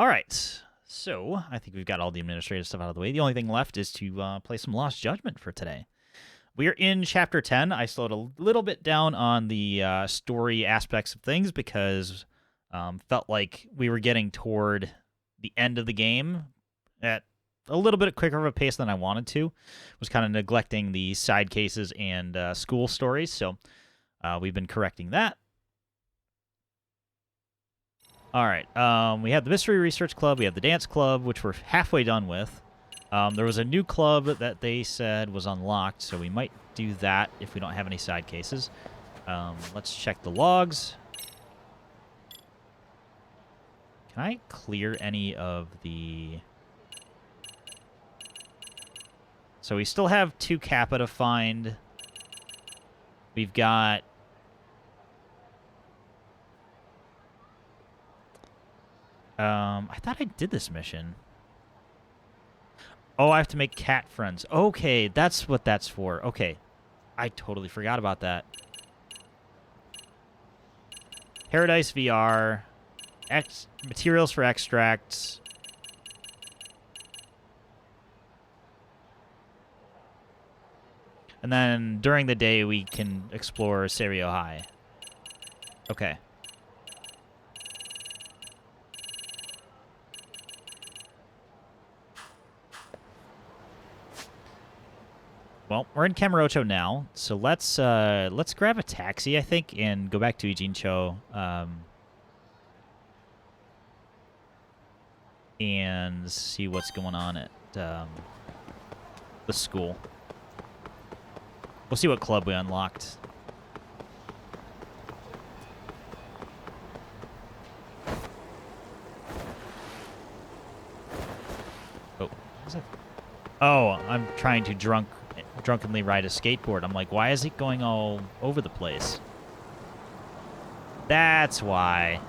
All right. So I think we've got all the administrative stuff out of the way. The only thing left is to play some Lost Judgment for today. We are in Chapter 10. I slowed a little bit down on the story aspects of things because felt like we were getting toward the end of the game at a little bit quicker of a pace than I wanted to. Was kind of neglecting the side cases and school stories, so we've been correcting that. All right, we have the Mystery Research Club, we have the Dance Club, which we're halfway done with. There was a new club that they said was unlocked, so we might do that if we don't have any side cases. Let's check the logs. Can I clear any of the... So we still have 2 Kappa to find. We've got... I thought I did this mission. Oh, I have to make cat friends. Okay, that's what that's for. Okay. I totally forgot about that. Paradise VR. Materials for extracts. And then during the day, we can explore Seiryo High. Okay. Well, we're in Kamurocho now, so let's grab a taxi, I think, and go back to Ijincho, and see what's going on at the school. We'll see what club we unlocked. Oh, what is it? Oh, I'm trying to drunkenly ride a skateboard. I'm like, why is it going all over the place? That's why.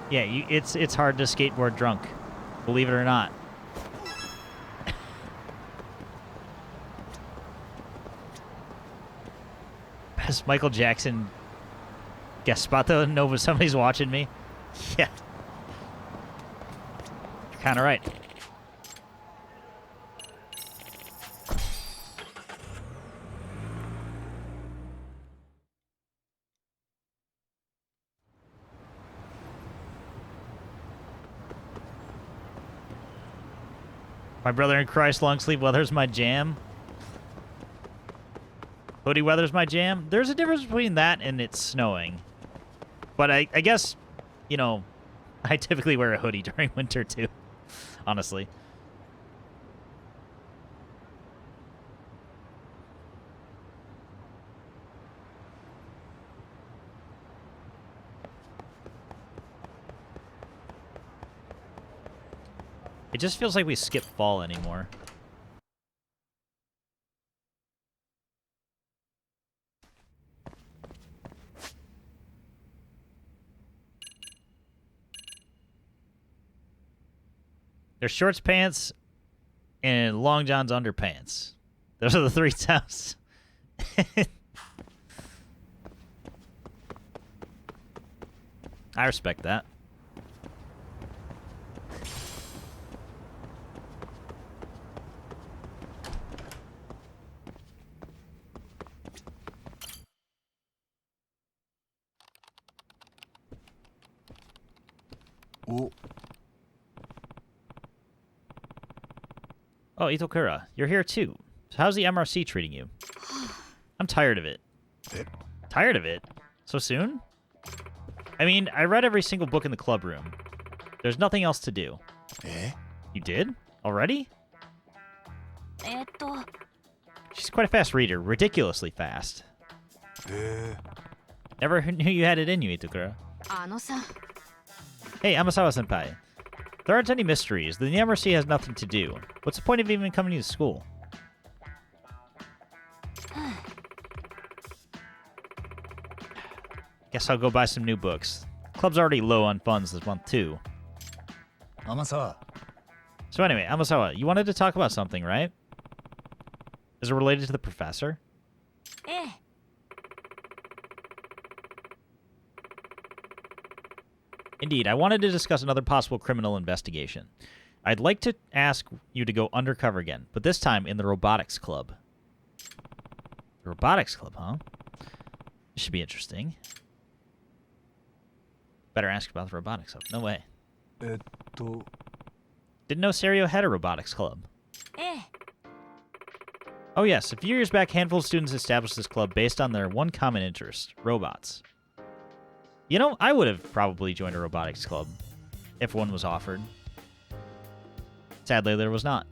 Yeah, it's hard to skateboard drunk, believe it or not. Best Michael Jackson guest spot though. No, somebody's watching me. Yeah, you're kind of right. My brother in Christ, long sleeve weather's my jam. Hoodie weather's my jam. There's a difference between that and it's snowing. But I guess, you know, I typically wear a hoodie during winter too, honestly. It just feels like we skip fall anymore. There's shorts pants and long johns underpants. Those are the 3 sounds. I respect that. Oh, Itokura, you're here too. So how's the MRC treating you? I'm tired of it. Tired of it? So soon? I mean, I read every single book in the club room. There's nothing else to do. You did? Already? She's quite a fast reader. Ridiculously fast. Never knew you had it in you, Itokura. Hey, Amasawa-senpai. There aren't any mysteries. The MRC has nothing to do. What's the point of even coming to school? Guess I'll go buy some new books. Club's already low on funds this month, too. Amasawa. So anyway, Amasawa, you wanted to talk about something, right? Is it related to the professor? Indeed, I wanted to discuss another possible criminal investigation. I'd like to ask you to go undercover again, but this time in the Robotics Club. The Robotics Club, huh? This should be interesting. Better ask about the Robotics Club. No way. Didn't know Seiryo had a Robotics Club. Oh yes, a few years back, a handful of students established this club based on their one common interest, robots. You know, I would have probably joined a robotics club if one was offered. Sadly, there was not.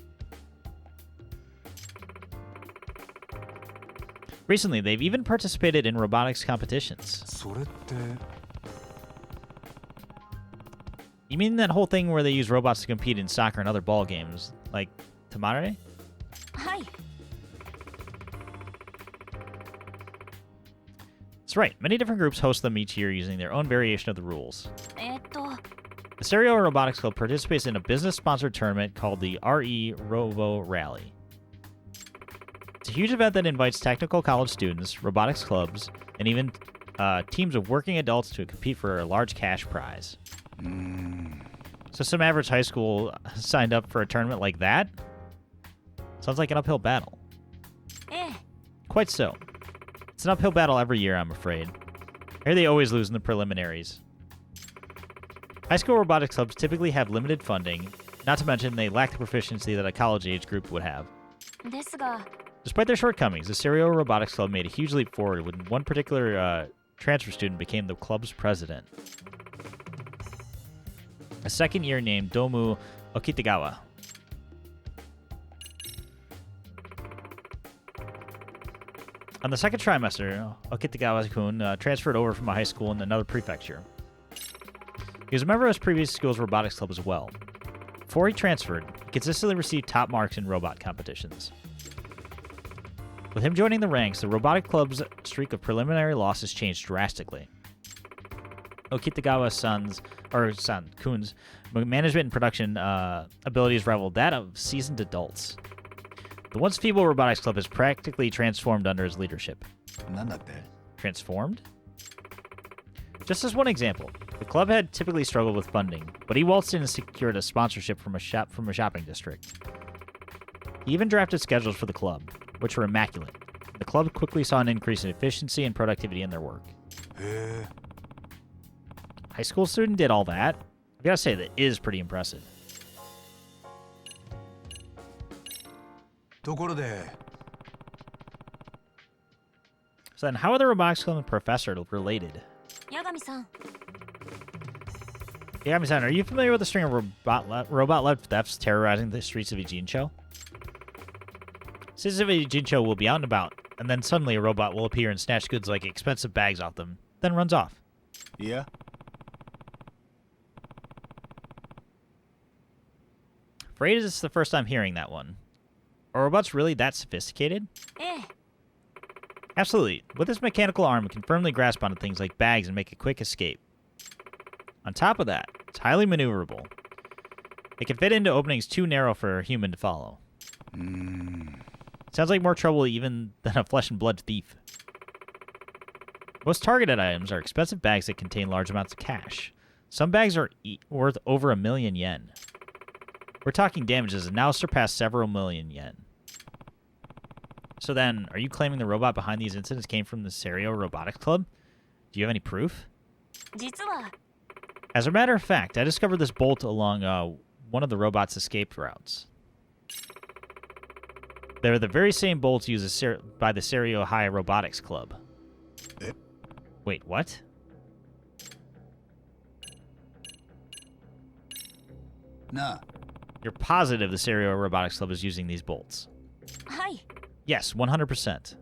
Recently, they've even participated in robotics competitions. You mean that whole thing where they use robots to compete in soccer and other ball games, like Tamare? Hi. That's right. Many different groups host them each year using their own variation of the rules. The Seiryo Robotics Club participates in a business-sponsored tournament called the RE Robo Rally. It's a huge event that invites technical college students, robotics clubs, and even teams of working adults to compete for a large cash prize. So some average high school signed up for a tournament like that? Sounds like an uphill battle. Quite so. It's an uphill battle every year, I'm afraid. Here they always lose in the preliminaries. High school robotics clubs typically have limited funding, not to mention they lack the proficiency that a college-age group would have. Despite their shortcomings, the Seiryo Robotics Club made a huge leap forward when one particular transfer student became the club's president. A second year named Domu Okitagawa. On the second trimester, Okitagawa-kun transferred over from a high school in another prefecture. He was a member of his previous school's robotics club as well. Before he transferred, he consistently received top marks in robot competitions. With him joining the ranks, the robotic club's streak of preliminary losses changed drastically. Kun's management and production abilities rivaled that of seasoned adults. The once feeble robotics club has practically transformed under his leadership. Transformed? Just as one example, the club had typically struggled with funding, but he waltzed in and secured a sponsorship from a shopping district. He even drafted schedules for the club, which were immaculate. The club quickly saw an increase in efficiency and productivity in their work. High school student did all that? I gotta say, that is pretty impressive. So then, how are the robotics club and professor related? Yagami-san. Yagami-san, are you familiar with the string of robot-led thefts terrorizing the streets of Ijincho? Citizens of Ijincho will be out and about, and then suddenly a robot will appear and snatch goods like expensive bags off them, then runs off. Yeah? Afraid it's the first time hearing that one. Are robots really that sophisticated? Absolutely. With its mechanical arm, it can firmly grasp onto things like bags and make a quick escape. On top of that, it's highly maneuverable. It can fit into openings too narrow for a human to follow. Sounds like more trouble even than a flesh and blood thief. Most targeted items are expensive bags that contain large amounts of cash. Some bags are worth over 1 million yen. We're talking damages that now surpass several million yen. So then, are you claiming the robot behind these incidents came from the Seiryo Robotics Club? Do you have any proof? As a matter of fact, I discovered this bolt along one of the robot's escape routes. They're the very same bolts used by the Seiryo High Robotics Club. Wait, what? Nah. You're positive the Seiryo Robotics Club is using these bolts? Hi. Yes, 100%.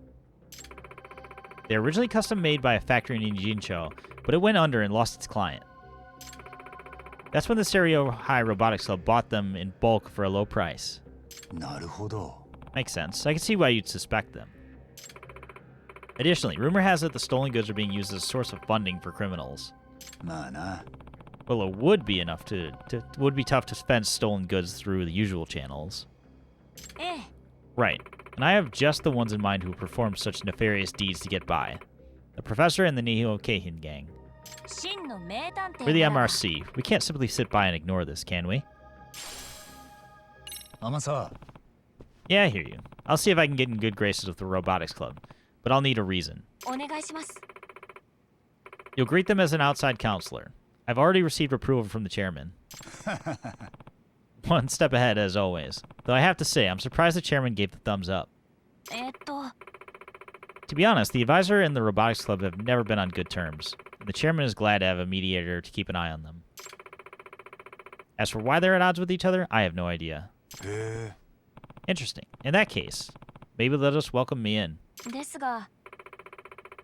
They were originally custom made by a factory in Jincho, but it went under and lost its client. That's when the Seiryo High Robotics Club bought them in bulk for a low price. Naruhodo. Makes sense. I can see why you'd suspect them. Additionally, rumor has it the stolen goods are being used as a source of funding for criminals. Nah. Well, it would be would be tough to fence stolen goods through the usual channels. Right. And I have just the ones in mind who perform such nefarious deeds to get by. The professor and the Nihio Keihin gang. 真の名探偵 We're the ならば MRC. We can't simply sit by and ignore this, can we? 天沢 Yeah, I hear you. I'll see if I can get in good graces with the Robotics Club, but I'll need a reason. お願いします You'll greet them as an outside counselor. I've already received approval from the chairman. One step ahead, as always. Though I have to say, I'm surprised the chairman gave the thumbs up. To be honest, the advisor and the Robotics Club have never been on good terms. And the chairman is glad to have a mediator to keep an eye on them. As for why they're at odds with each other, I have no idea. へえ Interesting. In that case, maybe let us welcome me in. ですが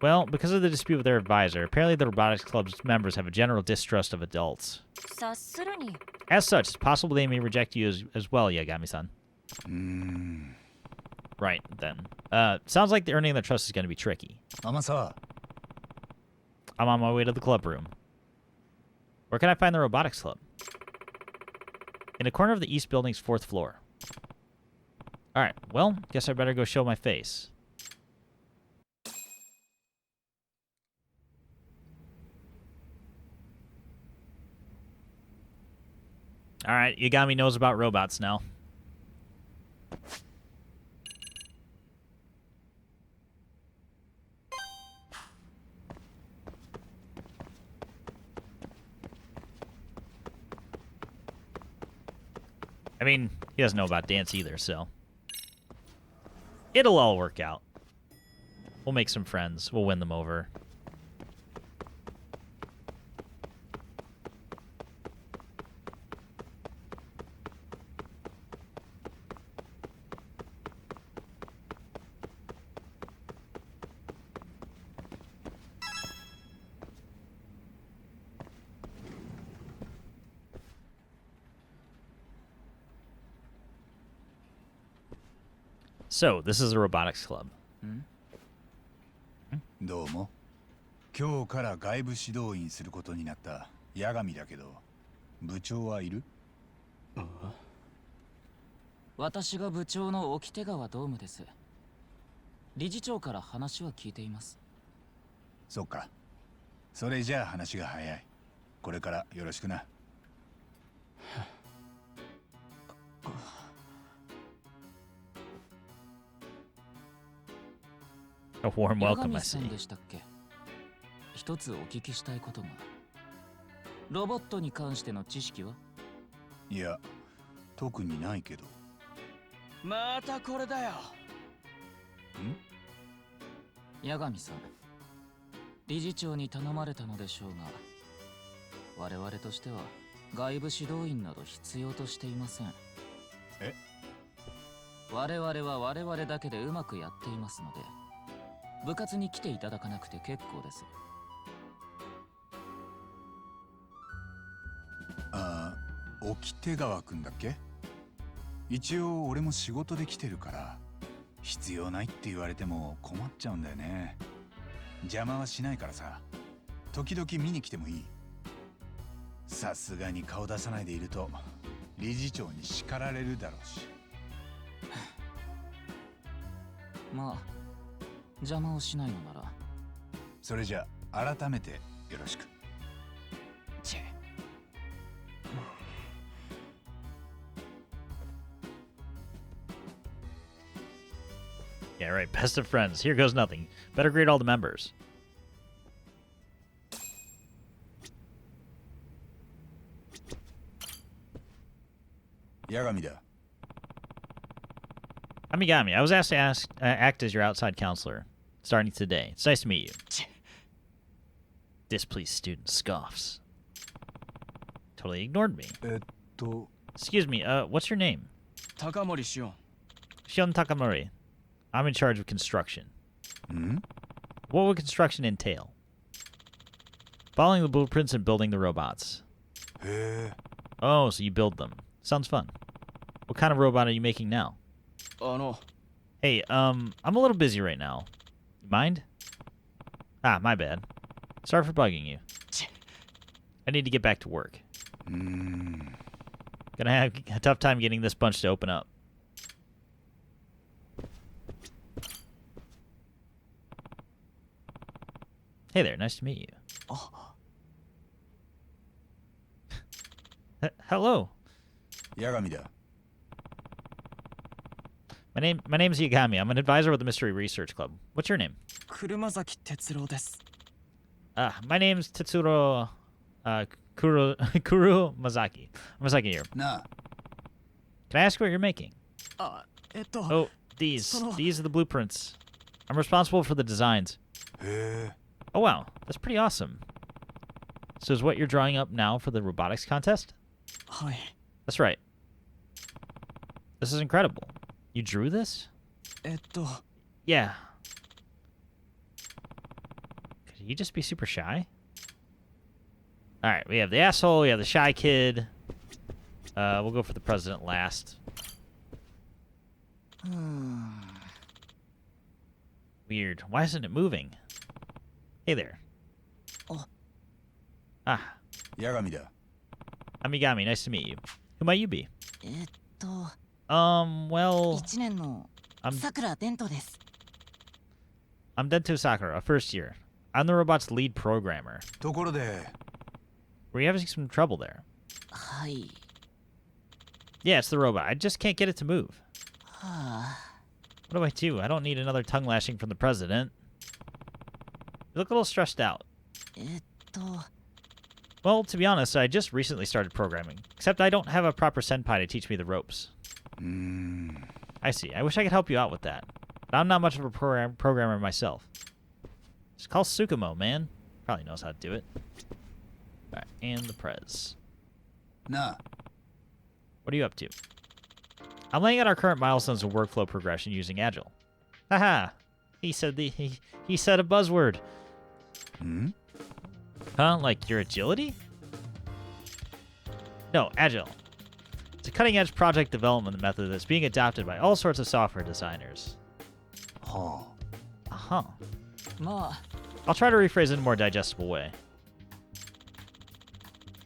Well, because of the dispute with their advisor, apparently the Robotics Club's members have a general distrust of adults. 察するに As such, it's possible they may reject you as well, Yagami-san. うーん Right, then. Sounds like the earning of their trust is going to be tricky. 天沢 I'm on my way to the club room. Where can I find the Robotics Club? In the corner of the East Building's 4th floor. Alright, well, guess I better go show my face. Alright, Yagami knows about robots now. I mean, he doesn't know about dance either, so... It'll all work out. We'll make some friends. We'll win them over. So, this is the Robotics Club. どうも今日から外部指導員することになった八神だけど部長はいる私が部長の沖手川ドームです。理事長から話は聞いています。そっかそれじゃあ話が早いこれからよろしくな A warm 八 welcome, 神 I さん see. でしたっけ。一つお聞きしたいことが。ロボットに関しての知識はいや特にないけどまたこれだよ。ん八神さん、理事長に頼まれたのでしょうが、我々としては外部指導員など必要としていません。え我々は我々だけでうまくやっていますので、部活に来ていただかなくて結構です。ああ沖手川くんだっけ一応俺も仕事で来てるから必要ないって言われても困っちゃうんだよね邪魔はしないからさ時々見に来てもいいさすがに顔出さないでいると理事長に叱られるだろうしまあ邪魔をしないのならそれじゃあ改めてよろしく Yeah, right. Best of friends. Here goes nothing. Better greet all the members. Yagami だ I'm Yagami. I was asked to act as your outside counselor, starting today. It's nice to meet you. Displeased student scoffs. Totally ignored me. Excuse me, what's your name? Takamori Shion. Shion Takamori. I'm in charge of construction. Hmm? What would construction entail? Following the blueprints and building the robots. へえ Oh, so you build them. Sounds fun. What kind of robot are you making now? Hey, I'm a little busy right now. You mind? Ah, my bad. Sorry for bugging you. I need to get back to work. うーん Gonna have a tough time getting this bunch to open up. Hey there, nice to meet you. Hello. Yagami だ。 My name's Yagami. I'm an advisor with the Mystery Research Club. What's your name? 車崎哲郎です。 My name's Tetsuro Kuru Mazaki. Mazaki here. なあ、 Can I ask what you're making? あ、Oh, these are the blueprints. I'm responsible for the designs. へえ、 Oh wow, that's pretty awesome. So is what you're drawing up now for the robotics contest? はい。 That's right. This is incredible. You drew this? Yeah. Could he just be super shy? Alright, we have the asshole, we have the shy kid. We'll go for the president last. Weird. Why isn't it moving? Hey there. Oh. Ah, ヤガミだ。 Amigami, nice to meet you. Who might you be? 1 Well, 年の I'm 桜伝斗です。 I'm Dento Sakura, a first year. I'm the robot's lead programmer. ところで、 Were you having some trouble there? はい。 Yeah, it's the robot. I just can't get it to move. はあ。 What do I do? I don't need another tongue lashing from the president. You look a little stressed out. えっと、 Well, to be honest, I just recently started programming. Except I don't have a proper senpai to teach me the ropes. うーん、 I see. I wish I could help you out with that. But I'm not much of a programmer myself. Just call Tsukumo, man. Probably knows how to do it. Alright, and the prez. なあ、 What are you up to? I'm laying out our current milestones of workflow progression using Agile. Haha! He said he said a buzzword. ん Huh? Like your agility? No, Agile. It's a cutting-edge project development method that's being adopted by all sorts of software designers. は Uh-huh. まあ、 I'll try to rephrase it in a more digestible way.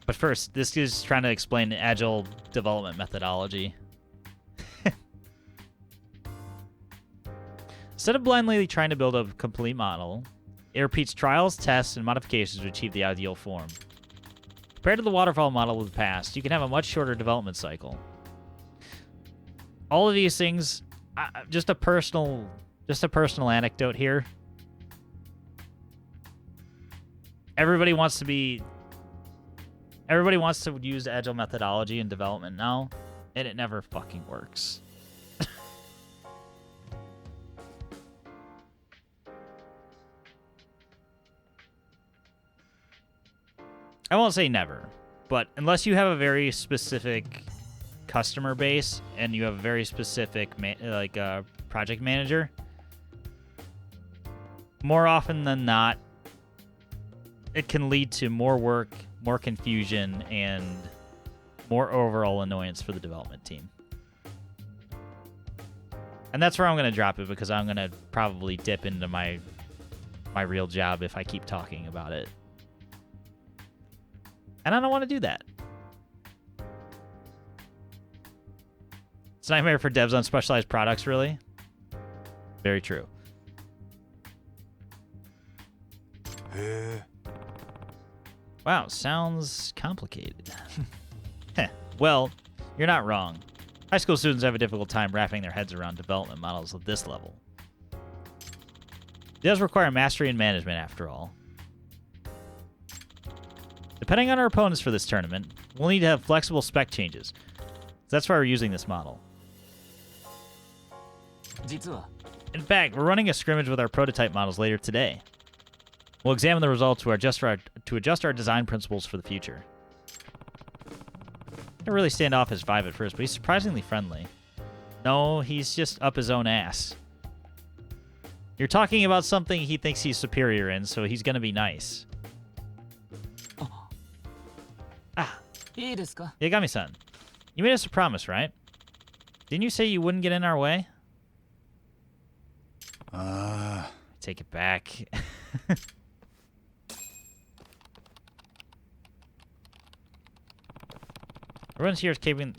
But first, this is trying to explain Agile development methodology. Instead of blindly trying to build a complete model, it repeats trials, tests, and modifications to achieve the ideal form. Compared to the waterfall model of the past, you can have a much shorter development cycle. All of these things, just a personal anecdote here. Everybody wants to use Agile methodology in development now, and it never fucking works. I won't say never, but unless you have a very specific customer base and you have a very specific project manager, more often than not, it can lead to more work, more confusion, and more overall annoyance for the development team. And that's where I'm going to drop it, because I'm going to probably dip into my real job if I keep talking about it. And I don't want to do that. It's a nightmare for devs on specialized products, really. Very true. へえ、 Wow, sounds complicated. Heh, well, you're not wrong. High school students have a difficult time wrapping their heads around development models of this level. It does require mastery and management, after all. Depending on our opponents for this tournament, we'll need to have flexible spec changes. That's why we're using this model. 実は In fact, we're running a scrimmage with our prototype models later today. We'll examine the results to adjust our design principles for the future. Didn't really stand off his vibe at first, but he's surprisingly friendly. No, he's just up his own ass. You're talking about something he thinks he's superior in, so he's gonna be nice. Ah, いいですか Yagami-san, you made us a promise, right? Didn't you say you wouldn't get in our way? ああ、 Take it back. Everyone here is keeping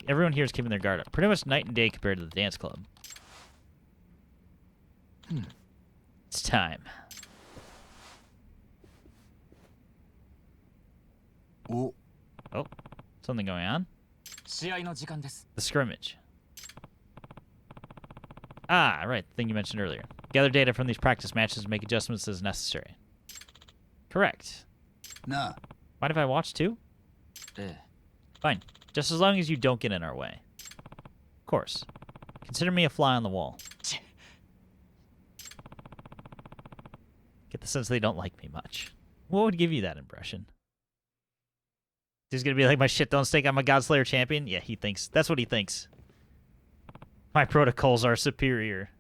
their guard up. Pretty much night and day compared to the dance club. It's time. お、 Oh, Something going on? 試合の時間です。 The scrimmage. Ah, right. The thing you mentioned earlier. Gather data from these practice matches and make adjustments as necessary. Correct. なあ Mind if I watch too? ええ。 Fine. Just as long as you don't get in our way. Of course. Consider me a fly on the wall. Get the sense they don't like me much. What would give you that impression? He's gonna be like, my shit don't stink, I'm a Godslayer champion? Yeah, he thinks. That's what he thinks. My protocols are superior.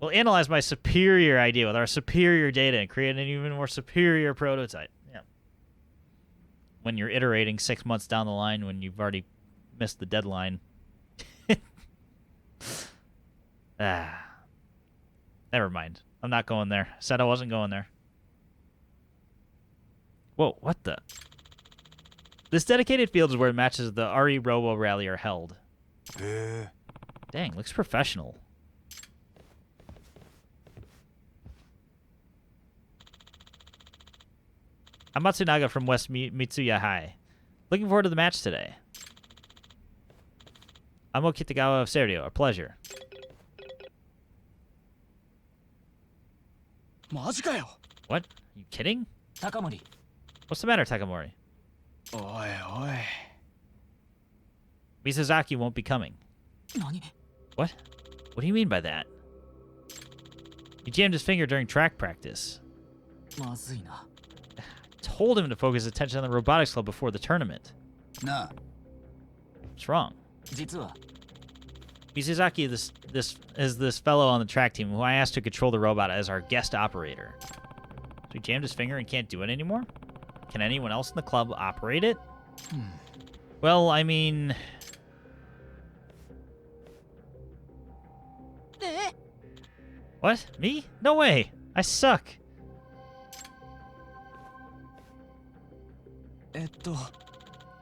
We'll analyze my superior idea with our superior data and create an even more superior prototype. Yeah. When you're iterating 6 months down the line when you've already missed the deadline. Never mind. I'm not going there. Said I wasn't going there. Whoa, what the? This dedicated field is where matches of the RE Robo Rally are held. へえ Dang, looks professional. I'm Matsunaga from West Mitsuya High. Looking forward to the match today. I'm Okitagawa of Seiryo. A pleasure. マジかよ What? You kidding? 高森、 What's the matter, Takamori? おいおい Mizuzaki won't be coming. 何 What? What do you mean by that? He jammed his finger during track practice. まずいな。 Told him to focus attention on the robotics club before the tournament. なあ What's wrong? 実は Mizuzaki is this fellow on the track team who I asked to control the robot as our guest operator. So he jammed his finger and can't do it anymore? Can anyone else in the club operate it? Well, I mean... え What? Me? No way! I suck!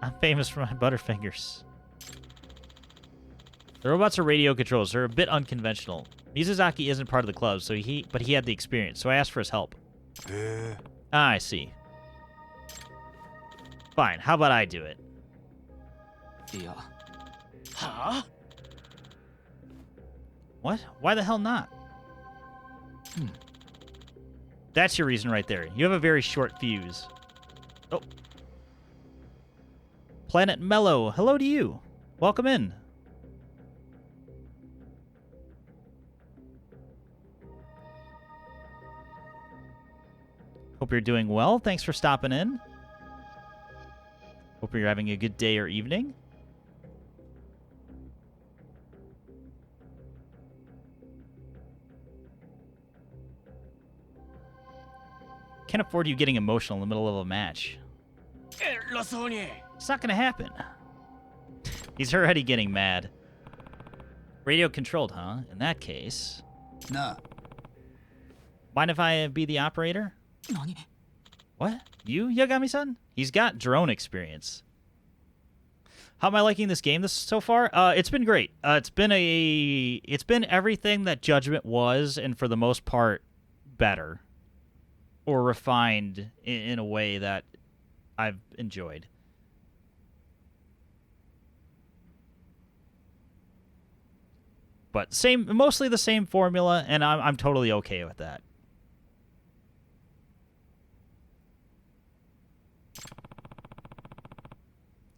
I'm famous for my butterfingers. The robots are radio controls. They're a bit unconventional. Mizuzaki isn't part of the club, but he had the experience, so I asked for his help. へえ Ah, I see. Fine, how about I do it? いや、はあ What? Why the hell not? That's your reason right there. You have a very short fuse. Oh. Planet Mellow, hello to you. Welcome in. Hope you're doing well. Thanks for stopping in. Hope you're having a good day or evening. Can't afford you getting emotional in the middle of a match. 偉そうに It's not gonna happen. He's already getting mad. Radio controlled, huh? In that case. なあ Mind if I be the operator? 何 What? You, Yagami-san? He's got drone experience. How am I liking this game so far? It's been great. It's been everything that Judgment was, and for the most part, better. Or refined in a way that I've enjoyed. But mostly the same formula, and I'm totally okay with that.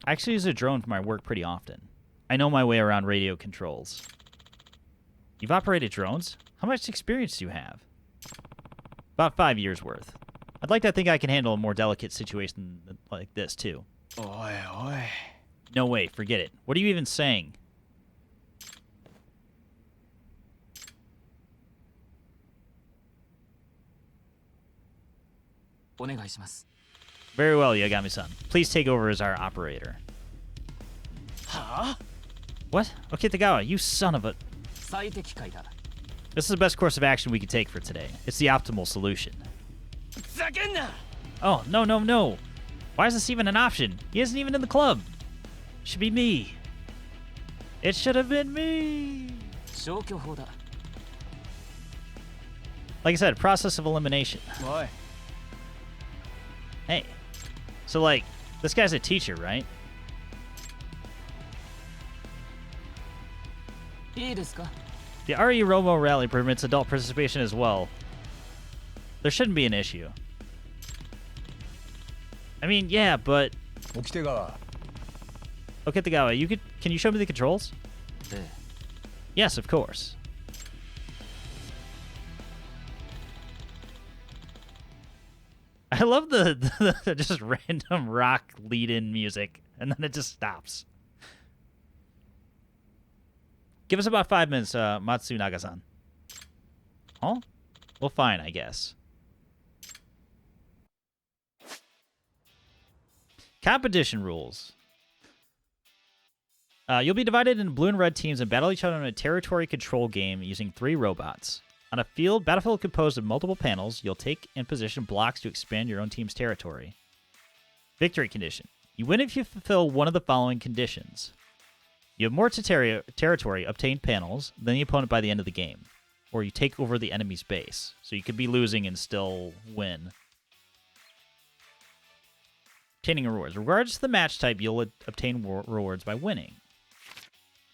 I actually use a drone for my work pretty often. I know my way around radio controls. You've operated drones? How much experience do you have? About 5 years worth. I'd like to think I can handle a more delicate situation like this, too. おいおい No way, forget it. What are you even saying? Very well, Yagami-san. Please take over as our operator. はあ What? Okitagawa, you son of a... 最適解だ。 This is the best course of action we could take for today. It's the optimal solution. ふざけんな Oh, no, no, no. Why is this even an option? He isn't even in the club. Should be me. It should have been me. 消去法だ。 Like I said, process of elimination. おい Hey. So, like, This guy's a teacher, right? いいですか? The RE Robo Rally permits adult participation as well. There shouldn't be an issue. I mean, yeah, but... Okitegawa. Okitegawa, can you show me the controls? ええ Yes, of course. I love the just random rock lead-in music, and then it just stops. Give us about 5 minutes, Matsunaga-san. Huh? Well, fine, I guess. Competition rules. You'll be divided into blue and red teams and battle each other in a territory control game using 3 robots. On a battlefield composed of multiple panels, you'll take and position blocks to expand your own team's territory. Victory condition. You win if you fulfill one of the following conditions. You have more territory, obtain panels, than the opponent by the end of the game. Or you take over the enemy's base. So you could be losing and still win. Obtaining rewards. Regardless of the match type, you'll obtain rewards by winning.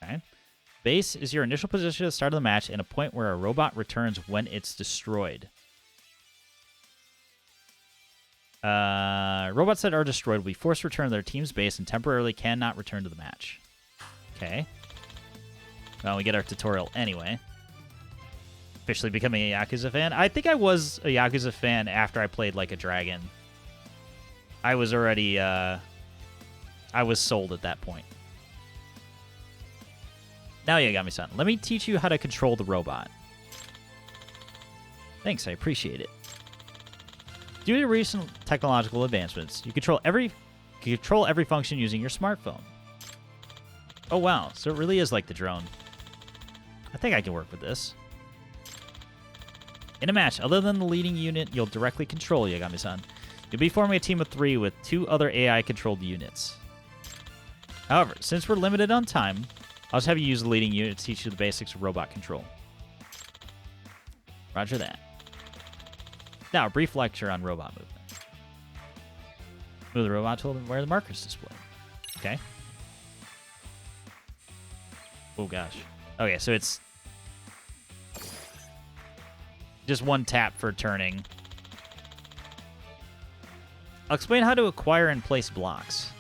Okay. Base is your initial position at the start of the match and a point where a robot returns when it's destroyed. Robots that are destroyed will be forced to return to their team's base and temporarily cannot return to the match. Okay. Well, we get our tutorial anyway. Officially becoming a Yakuza fan. I think I was a Yakuza fan after I played Like a Dragon. I was already, I was sold at that point. Now, Yagami-san, let me teach you how to control the robot. Thanks, I appreciate it. Due to recent technological advancements, you control every function using your smartphone. Oh, wow, so it really is like the drone. I think I can work with this. In a match, other than the leading unit you'll directly control, Yagami-san, you'll be forming a team of 3 with 2 other AI-controlled units. However, since we're limited on time, I'll just have you use the leading unit to teach you the basics of robot control. Roger that. Now, a brief lecture on robot movement. Move the robot tool where the markers display. Okay. Oh, gosh. Okay, so it's just one tap for turning. I'll explain how to acquire and place blocks.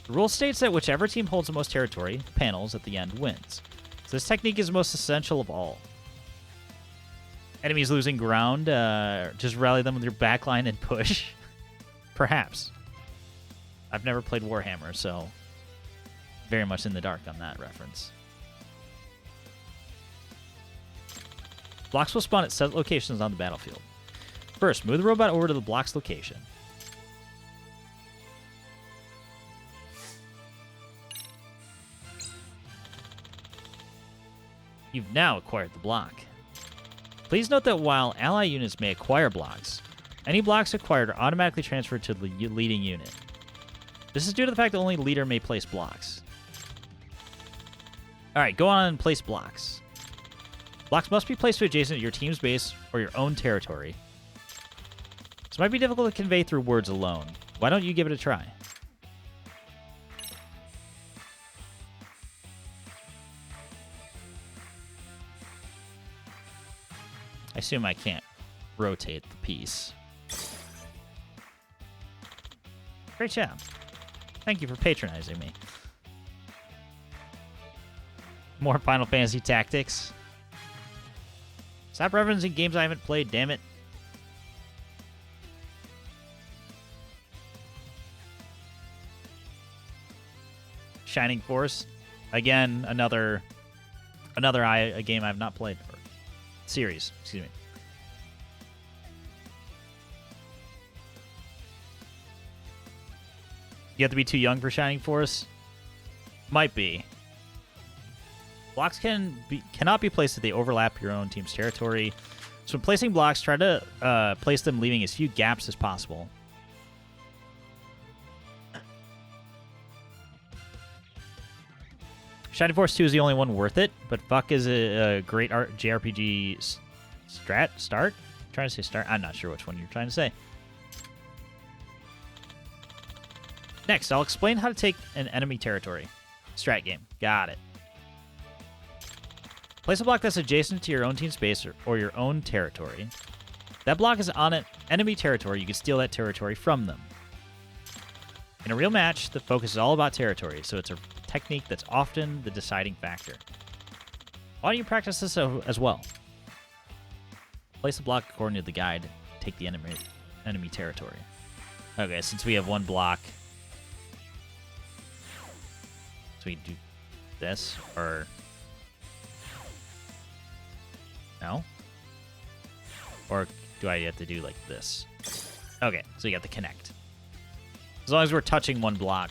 The rule states that whichever team holds the most territory, panels, at the end wins. So this technique is the most essential of all. Enemies losing ground, just rally them with your backline and push. Perhaps. I've never played Warhammer, so very much in the dark on that reference. Blocks will spawn at set locations on the battlefield. First, move the robot over to the block's location. You've now acquired the block. Please note that while ally units may acquire blocks, any blocks acquired are automatically transferred to the leading unit. This is due to the fact that only leader may place blocks. Alright, go on and place blocks. Blocks must be placed adjacent to your team's base or your own territory. This might be difficult to convey through words alone. Why don't you give it a try? I assume I can't rotate the piece. Great job. Thank you for patronizing me. More Final Fantasy Tactics. Stop referencing games I haven't played, damn it. Shining Force. Again, another a game I've not played. Or series, excuse me. You have to be too young for Shining Force? Might be. Blocks cannot be placed if they overlap your own team's territory. So when placing blocks, try to place them leaving as few gaps as possible. Shining Force 2 is the only one worth it, but fuck is a great JRPG start? Trying to say start? I'm not sure which one you're trying to say. Next, I'll explain how to take an enemy territory. Strat game. Got it. Place a block that's adjacent to your own team space or your own territory. That block is on an enemy territory. You can steal that territory from them. In a real match, the focus is all about territory, so it's a technique that's often the deciding factor. Why don't you practice this as well? Place a block according to the guide. Take the enemy territory. Okay, since we have one block, so we do this, or no? Or do I have to do like this? Okay, so you got the connect. As long as we're touching one block.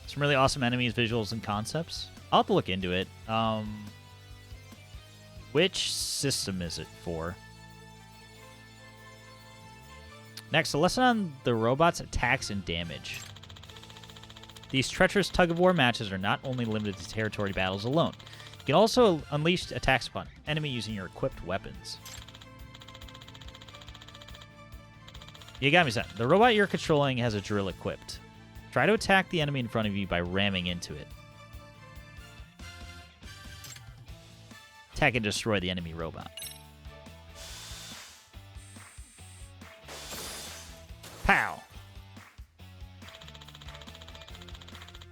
Some really awesome enemies, visuals, and concepts. I'll have to look into it. Which system is it for? Next, a lesson on the robot's attacks and damage. These treacherous tug-of-war matches are not only limited to territory battles alone. You can also unleash attacks upon enemy using your equipped weapons. Yagami-san, the robot you're controlling has a drill equipped. Try to attack the enemy in front of you by ramming into it. Attack and destroy the enemy robot. Pow!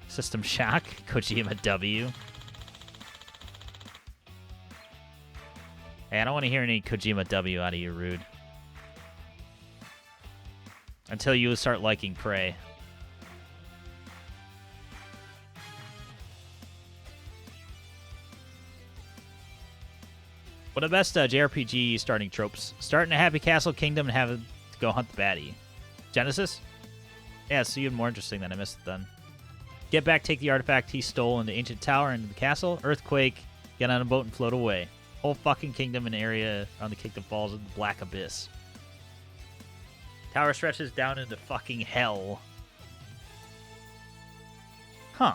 System shock. Kojima W. Hey, I don't want to hear any Kojima W out of you, Rude. Until you start liking Prey. One of the best JRPG starting tropes. Start in a happy castle kingdom and have it go hunt the baddie. Genesis? Yeah, it's even more interesting than I missed it then. Get back, take the artifact he stole in the ancient tower into the castle. Earthquake, get on a boat and float away. Whole fucking kingdom and area around the kingdom falls into the black abyss. Tower stretches down into fucking hell. Huh.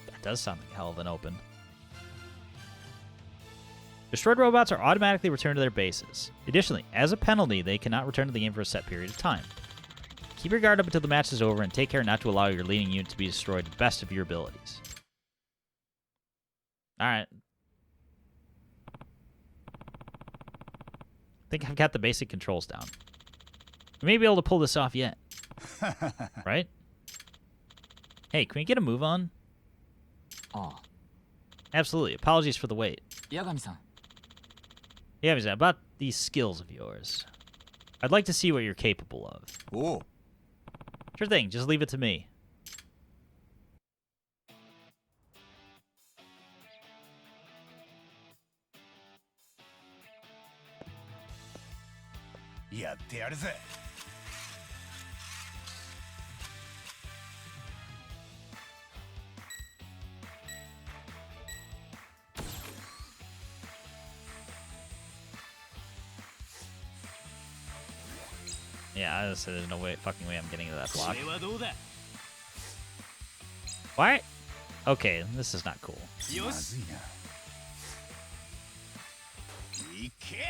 That does sound like a hell of an open. Destroyed robots are automatically returned to their bases. Additionally, as a penalty, they cannot return to the game for a set period of time. Keep your guard up until the match is over and take care not to allow your leading unit to be destroyed to the best of your abilities. Alright. I think I've got the basic controls down. We may be able to pull this off yet. Right? Hey, can we get a move on? Ah, Absolutely. Apologies for the wait. Yagami-san. Yeah, about these skills of yours. I'd like to see what you're capable of. Oh, Sure thing, just leave it to me.やってやるぜ。Yeah, I said there's no way, fucking way I'm getting to that block. これはどうだ Why? Okay, this is not cool. よしまずいな。いけ。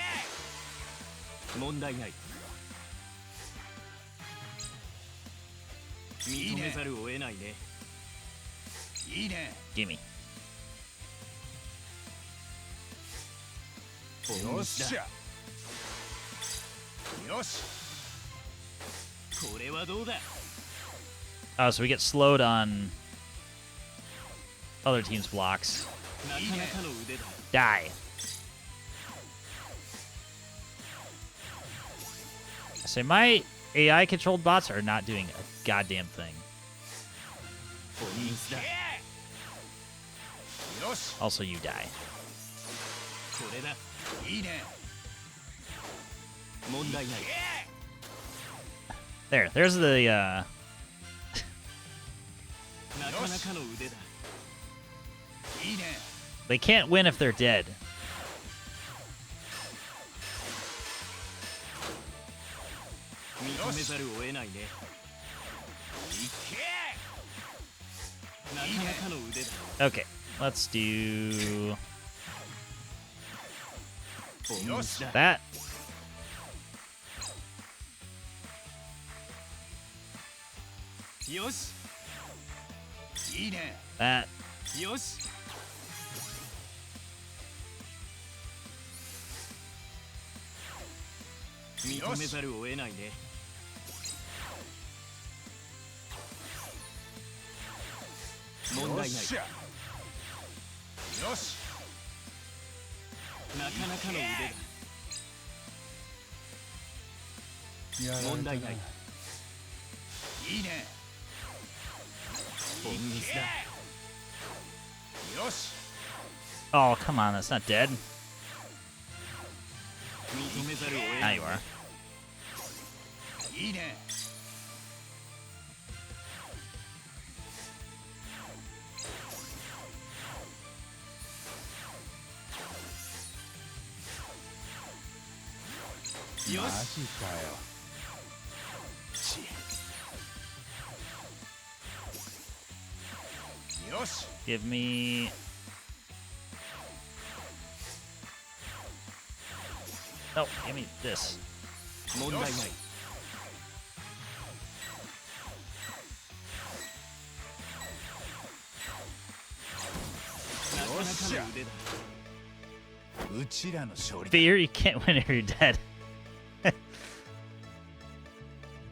問題ない認めざるを得ないねいいね。 Gimme. よっしゃ。よし。これはどうだ Oh, so we get slowed on other team's blocks. なかなかの腕だ Die. I say my AI controlled bots are not doing a goddamn thing. ポイントだよし。 Also, you die. これだいいね。問題ない There's the, なかなかの腕だ いいね。 they can't win if they're dead. 認めざるを得ないねいけ。なかなかの腕だ Okay, let's do ポイントだ that. よし いいね That. よし 認めざるを得ないね 問題ない よっしゃよし なかなかの腕やられたなだ問題ない いいね ボンミスだ よし Oh, come on. That's not dead. 認めざるを得 Now ない you are. いいね よマし ジかよ よし Give me... No, give me this. 問題ない なかなかの腕だ うちらの勝利だ Fear, you can't win if you're dead.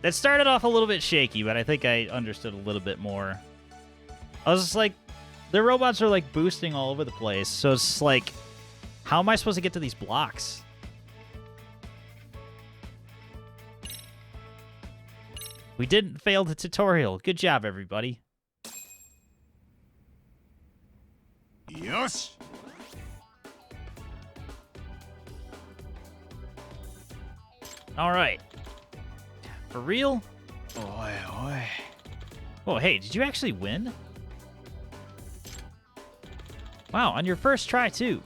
That started off a little bit shaky, but I think I understood a little bit more. I was just like, the robots are like boosting all over the place, so it's just like, how am I supposed to get to these blocks? We didn't fail the tutorial. Good job, everybody. よし All right. For real? おいおい Oh, hey, did you actually win? Wow, on your first try, too.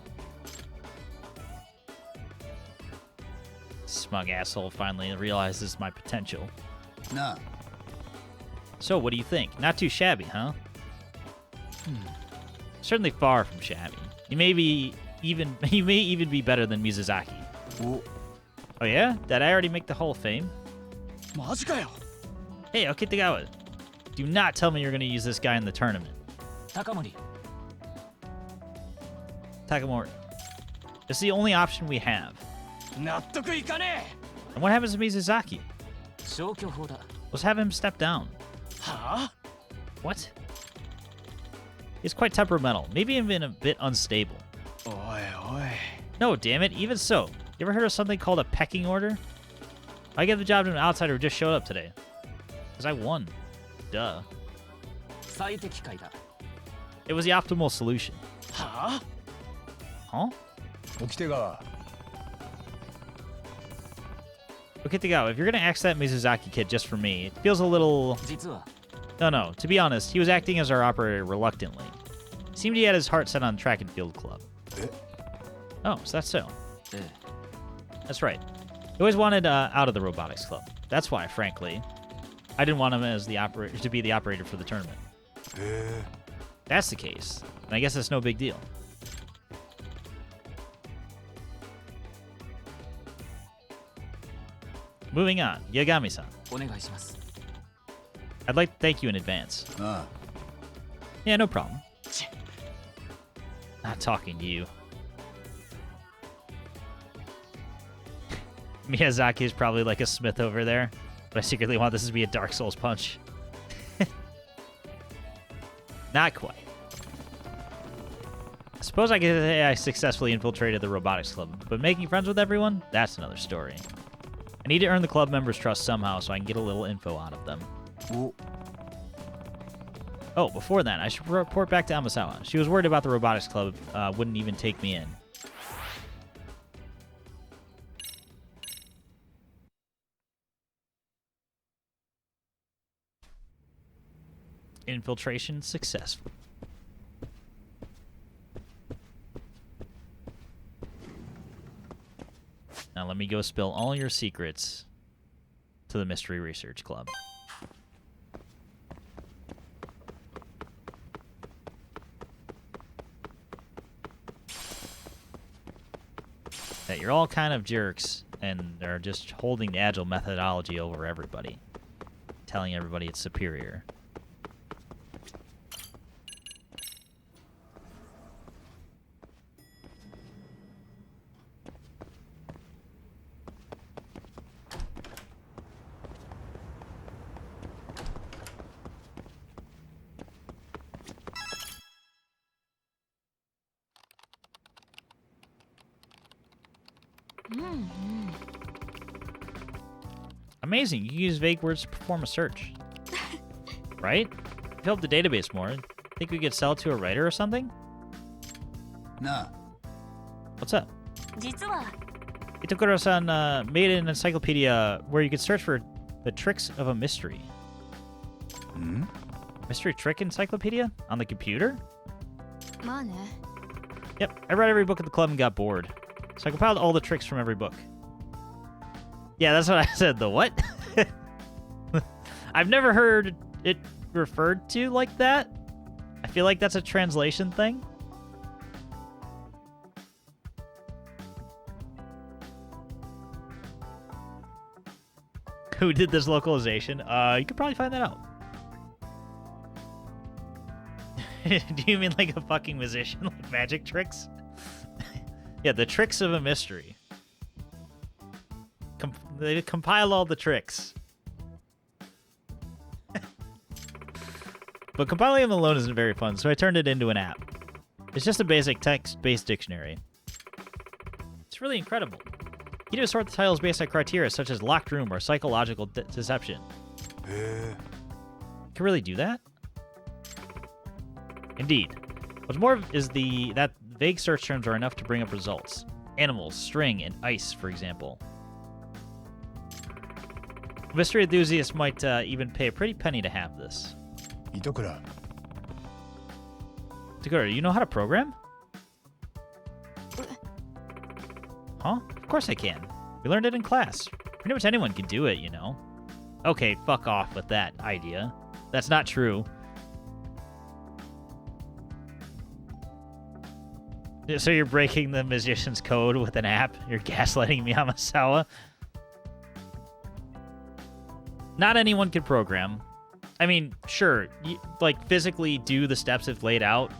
Smug asshole finally realizes my potential. なあ So, what do you think? Not too shabby, huh? Certainly far from shabby. You may even be better than Mizuzaki. お Oh yeah? Did I already make the Hall of Fame? マジかよ Hey, Okitagawa. Do not tell me you're going to use this guy in the tournament. 高森 Takamori. It's the only option we have. 納得いかね And what happens to Mizuzaki? 消去法だ Let's have him step down. えはあ What? He's quite temperamental, maybe even a bit unstable. おいおい No, damn it, even so. You ever heard of something called a pecking order? I gave the job to an outsider who just showed up today. Because I won. Duh. 最適解だ It was the optimal solution. はあ Huh? 沖手川 Okay, to go. If you're gonna axe that Mizuzaki kid just for me, it feels a little... 実は No. To be honest, he was acting as our operator reluctantly. Seemed he had his heart set on track and field club. Eh? Oh, so that's so. ええ That's right. He always wanted out of the robotics club. That's why, frankly, I didn't want him as the operator to be the operator for the tournament. へえ That's the case. And I guess it's no big deal. Moving on, Yagami-san. お願いします I'd like to thank you in advance. ああ Yeah, no problem. Not talking to you. Miyazaki is probably like a smith over there, but I secretly want this to be a Dark Souls punch. Not quite. I suppose I could say I successfully infiltrated the robotics club, but making friends with everyone? That's another story. I need to earn the club members' trust somehow so I can get a little info out of them. お Oh, before that, I should report back to Amasawa. She was worried about the robotics club wouldn't even take me in. Infiltration successful. Now let me go spill all your secrets to the Mystery Research Club. That you're all kind of jerks and they're just holding the agile methodology over everybody, telling everybody it's superior. Amazing. You can use vague words to perform a search. Right? Fill up the database more. Think we could sell it to a writer or something? なあ What's up? 実は Itokura-san made an encyclopedia where you could search for the tricks of a mystery. ん Mystery trick encyclopedia? On the computer? まあね Yep, I read every book at the club and got bored. So I compiled all the tricks from every book. Yeah, that's what I said. The what? I've never heard it referred to like that. I feel like that's a translation thing. Who did this localization? You could probably find that out. Do you mean like a fucking musician, like magic tricks? Yeah, the tricks of a mystery. They compile all the tricks. But compiling them alone isn't very fun, so I turned it into an app. It's just a basic text-based dictionary. It's really incredible. You can sort the titles based on criteria such as locked room or psychological deception. へえ You can really do that? Indeed. What's more is that vague search terms are enough to bring up results. Animals, string, and ice, for example. Mystery enthusiasts might even pay a pretty penny to have this. 糸倉 Sakura, you know how to program? Huh? Of course I can. We learned it in class. Pretty much anyone can do it, you know. Okay, fuck off with that idea. That's not true. So you're breaking the magician's code with an app? You're gaslighting Miyamasawa? Not anyone can program. I mean, sure, you, like, physically do the steps if laid out.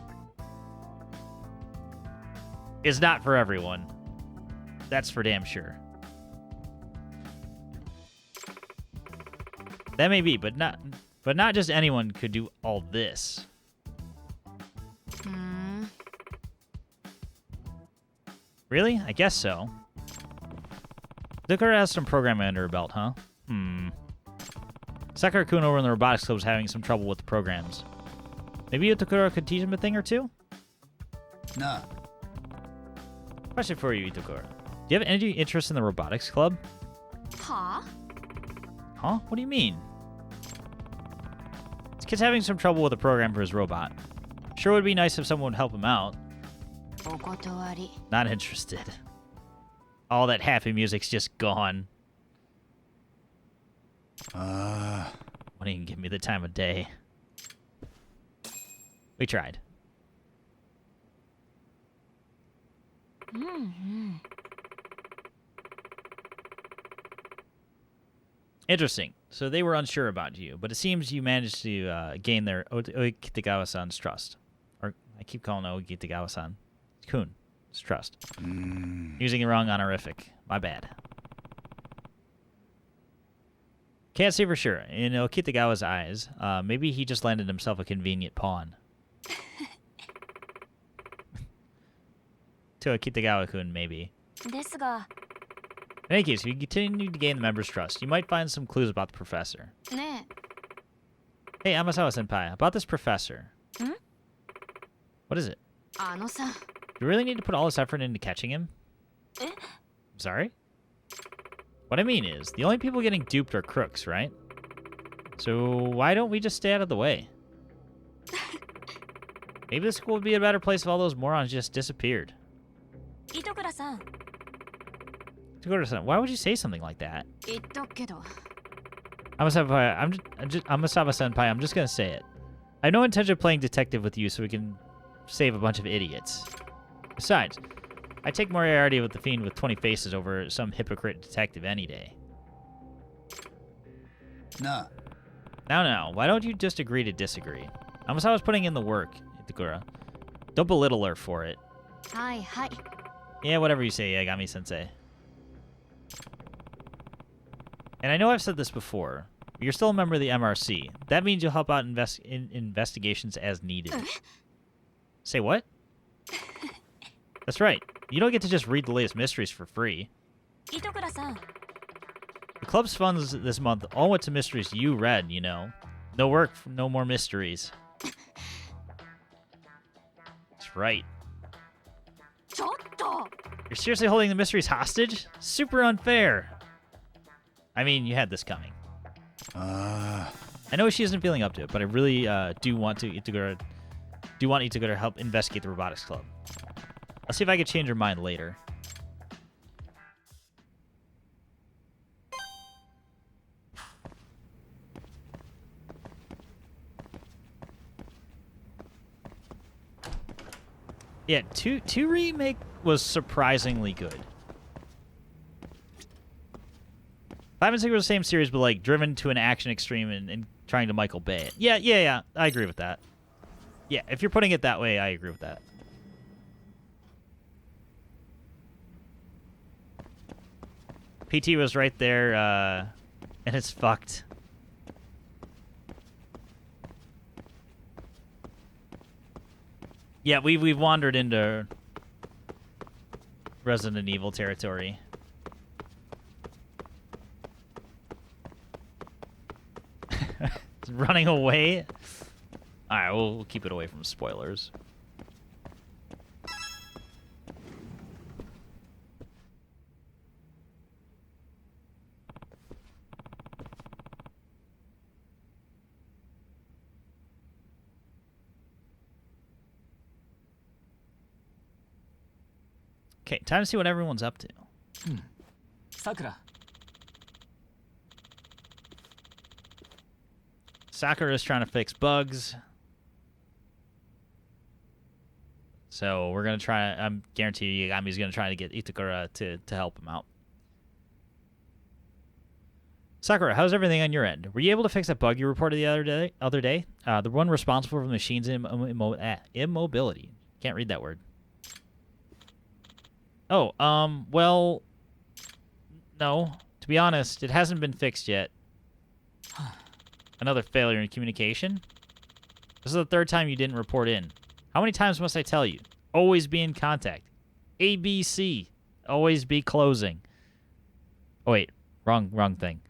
Is not for everyone. That's for damn sure. That may be, but not just anyone could do all this. Really? I guess so. Itokura has some programming under her belt, huh? Sakura-kun over in the robotics club was having some trouble with the programs. Maybe Itokura could teach him a thing or two? なあ Question for you, Itokura. Do you have any interest in the robotics club? は Huh? What do you mean? This kid's having some trouble with a program for his robot. Sure would be nice if someone would help him out. あお断り Not interested. All that happy music's just gone. あ Won't even give me the time of day. We tried. Interesting. So they were unsure about you, but it seems you managed to gain their Okitagawa-san's trust. Or I keep calling Okitagawa-san Kun's trust. うーん Using the wrong honorific. My bad. Can't say for sure. In Okitagawa's eyes, maybe he just landed himself a convenient pawn. To Okitagawa-kun, maybe. ですが In any case, if you continue to gain the members' trust, you might find some clues about the professor. ね Hey, Amasawa-senpai, about this professor. Hmm? What is it? えあのさ Do you really need to put all this effort into catching him? え I'm sorry? What I mean is, the only people getting duped are crooks, right? So why don't we just stay out of the way? Maybe the school would be a better place if all those morons just disappeared. 糸倉さん Sakura-san, why would you say something like that? 言っとくけど Amasawa-senpai, Amasawa-senpai, I'm just gonna say it. I have no intention of playing detective with you so we can save a bunch of idiots. Besides, I take Moriarty with the Fiend with 20 faces over some hypocrite detective any day. なあ Now, why don't you just agree to disagree? Amasawa's putting in the work, Itokura. Don't belittle her for it. はいはい Yeah, whatever you say, Yagami-sensei. And I know I've said this before, but you're still a member of the MRC. That means you'll help out in investigations as needed. Say what? That's right. You don't get to just read the latest mysteries for free. Itokura-san. The club's funds this month all went to mysteries you read, you know. No work, no more mysteries. That's right. ちょっと You're seriously holding the mysteries hostage? Super unfair. I mean, you had this coming.あ I know she isn't feeling up to it, but I really do want Itokura to help investigate the robotics club. I'll see if I can change her mind later. Yeah, 2 remake was surprisingly good. 5 and 6 were the same series, but like driven to an action extreme and trying to Michael Bay it. Yeah. I agree with that. Yeah, if you're putting it that way, I agree with that. PT was right there, and it's fucked. Yeah, we've wandered into Resident Evil territory. Running away? Alright, we'll keep it away from spoilers. Okay, time to see what everyone's up to. Sakura. Sakura's trying to fix bugs. So we're going to try... I'm guaranteed Yagami's going to try to get Itokura to help him out. Sakura, how's everything on your end? Were you able to fix that bug you reported the other day? The one responsible for the machine's immobility. Can't read that word. Oh, well... No. To be honest, it hasn't been fixed yet. Another failure in communication? This is the 3rd time you didn't report in. How many times must I tell you? Always be in contact. ABC. Always be closing. Oh, wait. Wrong thing.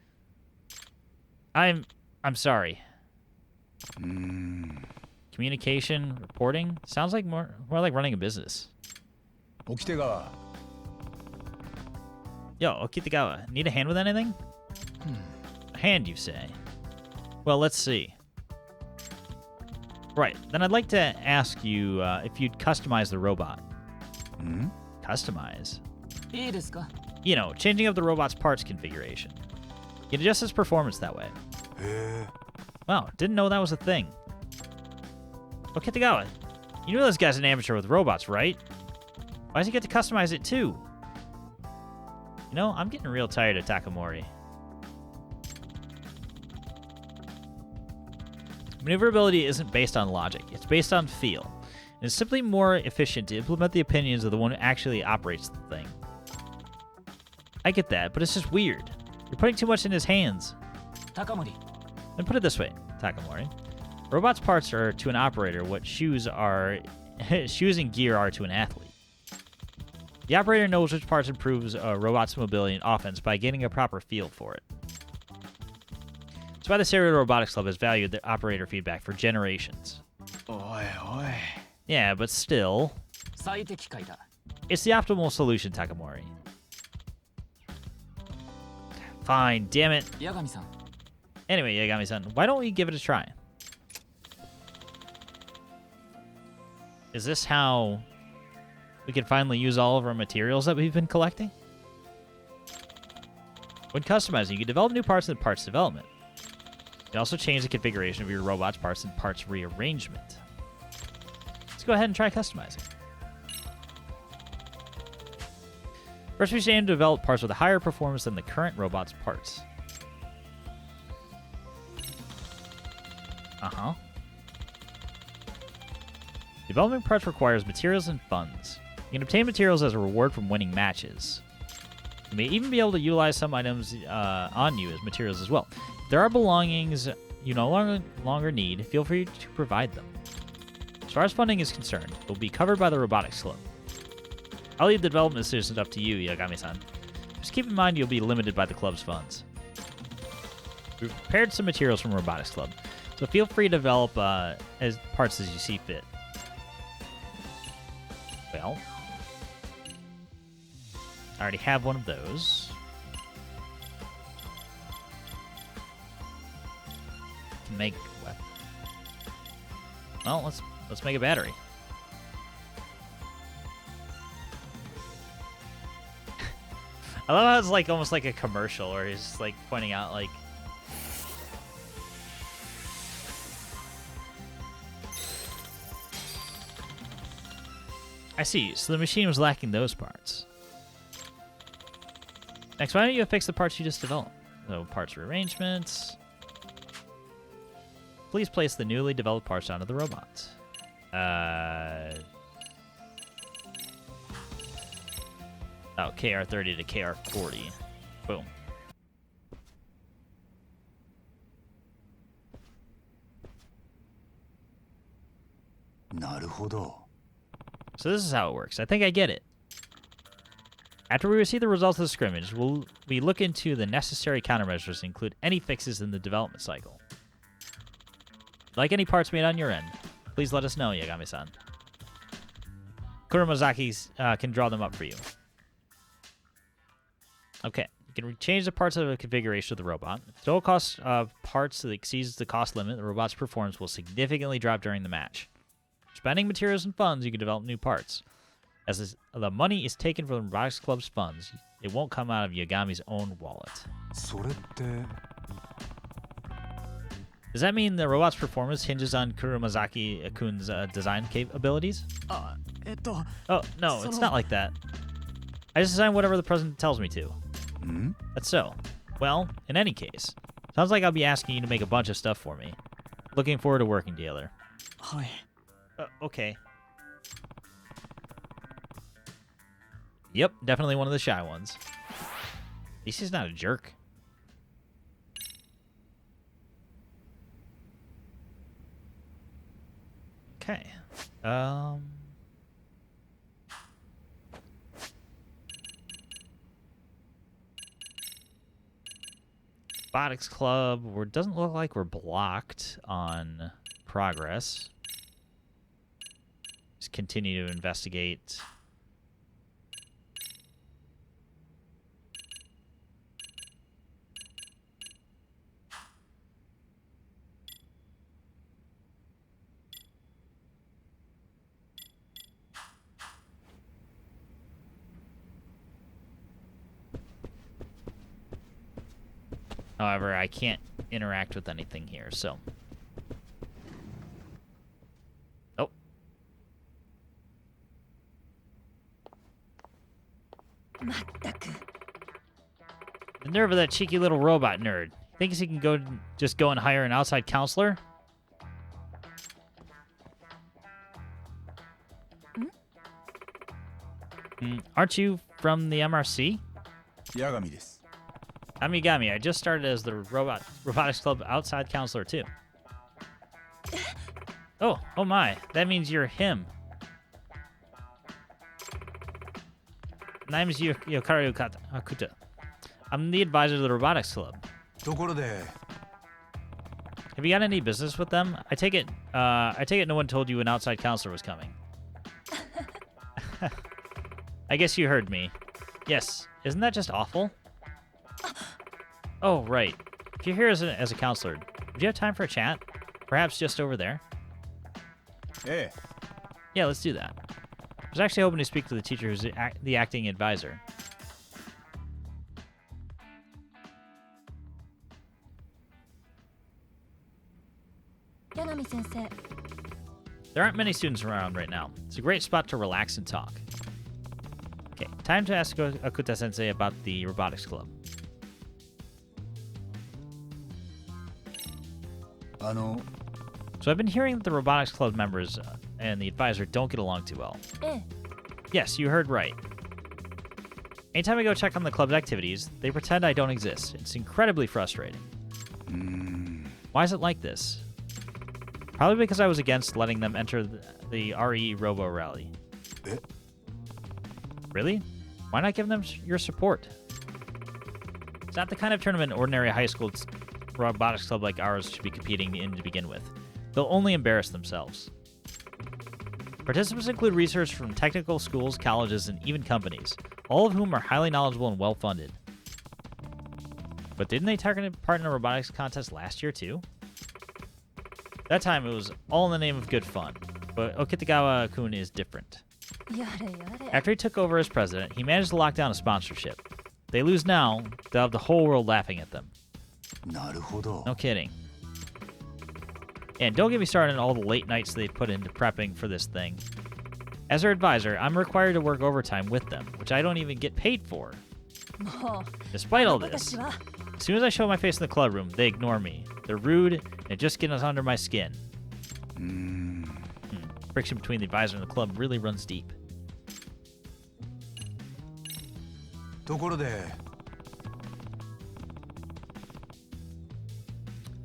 I'm sorry. Communication, reporting? Sounds like more like running a business. 起きて川 Yo, Okitagawa, need a hand with anything? A hand, you say? Well, let's see. Right, then I'd like to ask you if you'd customize the robot. Customize? いいですか? You know, changing up the robot's parts configuration. You can adjust its performance that way. へえ Wow, didn't know that was a thing. Okitagawa, you know this guy's an amateur with robots, right? Why does he get to customize it too? You know, I'm getting real tired of Takamori. Maneuverability isn't based on logic, it's based on feel. And it's simply more efficient to implement the opinions of the one who actually operates the thing. I get that, but it's just weird. You're putting too much in his hands. Takamori. Then put it this way, Takamori. Robot's parts are to an operator what shoes and gear are to an athlete. The operator knows which parts improves a robot's mobility and offense by getting a proper feel for it. That's why the Seiryo Robotics Club has valued the operator feedback for generations. おいおい Yeah, but still, 最適解だ. it's the optimal solution, Takamori. Fine, damn it. 八神さん. Anyway, Yagami-san, why don't we give it a try? Is this how we can finally use all of our materials that we've been collecting? When customizing, you can develop new parts in parts development. You can also change the configuration of your robot's parts in parts rearrangement. Let's go ahead and try customizing. First, we should aim to develop parts with a higher performance than the current robot's parts. Uh-huh. Developing parts requires materials and funds. You can obtain materials as a reward from winning matches. You may even be able to utilize some items on you as materials as well. If there are belongings you no longer need, feel free to provide them. As far as funding is concerned, it will be covered by the Robotics Club. I'll leave the development decisions up to you, Yagami-san. If Just keep in mind you'll be limited by the club's funds. We've prepared some materials from Robotics Club, so feel free to develop as parts as you see fit. Well, I already have one of those. Can make what? Well, let's make a battery. I love how it's like almost like a commercial, or he's like pointing out like. I see. So the machine was lacking those parts. Next, why don't you fix the parts you just developed? So parts rearrangements. Please place the newly developed parts onto the robot. Oh, KR30 to KR40. Boom. Naruhodo. So this is how it works. I think I get it. After we receive the results of the scrimmage, we look into the necessary countermeasures and include any fixes in the development cycle. Like any parts made on your end, please let us know, Yagami-san. Kuromazaki can draw them up for you. Okay, you can change the parts of the configuration of the robot. If the total cost of parts that exceeds the cost limit, the robot's performance will significantly drop during the match. Spending materials and funds, you can develop new parts. As the money is taken from the Robotics Club's funds, it won't come out of Yagami's own wallet. それって Does that mean the robot's performance hinges on Kuromazaki-kun's design abilities? あ、Oh, no, it's not like that. I just design whatever the president tells me to. That's so. Well, in any case, sounds like I'll be asking you to make a bunch of stuff for me. Looking forward to working together. はい。 Okay. Yep, definitely one of the shy ones. At least he's not a jerk. Okay. Robotics Club. Doesn't look like we're blocked on progress. Just continue to investigate. However, I can't interact with anything here, so. Oh. The nerve of that cheeky little robot nerd. Thinks he can just go and hire an outside counselor? Aren't you from the MRC? Yagami です。 I'm Yagami. I just started as the Robotics Club outside counselor, too. Oh my. That means you're him. Name's Yokari Akuta. I'm the advisor to the Robotics Club. ところで Have you got any business with them? I take it no one told you an outside counselor was coming. I guess you heard me. Yes. Isn't that just awful? Oh, right. If you're here as a counselor, would you have time for a chat? Perhaps just over there? ええ Yeah, let's do that. I was actually hoping to speak to the teacher who's the acting advisor. Yagami sensei. There aren't many students around right now. It's a great spot to relax and talk. Okay, time to ask Akuta-sensei about the Robotics Club. あの So I've been hearing that the Robotics Club members and the advisor don't get along too well. Yes, you heard right. Anytime I go check on the club's activities, they pretend I don't exist. It's incredibly frustrating. Why is it like this? Probably because I was against letting them enter the RE Robo Rally. Eh? Really? Why not give them your support? It's not the kind of tournament an ordinary high school robotics club like ours should be competing in to begin with. They'll only embarrass themselves. Participants include researchers from technical schools, colleges, and even companies, all of whom are highly knowledgeable and well-funded. But didn't they take part in a robotics contest last year, too? That time, it was all in the name of good fun. But Okitagawa-kun is different. やれやれ After he took over as president, he managed to lock down a sponsorship. If they lose now, they'll have the whole world laughing at them. なるほど No kidding. And don't get me started on all the late nights they put into prepping for this thing. As their advisor, I'm required to work overtime with them, which I don't even get paid for. もう Despite all 私 this, は as soon as I show my face in the club room, they ignore me. They're rude, and it just gets under my skin. うーん Friction between the advisor and the club really runs deep. ところで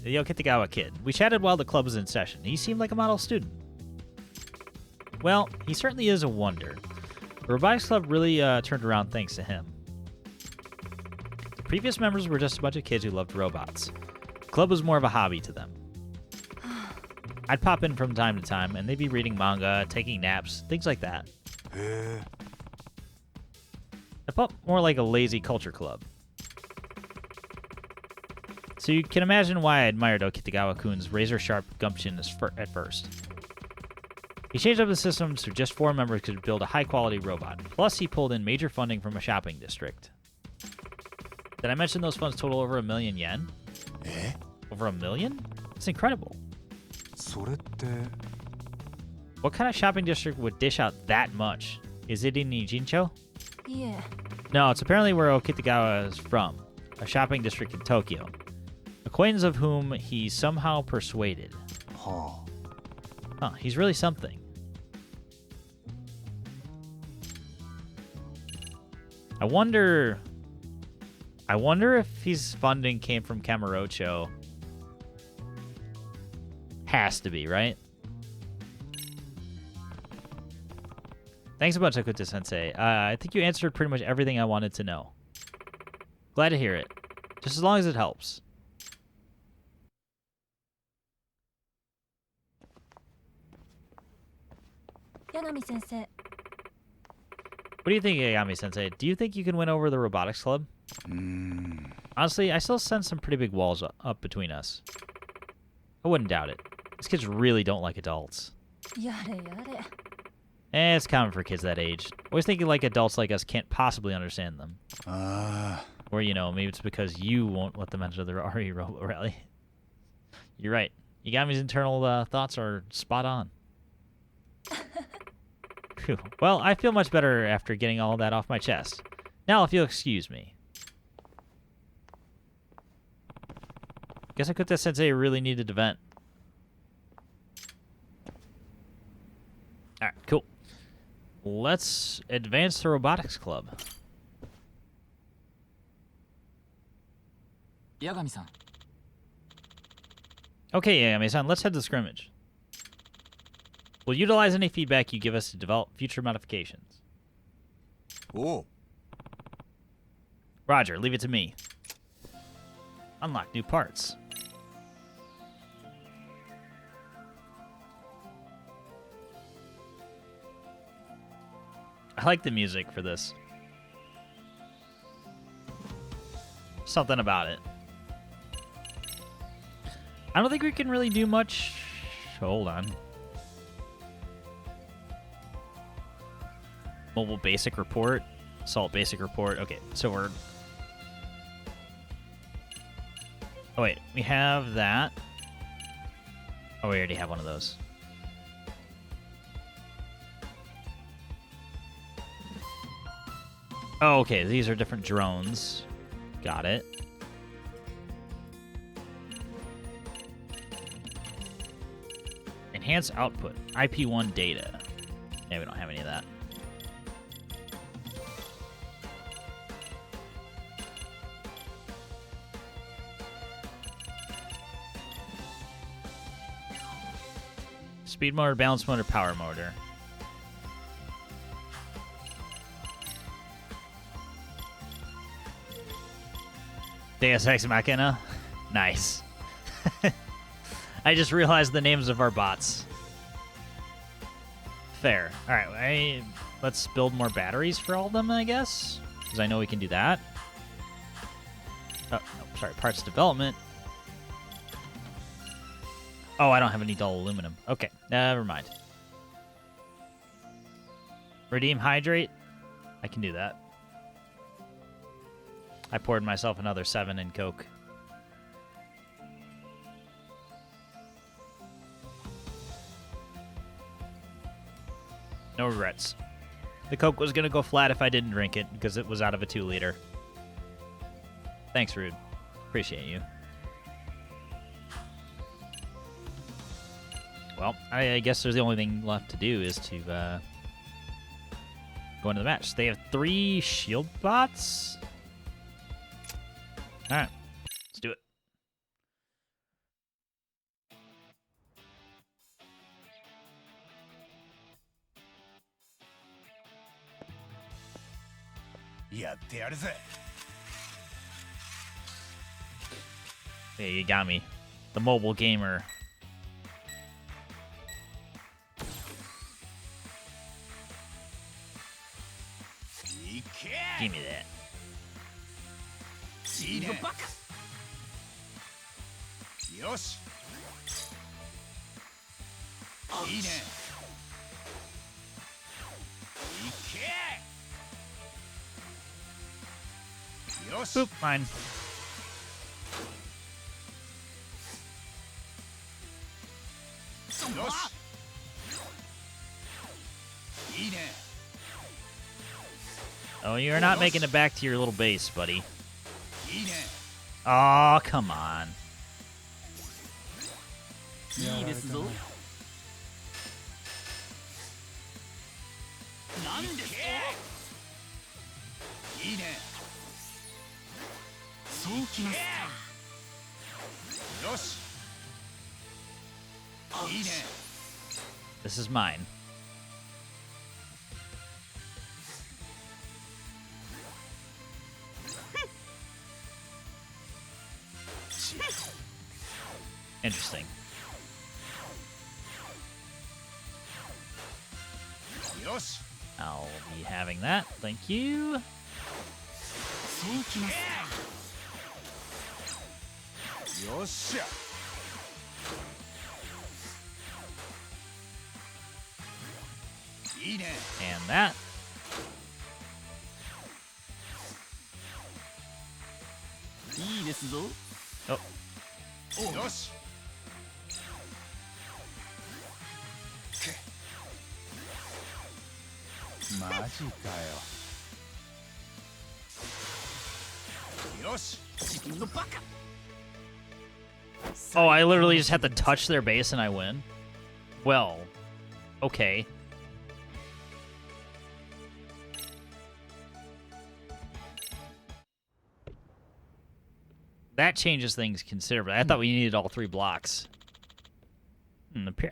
The Okitagawa kid. We chatted while the club was in session. He seemed like a model student. Well, he certainly is a wonder. The robotics club really turned around thanks to him. The previous members were just a bunch of kids who loved robots. The club was more of a hobby to them. I'd pop in from time to time, and they'd be reading manga, taking naps, things like that. へえ I felt more like a lazy culture club. So you can imagine why I admired Okitagawa-kun's razor-sharp gumption at first. He changed up the system so just 4 members could build a high-quality robot. Plus, he pulled in major funding from a shopping district. Did I mention those funds total over 1 million yen? え Over 1 million? That's incredible. それって What kind of shopping district would dish out that much? Is it in Nijincho? いえ No, it's apparently where Okitagawa is from, a shopping district in Tokyo. Acquaintance of whom he somehow persuaded. は Huh, he's really something. I wonder if his funding came from Kamurocho. Has to be, right? Thanks a bunch, Akuta-sensei. I think you answered pretty much everything I wanted to know. Glad to hear it. Just as long as it helps. Yagami sensei What do you think, Yagami-sensei? Do you think you can win over the robotics club? うーん Honestly, I still sense some pretty big walls up between us. I wouldn't doubt it. These kids really don't like adults. やれやれ It's common for kids that age. Always thinking like adults like us can't possibly understand them. あ Or, maybe it's because you won't let them enter the RE Robo Rally. You're right. Yagami's internal thoughts are spot on. Phew. Well, I feel much better after getting all that off my chest. Now, if you'll excuse me. Guess Akuta-sensei really needed to vent. Alright, cool. Let's advance the robotics club. 八神さん Okay, Yagami-san, let's head to the scrimmage. We'll utilize any feedback you give us to develop future modifications. おう Roger, leave it to me. Unlock new parts. I like the music for this. Something about it. I don't think we can really do much. Hold on. Mobile basic report. Assault basic report. Okay, so we're... Oh, wait. We have that. Oh, we already have one of those. Oh, okay. These are different drones. Got it. Enhance output. IP1 data. Yeah, we don't have any of that. Speed motor, balance motor, power motor. Deus Ex Machina. Nice. I just realized the names of our bots. Fair. All right, let's build more batteries for all of them, I guess, because I know we can do that. Oh, no, sorry, parts development. Oh, I don't have any dull aluminum. Okay, never mind. Redeem hydrate. I can do that. I poured myself another 7 in Coke. No regrets. The Coke was going to go flat if I didn't drink it because it was out of a 2-liter. Thanks, Rude. Appreciate you. Well, I guess there's the only thing left to do is to go into the match. They have 3 shield bots. All right, let's do it. Hey, Yagami, the mobile gamer. Give me that. Yosh. Boop, mine. Oh, you're not making it back to your little base, buddy. Oh, come on. This is mine. Interesting. I'll be having that. Thank you. And that. Oh. Oh, I literally just have to touch their base and I win? Well, okay. That changes things considerably. I thought we needed all 3 blocks.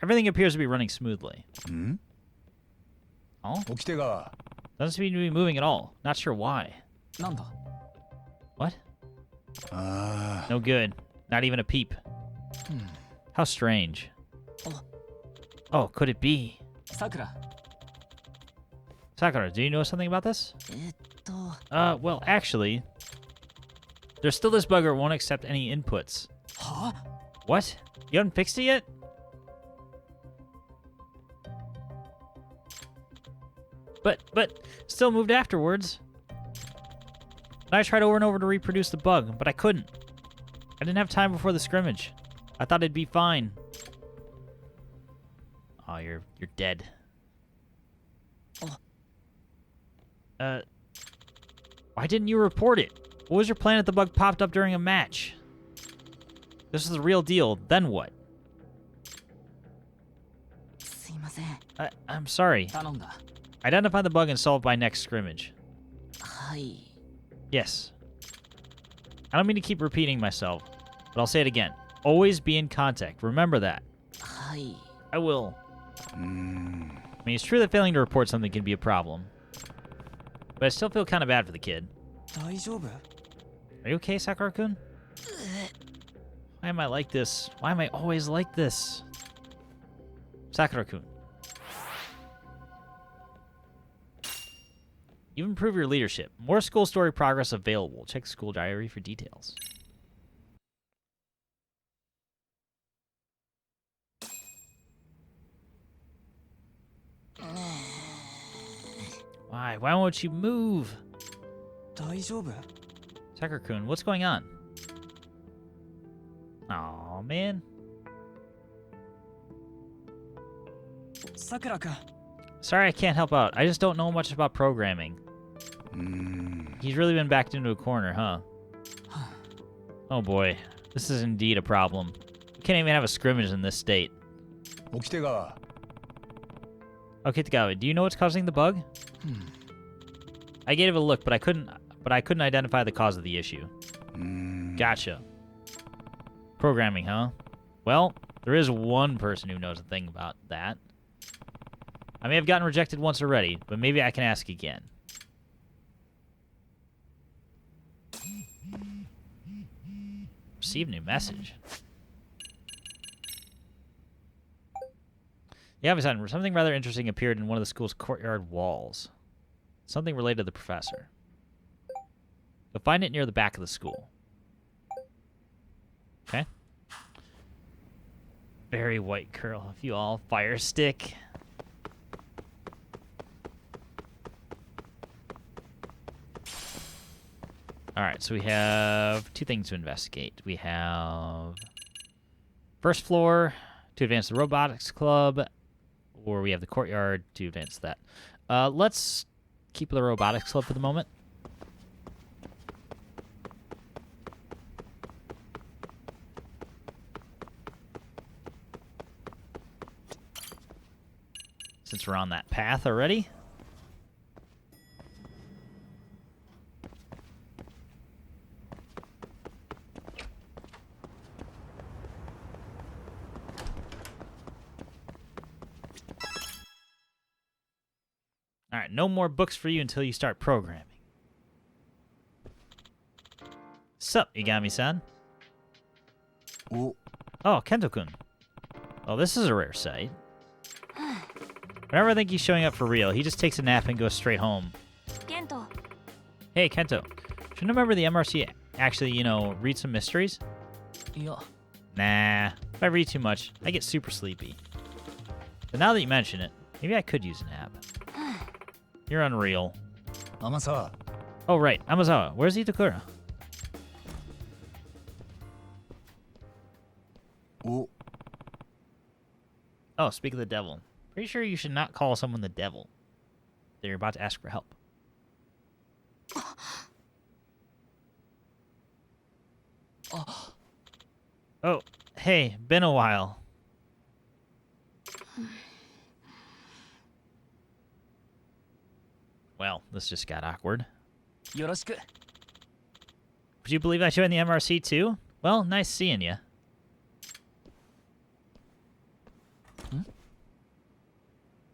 Everything appears to be running smoothly. Oh? Doesn't seem to be moving at all. Not sure why. What? No good. Not even a peep. How strange. Oh, could it be? Sakura. Sakura, do you know something about this? Well, actually, there's still this bug where it won't accept any inputs. Huh? What? You haven't fixed it yet? But still moved afterwards. And I tried over and over to reproduce the bug, but I couldn't. I didn't have time before the scrimmage. I thought it'd be fine. Oh, you're dead. Why didn't you report it? What was your plan if the bug popped up during a match? This is the real deal. Then what? I'm sorry. Identify the bug and solve by next scrimmage. Yes. I don't mean to keep repeating myself, but I'll say it again. Always be in contact. Remember that. I will. I mean, it's true that failing to report something can be a problem, but I still feel kind of bad for the kid. Are you okay, Sakura-kun? Why am I like this? Why am I always like this? Sakura-kun. You've improved your leadership. More school story progress available. Check the school diary for details. Why? Why won't you move? 大丈夫 Sakura-kun, what's going on? Aw, man. さくらくん Sorry I can't help out. I just don't know much about programming. うーん He's really been backed into a corner, huh? Oh boy. This is indeed a problem. We can't even have a scrimmage in this state. 沖手川 Okay, Tagawa, do you know what's causing the bug? I gave it a look, but I couldn't identify the cause of the issue. うーん Gotcha. Programming, huh? Well, there is one person who knows a thing about that. I may have gotten rejected once already, but maybe I can ask again. Receive new message. Yagami-san, something rather interesting appeared in one of the school's courtyard walls. Something related to the professor. You'll find it near the back of the school. Okay. Very white curl. If you all fire stick. Alright, so we have two things to investigate. We have first floor to advance the robotics club, or we have the courtyard to advance that. Let's keep the robotics club for the moment. Since we're on that path already. Alright, no more books for you until you start programming. Sup, Yagami-san? お Oh, Kento-kun. Oh, this is a rare sight. Whenever I think he's showing up for real, he just takes a nap and goes straight home. Kento. Hey, Kento. Shouldn't a member of the MRC actually, read some mysteries? いや Nah. If I read too much, I get super sleepy. But now that you mention it, maybe I could use a nap. You're unreal. 天沢 Oh, right. Amazawa. Where's Itokura? お Oh, speak of the devil. Pretty sure you should not call someone the devil. They're about to ask for help. Oh, hey, been a while. Well, this just got awkward. よろしく Would you believe I joined the MRC too? Well, nice seeing you.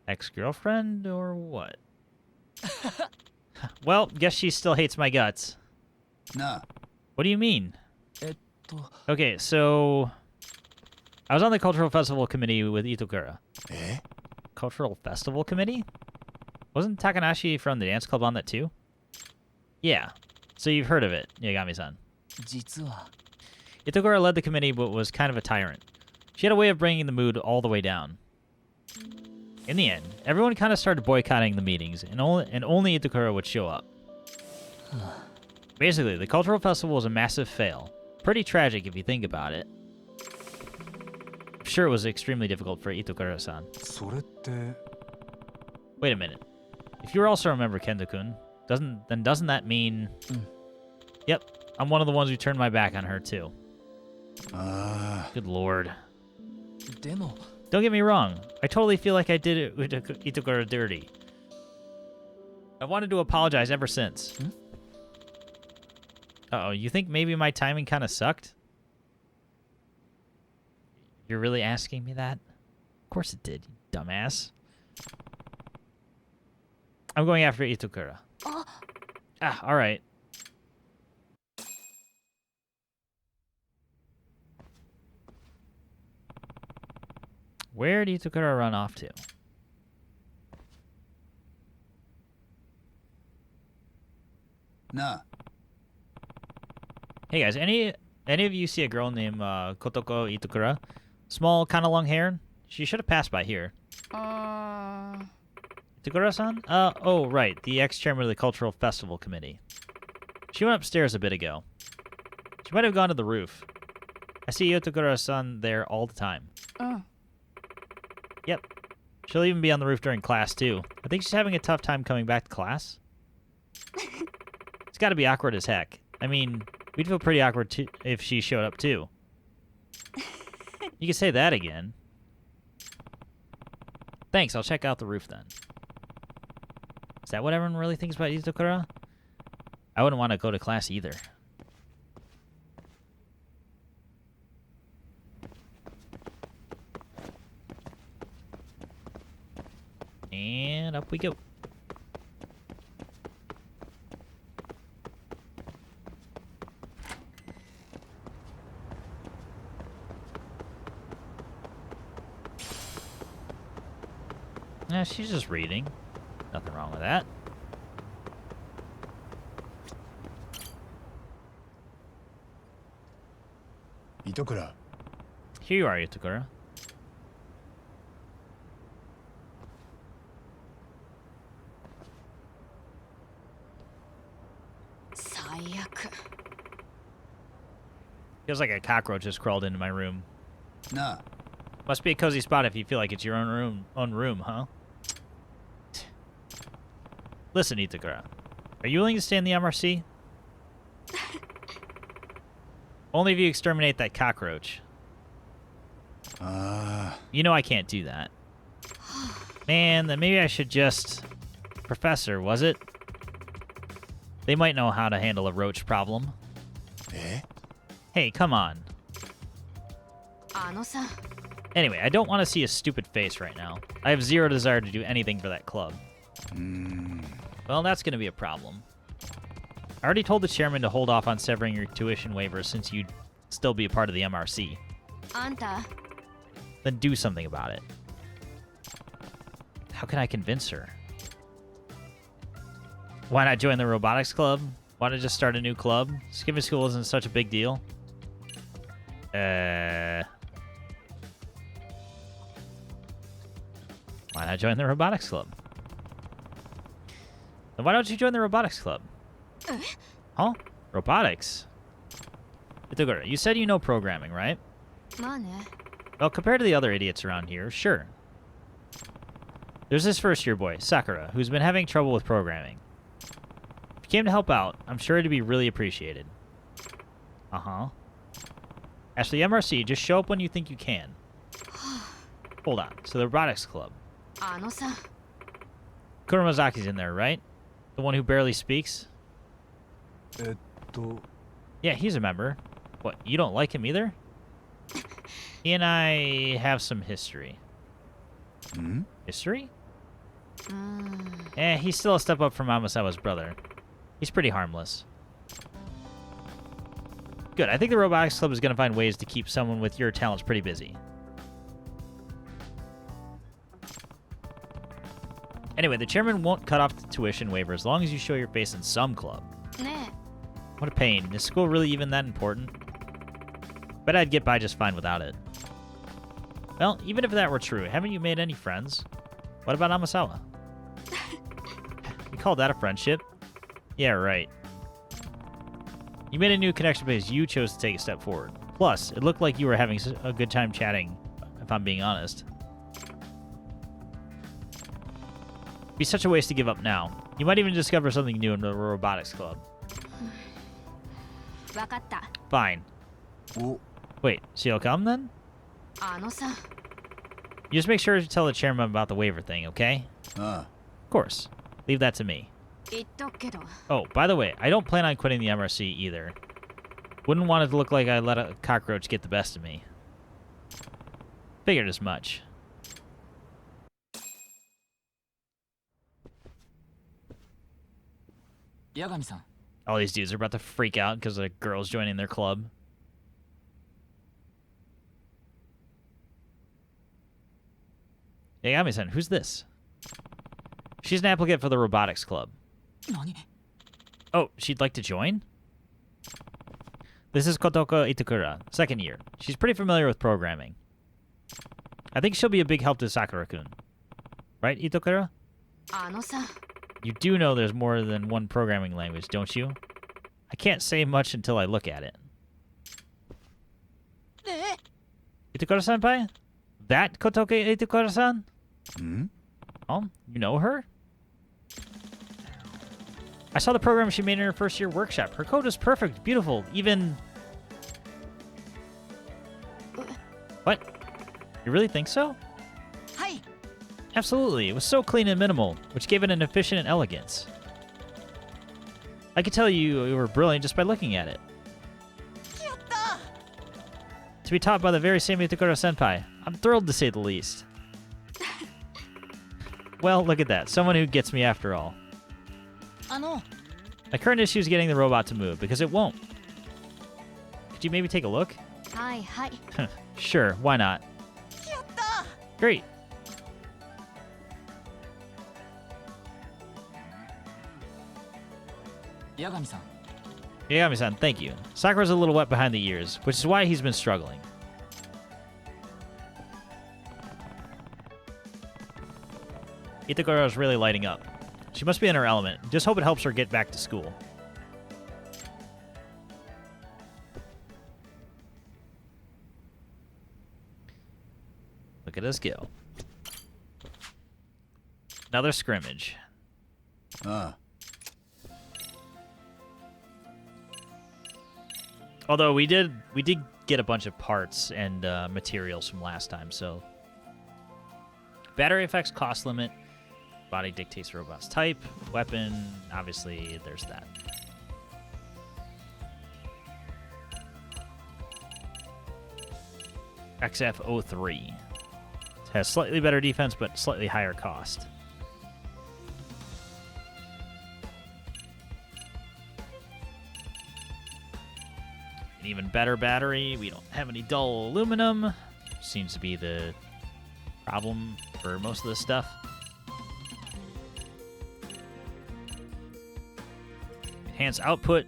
Ex-girlfriend or what? Well, guess she still hates my guts. なあ What do you mean? えっと Okay, so I was on the cultural festival committee with Itokura. え Cultural festival committee? Wasn't Takanashi from the dance club on that too? Yeah. So you've heard of it, Yagami-san. 実は Itokura led the committee but was kind of a tyrant. She had a way of bringing the mood all the way down. In the end, everyone kind of started boycotting the meetings, and only Itokura would show up. Basically, the cultural festival was a massive fail. Pretty tragic if you think about it. I'm sure it was extremely difficult for Itokura-san. それって Wait a minute. If you also remember Kento-kun, doesn't that mean... Yep, I'm one of the ones who turned my back on her too. あ Good lord. でも Don't get me wrong. I totally feel like I did it with Itokura dirty. I wanted to apologize ever since. Uh-oh, you think maybe my timing kind of sucked? You're really asking me that? Of course it did, you dumbass. I'm going after Itokura. Ah, alright. Where did Itokura run off to? Na. Hey guys, any of you see a girl named Kotoko Itokura? Small, kind of long hair? She should have passed by here. Itokura-san? Oh, right. The ex-chairman of the Cultural Festival Committee. She went upstairs a bit ago. She might have gone to the roof. I see Itokura-san there all the time. Yep. She'll even be on the roof during class, too. I think she's having a tough time coming back to class. It's gotta be awkward as heck. I mean, we'd feel pretty awkward too if she showed up, too. You can say that again. Thanks, I'll check out the roof then. Is that what everyone really thinks about Itokura? I wouldn't want to go to class either. And up we go. She's just reading. Nothing wrong with that. Itokura. Here you are, Itokura. Feels like a cockroach just crawled into my room. Na. Must be a cozy spot if you feel like it's your own room, huh? Listen, Itokura. Are you willing to stay in the MRC? Only if you exterminate that cockroach. You know I can't do that. Man, then maybe I should just... Professor, was it? They might know how to handle a roach problem. Eh? Hey, come on. Anyway, I don't want to see a stupid face right now. I have zero desire to do anything for that club. Well, that's going to be a problem. I already told the chairman to hold off on severing your tuition waivers since you'd still be a part of the MRC. Then do something about it. How can I convince her? Why not join the robotics club? Why not just start a new club? Skipping school isn't such a big deal. Why not join the robotics club? Then why don't you join the robotics club? Huh? Robotics? Itokura, you said you know programming, right? Well, compared to the other idiots around here, sure. There's this first-year boy, Sakura, who's been having trouble with programming. If you came to help out, I'm sure it'd be really appreciated. Uh-huh. As for the MRC, just show up when you think you can. Hold on, so the robotics club. Kuramazaki's in there, right? The one who barely speaks? Yeah, he's a member. What, you don't like him either? He and I have some history. History? He's still a step up from Amasawa's brother. He's pretty harmless. Good, I think the robotics club is going to find ways to keep someone with your talents pretty busy. Anyway, the chairman won't cut off the tuition waiver as long as you show your face in some club. What a pain. Is school really even that important? Bet I'd get by just fine without it. Well, even if that were true, haven't you made any friends? What about Amasawa? You call that a friendship? Yeah, right. You made a new connection because you chose to take a step forward. Plus, it looked like you were having a good time chatting, if I'm being honest. It'd be such a waste to give up now. You might even discover something new in the robotics club. Fine. Wait, so you'll come then? You just make sure to tell the chairman about the waiver thing, okay? Of course. Leave that to me. Oh, by the way, I don't plan on quitting the MRC either. Wouldn't want it to look like I let a cockroach get the best of me. Figured as much. Yagami-san. All these dudes are about to freak out because a girl's joining their club. Yagami-san, who's this? She's an applicant for the robotics club. 何 Oh, she'd like to join? This is Kotoko Itokura, second year. She's pretty familiar with programming. I think she'll be a big help to Sakura-kun. Right, Itokura? あのさ You do know there's more than one programming language, don't you? I can't say much until I look at it. え Itokura-senpai? That Kotoke Itokura-san? ん Oh, you know her? I saw the program she made in her first year workshop. Her code was perfect, beautiful, even... What? You really think so? はい Absolutely. It was so clean and minimal, which gave it an efficient elegance. I could tell you were brilliant just by looking at it. やった To be taught by the very same Itokura-senpai. I'm thrilled to say the least. Well, look at that. Someone who gets me after all. あの My current issue is getting the robot to move, because it won't. Could you maybe take a look? はいはい Sure, why not? やった Great. Yagami-san. Yagami-san, thank you. Sakura's a little wet behind the ears, which is why he's been struggling. Itokura is really lighting up. She must be in her element. Just hope it helps her get back to school. Look at us go. Another scrimmage. ああ Although we did get a bunch of parts and materials from last time, so battery effects, cost limit, body dictates robot's type, weapon, obviously there's that. XF03 has slightly better defense but slightly higher cost. An even better battery. We don't have any dull aluminum. Seems to be the problem for most of this stuff. Enhance output.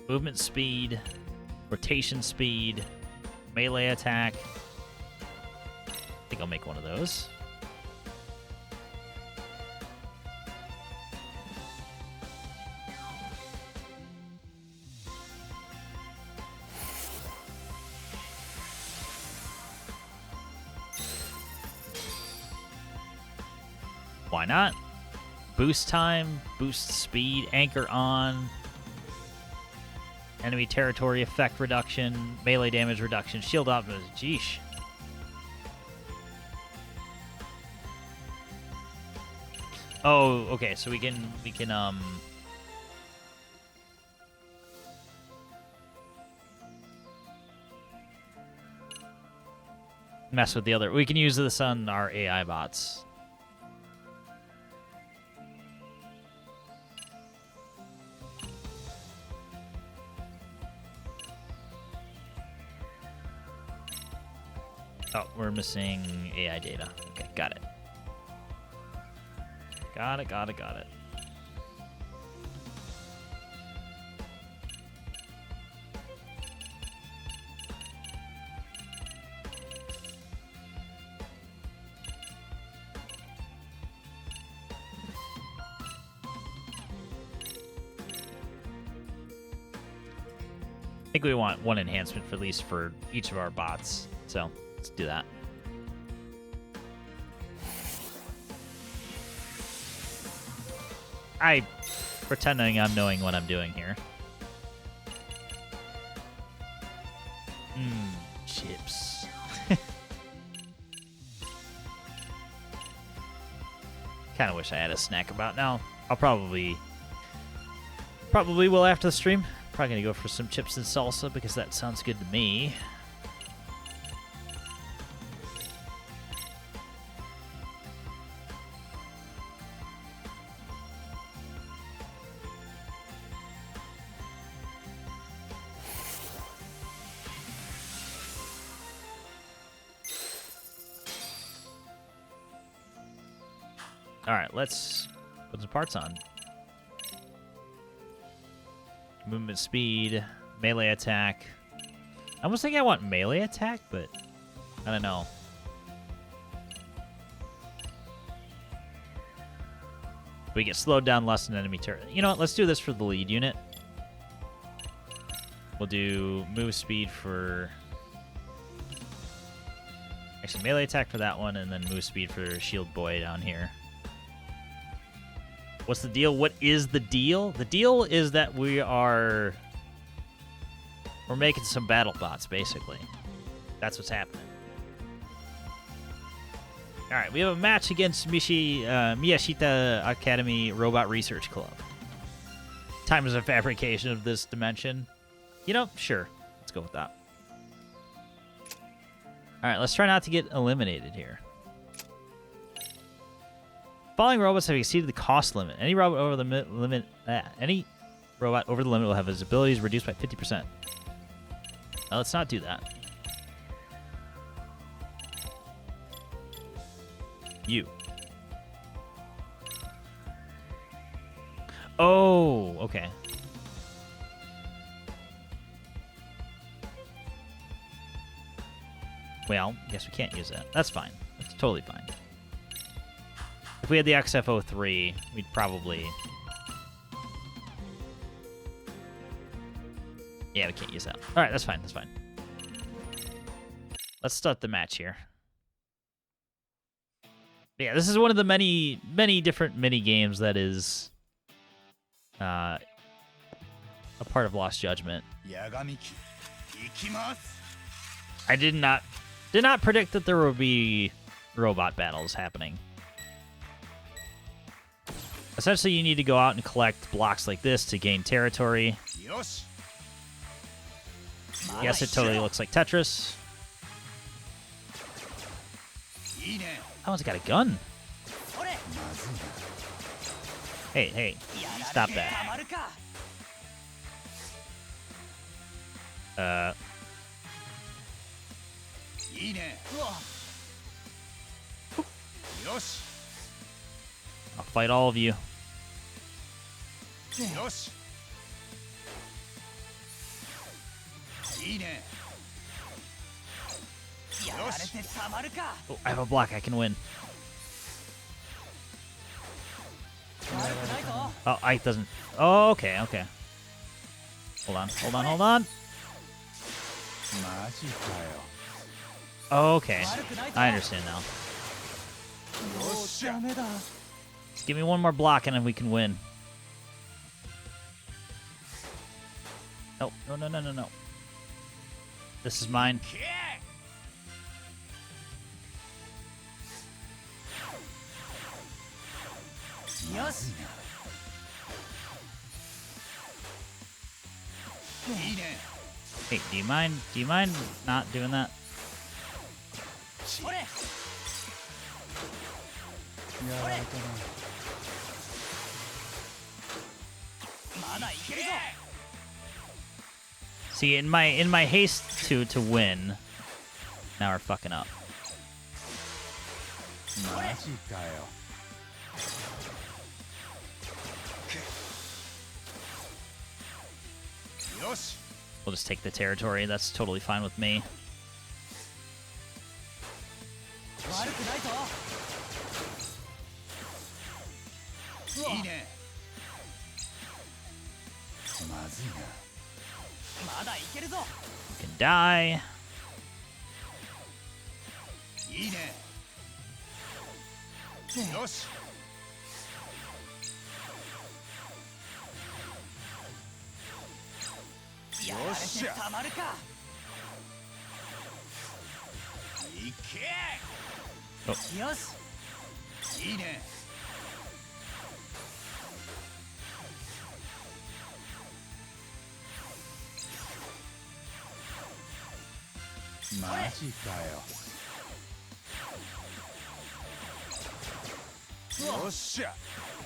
Movement speed. Rotation speed. Melee attack. I think I'll make one of those. Why not? Boost time, boost speed, anchor on, enemy territory effect reduction, melee damage reduction, shield optimism. Jeesh. Oh, okay. So we can mess with the other. We can use this on our AI bots. Oh, we're missing AI data. Okay, got it. Got it. I think we want one enhancement for at least for each of our bots. So let's do that. Pretending I'm knowing what I'm doing here. Chips. Kind of wish I had a snack about now. I'll probably will after the stream. Probably gonna go for some chips and salsa because that sounds good to me. All right, let's put some parts on. Movement speed, melee attack. I almost think I want melee attack, but I don't know. We get slowed down less than enemy turret. You know what? Let's do this for the lead unit. We'll do move speed for... Actually, melee attack for that one, and then move speed for Shield Boy down here. What's the deal? What is the deal? The deal is that we're making some battle bots, basically. That's what's happening. All right, we have a match against Miyashita Academy Robot Research Club. Time is a fabrication of this dimension. You know, sure. Let's go with that. All right, let's try not to get eliminated here. Following robots have exceeded the cost limit. Any robot over the limit will have his abilities reduced by 50%. Now, let's not do that. You. Oh, okay. Well, I guess we can't use that. That's fine. That's totally fine. If we had the XFO3, we'd probably... Yeah, we can't use that. All right, that's fine. That's fine. Let's start the match here. Yeah, this is one of the many different mini games that is a part of Lost Judgment. Yagami, ikimasu. I did not predict that there would be robot battles happening. Essentially, you need to go out and collect blocks like this to gain territory. Yosh. Yes, it totally looks like Tetris. That one's got a gun. Hey, stop that. I'll fight all of you. Yosh. Oh, I have a block. I can win. Oh, Ike doesn't. Oh, okay. Hold on. Okay, I understand now. Just give me one more block and then we can win. No. This is mine. Hey, do you mind not doing that? See, in my haste to win, now we're fucking up. We'll just take the territory. That's totally fine with me. You can die.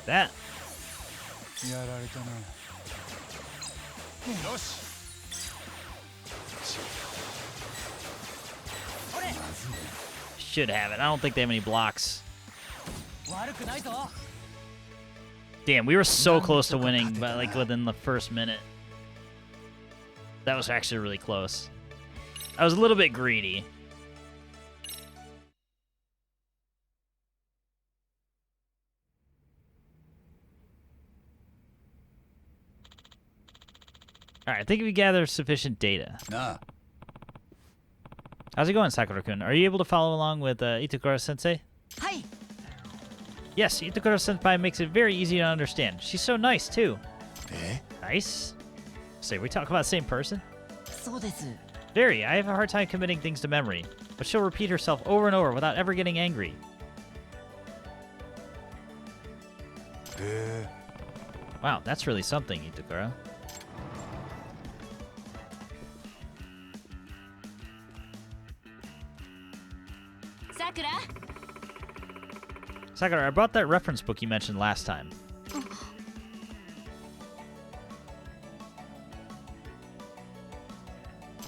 That. Should have it. I don't think they have any blocks. 悪くないぞ。 Damn, we were so close to winning, but like within the first minute. That was actually really close. I was a little bit greedy. Alright, I think we gathered sufficient data. なあ、 How's it going, Sakura-kun? Are you able to follow along with Itokura-sensei? はい Yes, Itokura-senpai makes it very easy to understand. She's so nice, too. え Nice? Say, we talk about the same person? そうです Very. I have a hard time committing things to memory, but she'll repeat herself over and over without ever getting angry. へえ、 Wow, that's really something, Itokura. Sakura Sakura, I brought that reference book you mentioned last time.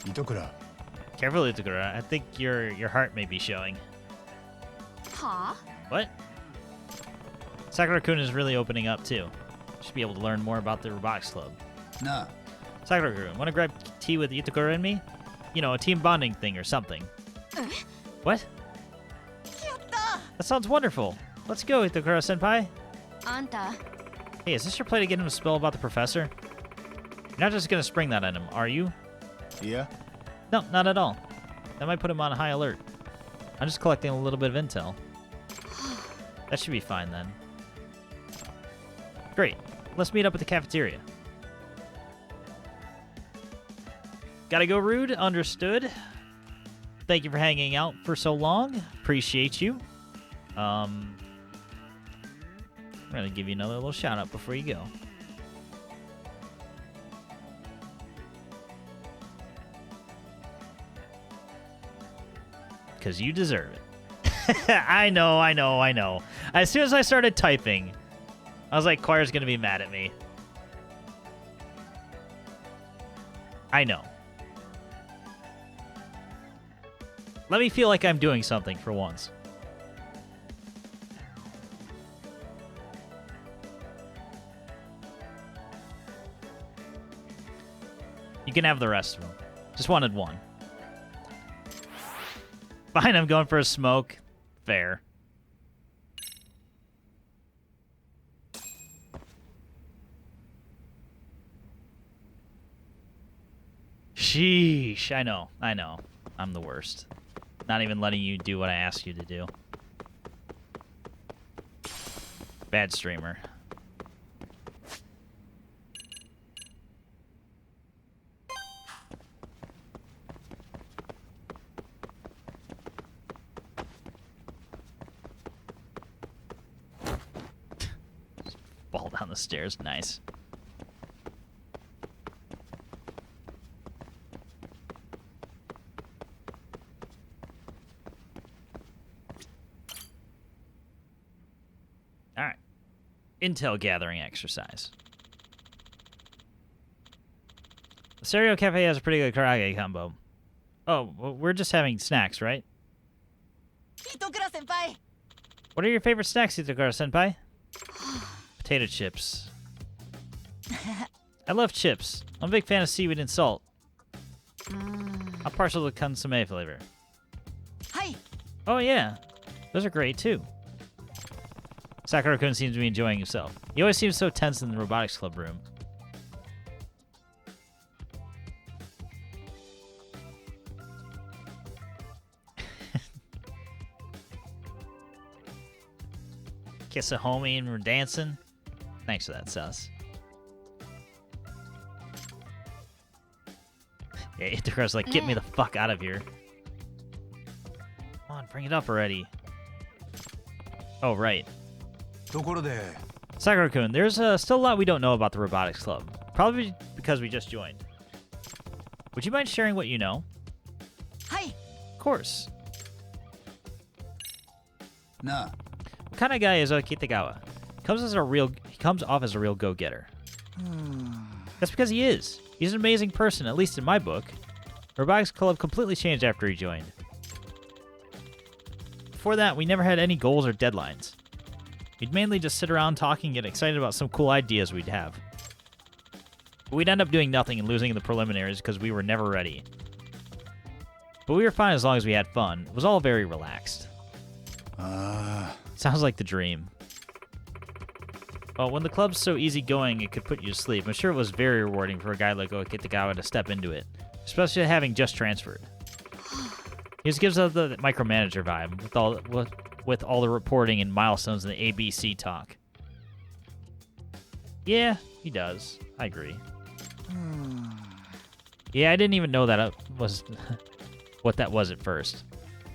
Itokura. Careful, Itokura. I think your heart may be showing. は What? Sakura-kun is really opening up, too. Should be able to learn more about the Robotics Club. なあ、 Sakura-kun, want to grab tea with Itokura and me? You know, a team bonding thing or something. What? やった That sounds wonderful. Let's go, Itokura-senpai. あんた Hey, is this your play to get him to spill about the professor? You're not just gonna spring that on him, are you? いや、 No, not at all. That might put him on high alert. I'm just collecting a little bit of intel. That should be fine then. Great. Let's meet up at the cafeteria. Gotta go, Rude. Understood. Thank you for hanging out for so long. Appreciate you. I'm gonna give you another little shout out before you go. Because you deserve it. I know. As soon as I started typing, I was like, Choir's going to be mad at me. I know. Let me feel like I'm doing something for once. You can have the rest of them. Just wanted one. Fine, I'm going for a smoke. Fair. Sheesh. I know. I'm the worst. Not even letting you do what I asked you to do. Bad streamer. Fall down the stairs. Nice. All right. Intel gathering exercise. The Seiryo Cafe has a pretty good karage combo. Oh, well, we're just having snacks, right? 糸倉先輩 What are your favorite snacks, Itokura-senpai? Potato chips. I love chips. I'm a big fan of seaweed and salt. I'm partial to consomme flavor. はい Oh, yeah. Those are great, too. Sakura-kun seems to be enjoying himself. He always seems so tense in the robotics club room. Kiss a homie and we're dancing. Thanks for that, sus. Yeah, Itokura's like, get me the fuck out of here. Come on, bring it up already. Oh, right. ところで、 Sakura-kun, there's still a lot we don't know about the robotics club. Probably because we just joined. Would you mind sharing what you know? はい Of course. なあ、 What kind of guy is Okitagawa? He comes off as a real go-getter. That's because he is. He's an amazing person, at least in my book. The robotics club completely changed after he joined. Before that, we never had any goals or deadlines. We'd mainly just sit around talking and get excited about some cool ideas we'd have. But we'd end up doing nothing and losing in the preliminaries because we were never ready. But we were fine as long as we had fun. It was all very relaxed. Sounds like the dream. Well, when the club's so easygoing it could put you to sleep, I'm sure it was very rewarding for a guy like Okitagawa to step into it, especially having just transferred. He just gives us the micromanager vibe with all the reporting and milestones and the ABC talk. Yeah, he does. I agree. Yeah, I didn't even know that was what that was at first.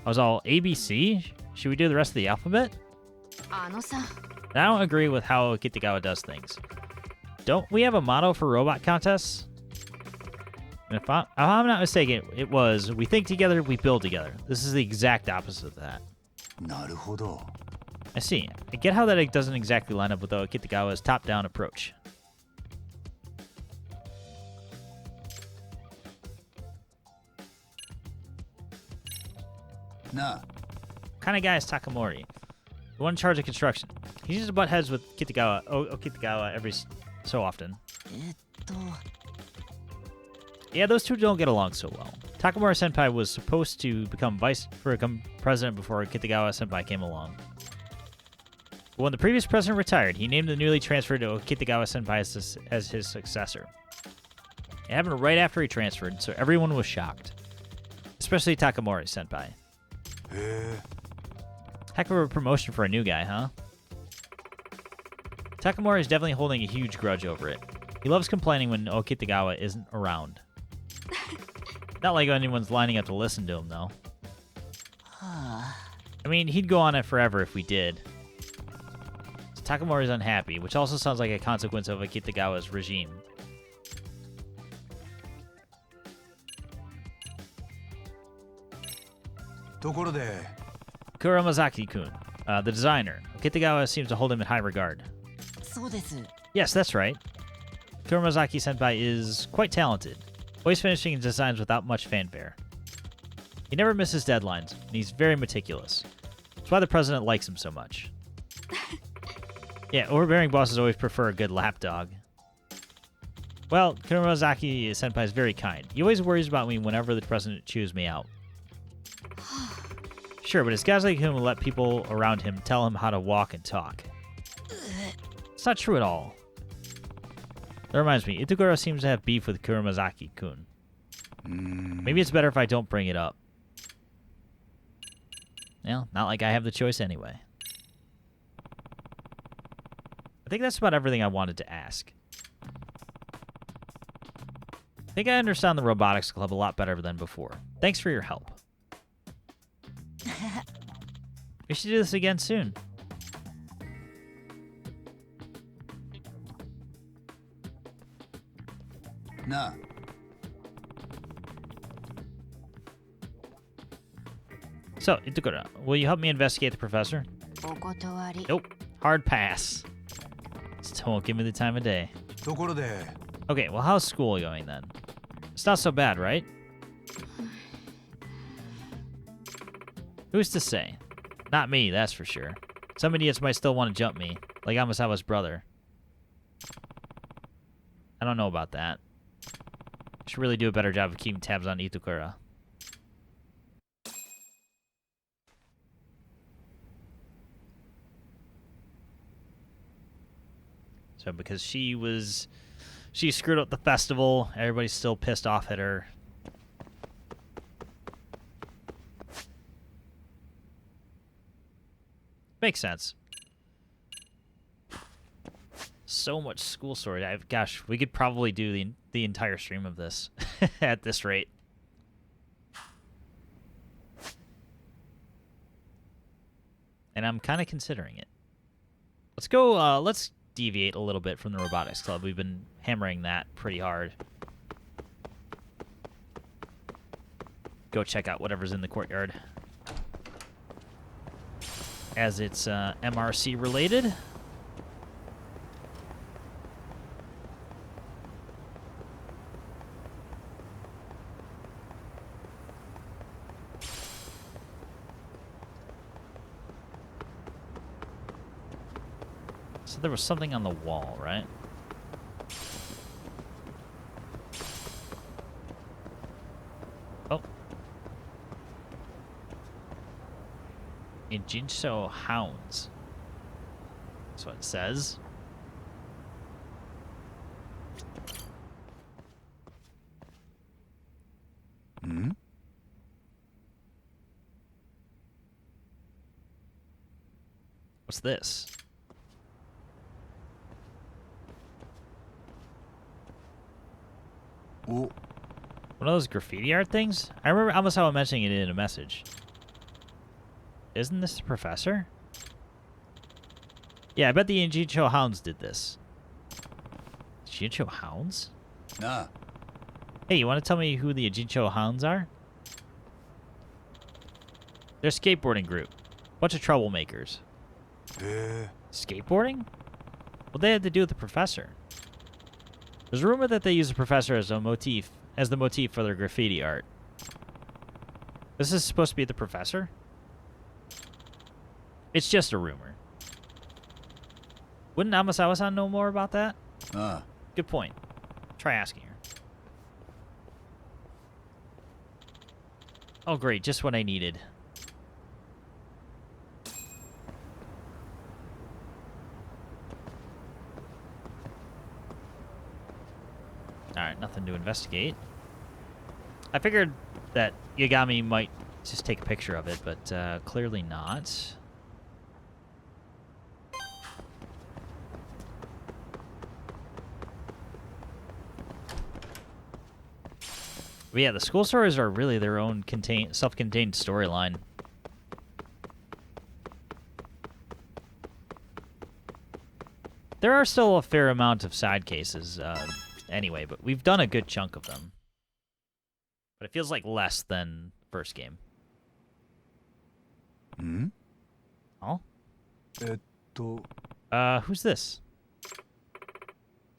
I was all, ABC? Should we do the rest of the alphabet? あのさ I don't agree with how Okitagawa does things. Don't we have a motto for robot contests? And if I'm not mistaken, it was, we think together, we build together. This is the exact opposite of that. なるほど。 I see. I get how that it doesn't exactly line up with Okitagawa's top-down approach. Na. What kind of guy is Takamori? The one in charge of construction. He used to butt heads with Okitagawa every so often. えっと Yeah, those two don't get along so well. Takamori Senpai was supposed to become president before Okitagawa Senpai came along. But when the previous president retired, he named the newly transferred Okitagawa Senpai as his successor. It happened right after he transferred, so everyone was shocked. Especially Takamori Senpai. へえ。 Heck of a promotion for a new guy, huh? Takamori is definitely holding a huge grudge over it. He loves complaining when Okitagawa isn't around. Not like anyone's lining up to listen to him, though. I mean, he'd go on it forever if we did. So Takamori's unhappy, which also sounds like a consequence of Okitagawa's regime. Kuramazaki-kun, the designer. Okitagawa seems to hold him in high regard. そうです Yes, that's right. Kuramazaki-senpai is quite talented, always finishing his designs without much fanfare. He never misses deadlines, and he's very meticulous. That's why the president likes him so much. Yeah, overbearing bosses always prefer a good lapdog. Well, Kuramazaki-senpai is very kind. He always worries about me whenever the president chews me out. Sure, but it's guys like him who let people around him tell him how to walk and talk. It's not true at all. That reminds me, Itokura seems to have beef with Kuramazaki-kun. Maybe it's better if I don't bring it up. Well, not like I have the choice anyway. I think that's about everything I wanted to ask. I think I understand the robotics club a lot better than before. Thanks for your help. We should do this again soon. Na. So, Itokura, will you help me investigate the professor? お断り Nope. Hard pass. Still won't give me the time of day. ところで、 Okay, well, how's school going then? It's not so bad, right? Who's to say? Not me, that's for sure. Some idiots might still want to jump me, like Amasawa's brother. I don't know about that. Should really do a better job of keeping tabs on Itokura. So because she screwed up the festival, everybody's still pissed off at her. Makes sense. So much school story. Gosh, we could probably do the entire stream of this at this rate. And I'm kind of considering it. Let's go, let's deviate a little bit from the robotics club. We've been hammering that pretty hard. Go check out whatever's in the courtyard. As it's MRC related. So there was something on the wall, right? Oh. Injinso Hounds. That's what it says. Hmm? What's this? Oh, One of those graffiti art things? I remember Amasawa mentioning it in a message. Isn't this the professor? Yeah, I bet the Injincho Hounds did this. Injincho Hounds? nah. Hey, you want to tell me who the Injincho Hounds are? They're a skateboarding group. Bunch of troublemakers. Skateboarding? What they had to do with the professor? There's a rumor that they use the professor as the motif for their graffiti art. This is supposed to be the professor? It's just a rumor. Wouldn't Amasawa-san know more about that? Good point. Try asking her. Oh great, just what I needed. Alright, nothing to investigate. I figured that Yagami might just take a picture of it, but clearly not. But yeah, the school stories are really their own self-contained storyline. There are still a fair amount of side cases anyway, but we've done a good chunk of them. But it feels like less than first game. Hmm? Oh? と Who's this?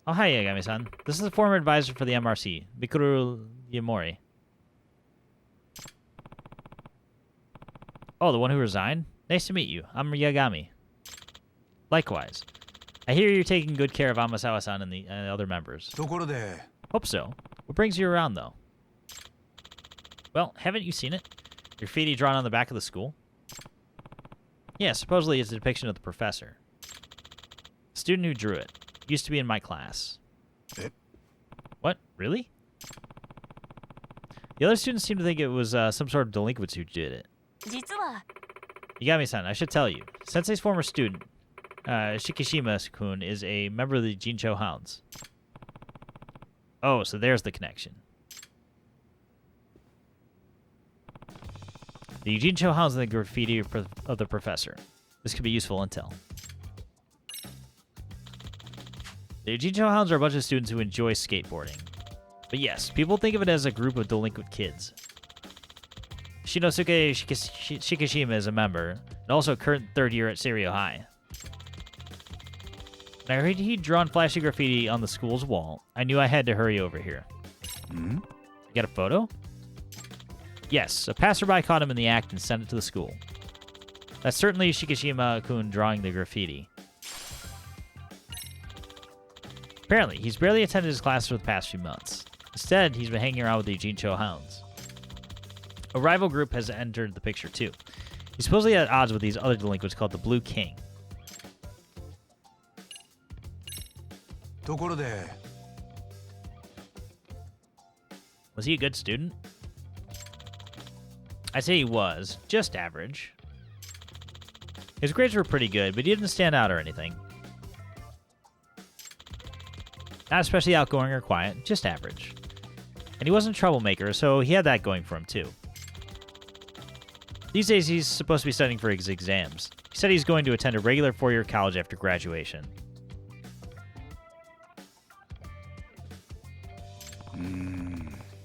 Oh, hi, Yagami-san. This is the former advisor for the MRC, Mikuru Yamori. Oh, the one who resigned? Nice to meet you. I'm Yagami. Likewise. I hear you're taking good care of Amasawa-san and the other members. ところで Hope so. What brings you around, though? Well, haven't you seen it? Graffiti drawn on the back of the school? Yeah, supposedly it's a depiction of the professor. The student who drew it. Used to be in my class. Eh? What? Really? The other students seem to think it was some sort of delinquents who did it. 実は Yagami-san, I should tell you. Sensei's former student, Shikishima-kun, is a member of the Jincho Hounds. Oh, so there's the connection. The Jincho Hounds and the graffiti of the professor. This could be useful intel. The Jincho Hounds are a bunch of students who enjoy skateboarding. But yes, people think of it as a group of delinquent kids. Shinosuke Shikishima is a member, and also current third year at Seiryo High. When I heard he'd drawn flashy graffiti on the school's wall, I knew I had to hurry over here. Hmm? You got a photo? Yes, a passerby caught him in the act and sent it to the school. That's certainly Shikishima-kun drawing the graffiti. Apparently, he's barely attended his class for the past few months. Instead, he's been hanging around with the Jincho Hounds. A rival group has entered the picture, too. He's supposedly at odds with these other delinquents called the Blue King. ところで Was he a good student? I'd say he was. Just average. His grades were pretty good, but he didn't stand out or anything. Not especially outgoing or quiet, just average. And he wasn't a troublemaker, so he had that going for him, too. These days, he's supposed to be studying for his exams. He said he's going to attend a regular four-year college after graduation.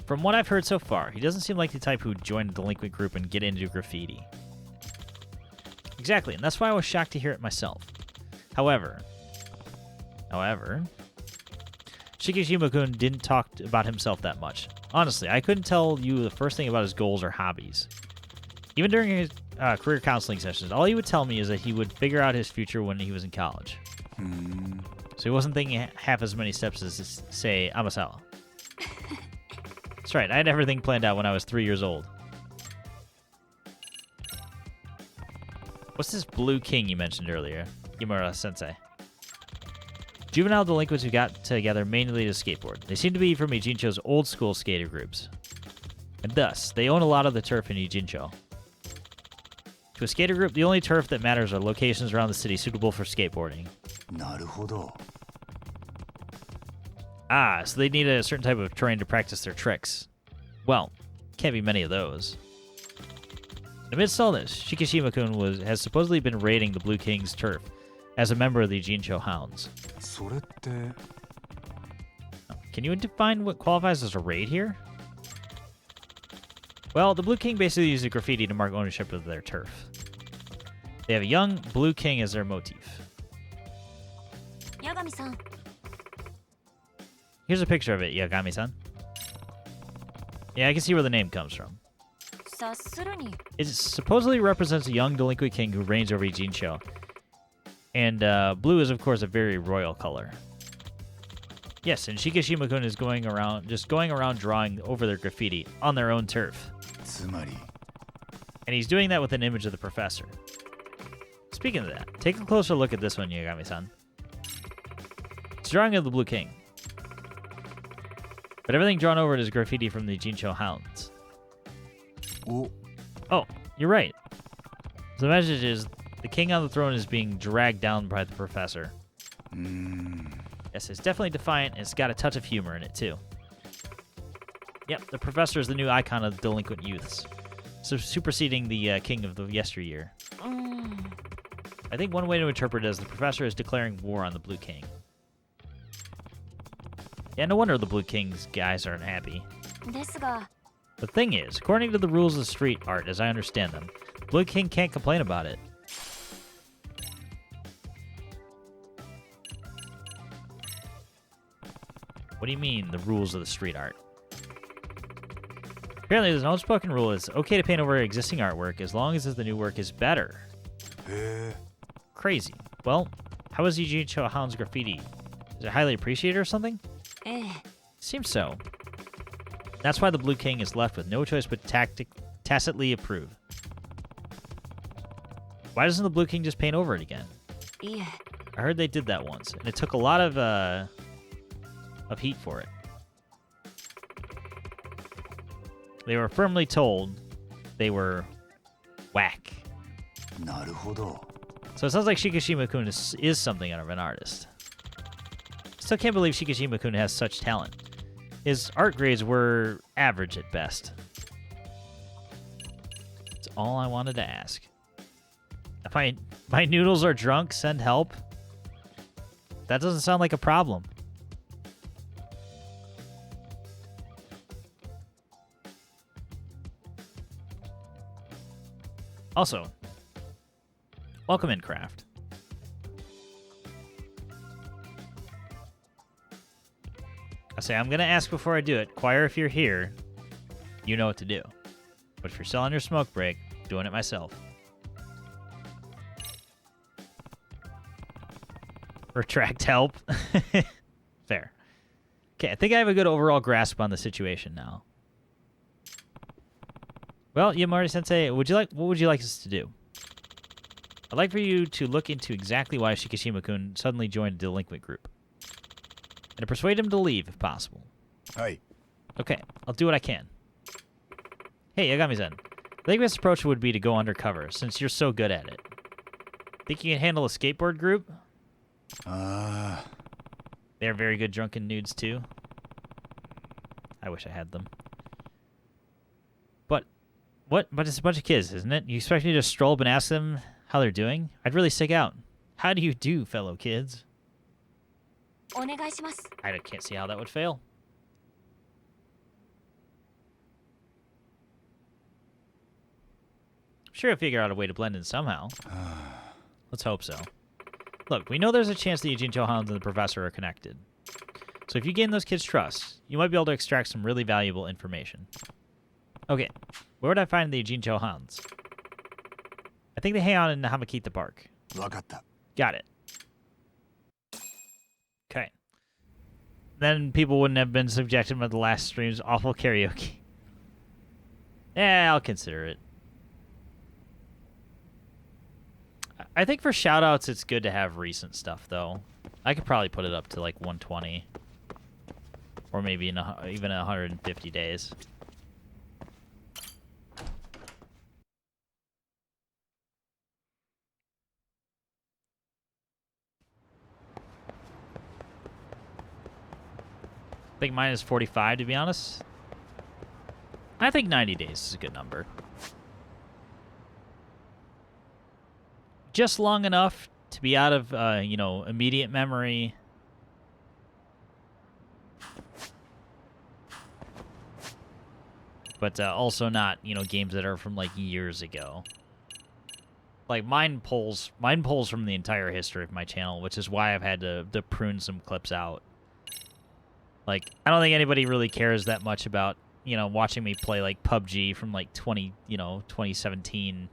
From what I've heard so far, he doesn't seem like the type who'd join a delinquent group and get into graffiti. Exactly, and that's why I was shocked to hear it myself. However, Shikishima-kun didn't talk about himself that much. Honestly, I couldn't tell you the first thing about his goals or hobbies. Even during his career counseling sessions, all he would tell me is that he would figure out his future when he was in college. So he wasn't thinking half as many steps as, say, Amasawa. That's right, I had everything planned out when I was 3 years old. What's this blue king you mentioned earlier? Yamura-sensei. Juvenile delinquents who got together mainly to skateboard. They seem to be from Ijincho's old-school skater groups. And thus, they own a lot of the turf in Ijincho. To a skater group, the only turf that matters are locations around the city suitable for skateboarding. なるほど。 Ah, so they need a certain type of terrain to practice their tricks. Well, can't be many of those. Amidst all this, Shikishima-kun has supposedly been raiding the Blue King's turf as a member of the Ijincho Hounds. それって Can you define what qualifies as a raid here? Well, the Blue King basically uses graffiti to mark ownership of their turf. They have a young Blue King as their motif. 八神さん Here's a picture of it, Yagami-san. Yeah, I can see where the name comes from. 察するに It supposedly represents a young delinquent king who reigns over Ijincho. And blue is, of course, a very royal color. Yes, and Shikishima-kun is going around drawing over their graffiti on their own turf. つまり And he's doing that with an image of the professor. Speaking of that, take a closer look at this one, Yagami-san. It's a drawing of the Blue King. But everything drawn over it is graffiti from the Ijincho Hounds. お Oh, you're right. The message is the king on the throne is being dragged down by the professor. うーん Yes, it's definitely defiant, and it's got a touch of humor in it, too. Yep, the professor is the new icon of delinquent youths, superseding the king of the yesteryear. I think one way to interpret it is the professor is declaring war on the Blue King. Yeah, no wonder the Blue King's guys aren't happy. ですが The thing is, according to the rules of street art, as I understand them, the Blue King can't complain about it. What do you mean, the rules of the street art? Apparently, there's an unspoken rule it's okay to paint over existing artwork as long as the new work is better. へえ Crazy. Well, how is Ijincho Hound's graffiti? Is it highly appreciated or something? ええ Seems so. That's why the Blue King is left with no choice but tacitly approve. Why doesn't the Blue King just paint over it again? いえ I heard they did that once, and it took a lot of heat for it. They were firmly told they were whack. なるほど So it sounds like Shikishima-kun is something of an artist. Still can't believe Shikishima-kun has such talent. His art grades were average at best. That's all I wanted to ask. If my noodles are drunk, send help. That doesn't sound like a problem. Also, welcome in, Craft. I say I'm gonna ask before I do it. Choir, if you're here, you know what to do. But if you're still on your smoke break, doing it myself. Retract help. Fair. Okay, I think I have a good overall grasp on the situation now. Well, Yamari-sensei, what would you like us to do? I'd like for you to look into exactly why Shikishima-kun suddenly joined a delinquent group. And to persuade him to leave, if possible. はい Okay, I'll do what I can. Hey, Yagami-san. I think best approach would be to go undercover, since you're so good at it. Think you can handle a skateboard group? あ They're very good drunken nudes, too. I wish I had them. But it's a bunch of kids, isn't it? You expect me to stroll up and ask them how they're doing? I'd really stick out. How do you do, fellow kids? お願いします I can't see how that would fail. I'm sure I'll figure out a way to blend in somehow. Let's hope so. Look, we know there's a chance the Ijincho Hounds and the Professor are connected. So if you gain those kids' trust, you might be able to extract some really valuable information. Okay, where would I find the Ijincho Hounds? I think they hang out in Hamakita Park. わかった Got it. Then people wouldn't have been subjected by the last stream's awful karaoke. Yeah, I'll consider it. I think for shoutouts, it's good to have recent stuff, though. I could probably put it up to like 120. Or maybe even 150 days. I think mine is 45, to be honest. I think 90 days is a good number. Just long enough to be out of, you know, immediate memory. But also not, you know, games that are from like years ago. Like mine pulls from the entire history of my channel, which is why I've had to prune some clips out. Like, I don't think anybody really cares that much about, you know, watching me play like PUBG from like 2017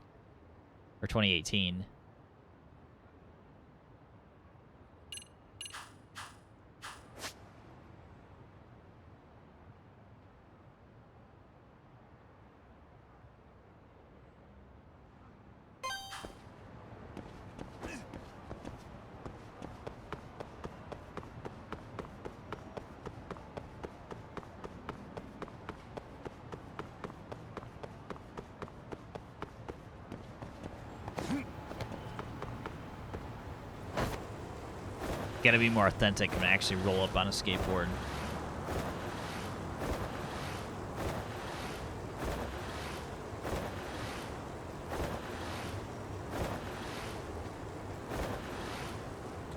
or 2018. Gotta be more authentic and actually roll up on a skateboard.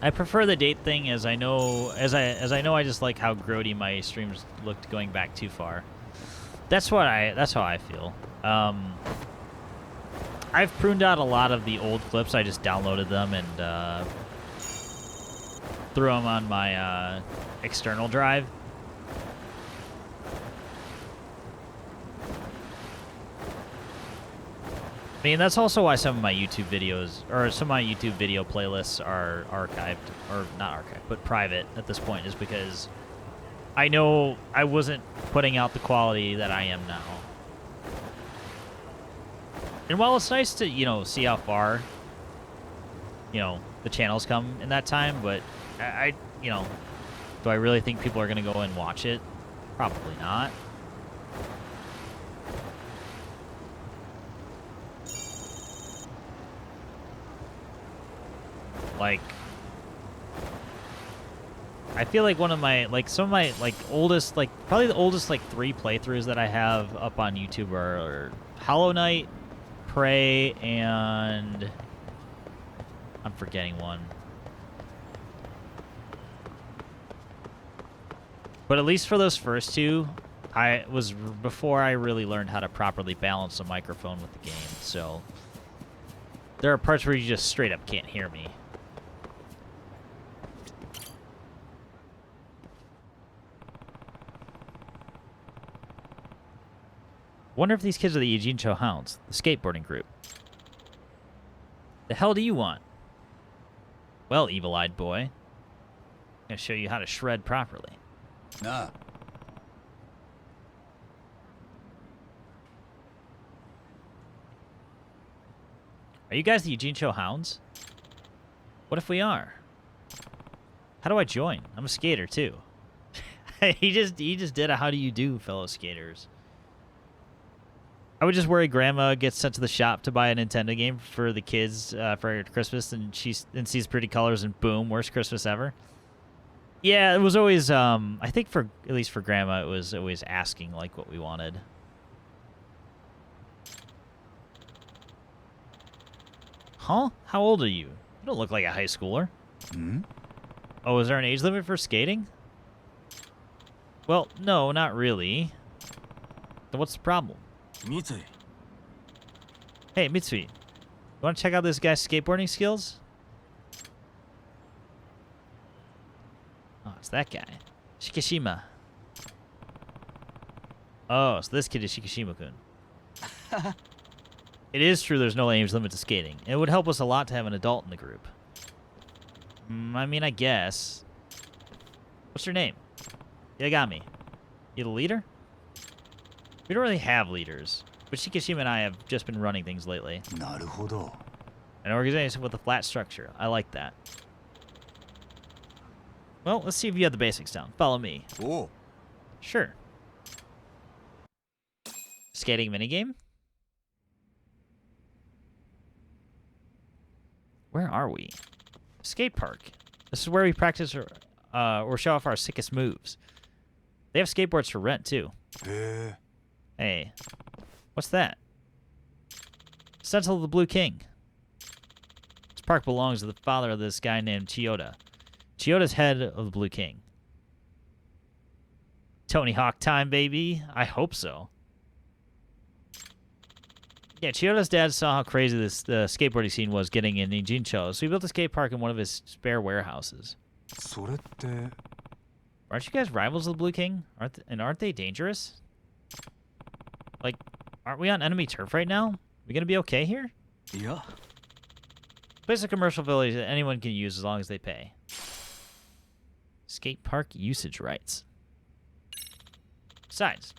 I prefer the date thing, as I know I just like how grody my streams looked going back too far. That's how I feel. I've pruned out a lot of the old clips. I just downloaded them and threw them on my external drive. I mean, that's also why some of my YouTube videos, or some of my YouTube video playlists are archived, or not archived, but private at this point, is because I know I wasn't putting out the quality that I am now. And while it's nice to, you know, see how far, you know, the channel's come in that time, but I you know, do I really think people are going to go and watch it? Probably not. Like, I feel like one of my, like, some of my, like, oldest, like, probably the oldest, like, 3 playthroughs that I have up on YouTube are Hollow Knight, Prey, and I'm forgetting one. But at least for those first 2, I was before I really learned how to properly balance a microphone with the game. So there are parts where you just straight up can't hear me. Wonder if these kids are the Yujincho Hounds, the skateboarding group. The hell do you want? Well, evil-eyed boy, I'm gonna show you how to shred properly. Nah. Are you guys the Yujincho Hounds? What if we are? How do I join? I'm a skater too. he just did a how do you do, fellow skaters. I would just worry Grandma gets sent to the shop to buy a Nintendo game for the kids for Christmas, and she sees pretty colors, and boom, worst Christmas ever. Yeah, it was always, I think at least for Grandma, it was always asking, like, what we wanted. Huh? How old are you? You don't look like a high schooler. Hmm? Oh, is there an age limit for skating? Well, no, not really. Then what's the problem? Mitsui. Hey, Mitsui. You want to check out this guy's skateboarding skills? Oh, it's that guy. Shikishima. Oh, so this kid is Shikishima-kun. It is true there's no age limit to skating. It would help us a lot to have an adult in the group. I mean, I guess. What's your name? Yagami. You the leader? We don't really have leaders, but Shikishima and I have just been running things lately. なるほど。 An organization with a flat structure. I like that. Well, let's see if you have the basics down. Follow me. おう。 Sure. Skating minigame? Where are we? Skate park. This is where we practice or show off our sickest moves. They have skateboards for rent, too. へえ。 Hey. What's that? Sentinel of the Blue King. This park belongs to the father of this guy named Chiyoda. Chiyoda's head of the Blue King. Tony Hawk time, baby. I hope so. Yeah, Chiyoda's dad saw how crazy this skateboarding scene was getting in Nijincho, so he built a skate park in one of his spare warehouses. それって Aren't you guys rivals of the Blue King? Aren't they dangerous? Like, aren't we on enemy turf right now? We gonna be okay here? いや Place is a commercial village that anyone can use as long as they pay. Skate park usage rights. Besides,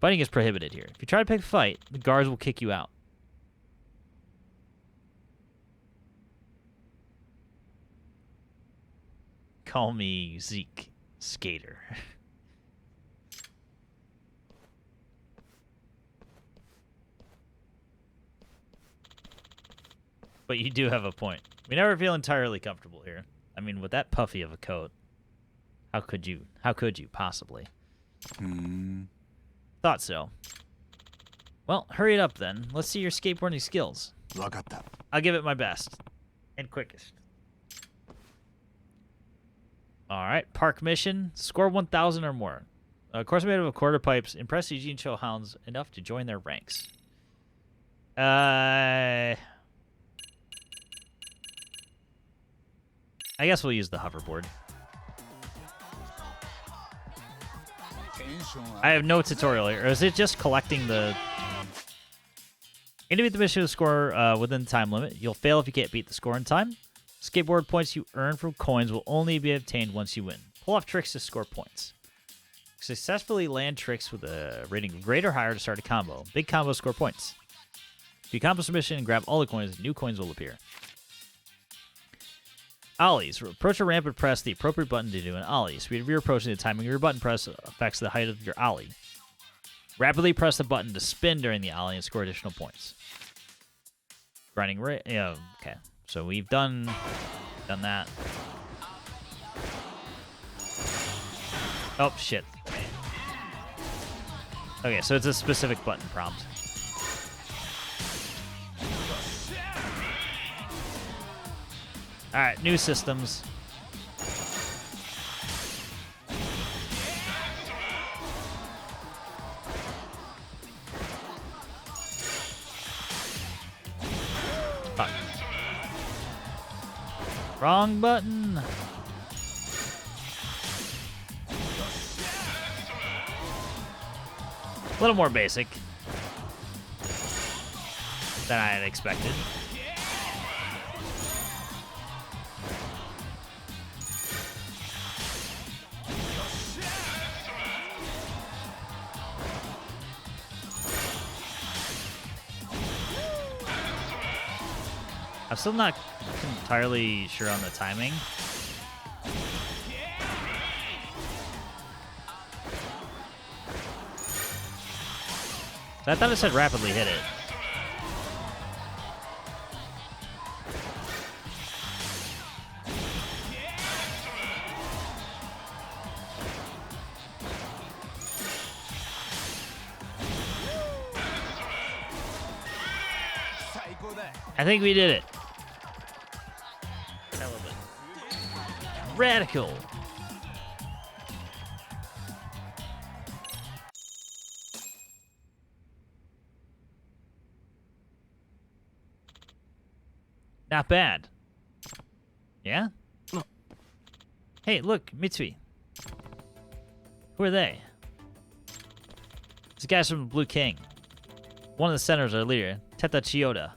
fighting is prohibited here. If you try to pick a fight, the guards will kick you out. Call me Zeke, skater. But you do have a point. We never feel entirely comfortable here. I mean, with that puffy of a coat, how could you possibly? うーん。 Thought so. Well, hurry it up then. Let's see your skateboarding skills. わかった。 I'll give it my best. And quickest. Alright, park mission. Score 1,000 or more. Course made up of quarter pipes. Impress Eugene Cho hounds enough to join their ranks. I guess we'll use the hoverboard. I have no tutorial here. Or is it just collecting the... Aim to beat the mission score within the time limit. You'll fail if you can't beat the score in time. Skateboard points you earn from coins will only be obtained once you win. Pull off tricks to score points. Successfully land tricks with a rating of great or higher to start a combo. Big combos score points. If you accomplish the mission and grab all the coins, new coins will appear. Ollies. Approach a ramp and press the appropriate button to do an ollie. Speed of your approach and the timing of your button press affects the height of your ollie. Rapidly press the button to spin during the ollie and score additional points. Grinding rate. Yeah, okay. So we've done that. Oh, shit. Okay, so it's a specific button prompt. Alright, new systems. Fuck. Wrong button. A little more basic than I had expected. I'm still not entirely sure on the timing. I thought it said rapidly hit it. I think we did it. Element. Radical. Not bad. Yeah? Hey, look, Mitsui. Who are they? These guys from Blue King. One of the senators, our leader, Teta Chiyoda.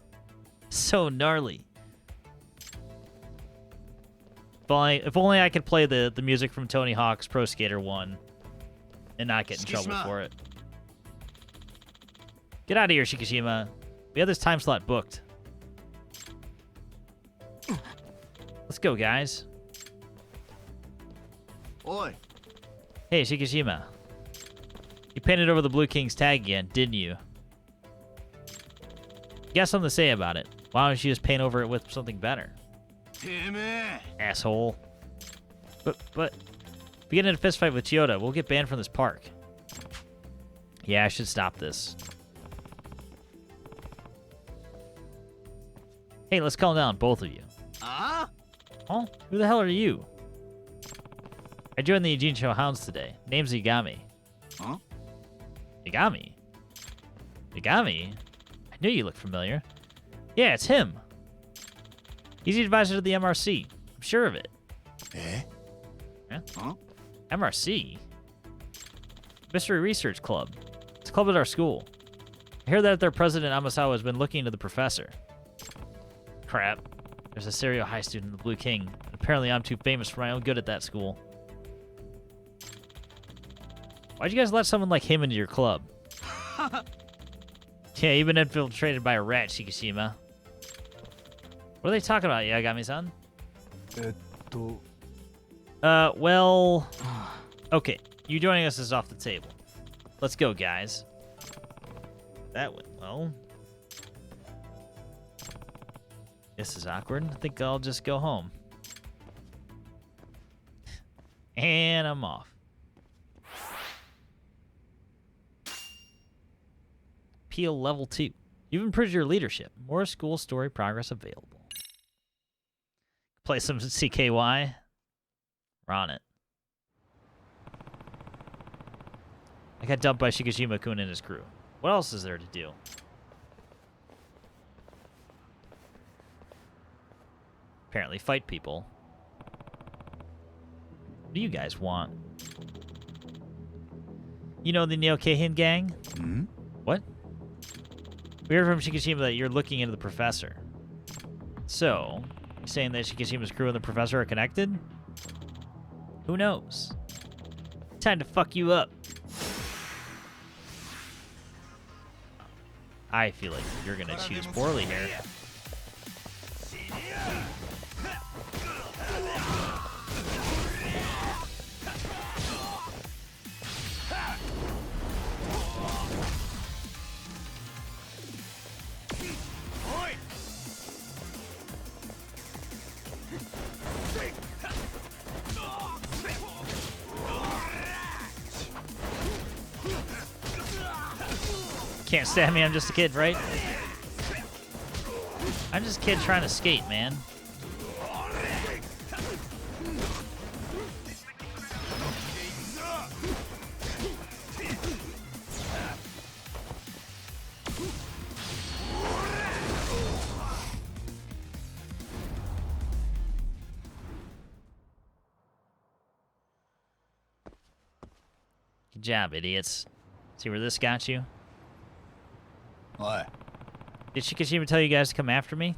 So gnarly. If only I could play the music from Tony Hawk's Pro Skater 1 and not get in trouble for it. Get out of here, Shikishima. We have this time slot booked. Let's go, guys. Oi. Hey, Shikishima. You painted over the Blue King's tag again, didn't you? You got something to say about it. Why don't you just paint over it with something better? Asshole. But, if we get in a fist fight with Chiyoda, we'll get banned from this park. Yeah, I should stop this. Hey, let's calm down, both of you. Oh, who the hell are you? I joined the Ijincho Hounds today. Name's Yagami. Huh? Yagami? Yagami? I knew you looked familiar. Yeah, it's him. He's the advisor to the MRC. I'm sure of it. Eh? Yeah? Huh? MRC? Mystery Research Club. It's a club at our school. I hear that their president, Amasawa, has been looking into the professor. Crap. There's a Seiryo High student in the Blue King. Apparently I'm too famous for my own good at that school. Why'd you guys let someone like him into your club? Yeah, you've been infiltrated by a rat, Shikishima. What are they talking about, Yagami-san? Well... Okay, you joining us is off the table. Let's go, guys. That went well. This is awkward. I think I'll just go home. And I'm off. Appeal level 2. You've improved your leadership. More school story progress available. Play some CKY. We're on it. I got dumped by Shikishima-kun and his crew. What else is there to do? Apparently fight people. What do you guys want? You know the Neokeihin gang? Hmm? What? We heard from Shikishima that you're looking into the professor. So, you're saying that Shikishima's crew and the professor are connected? Who knows? Time to fuck you up. I feel like you're gonna choose poorly here. Can't stab me, I'm just a kid, right? I'm just a kid trying to skate, man. Good job, idiots. See where this got you? What? Did Shikishima tell you guys to come after me?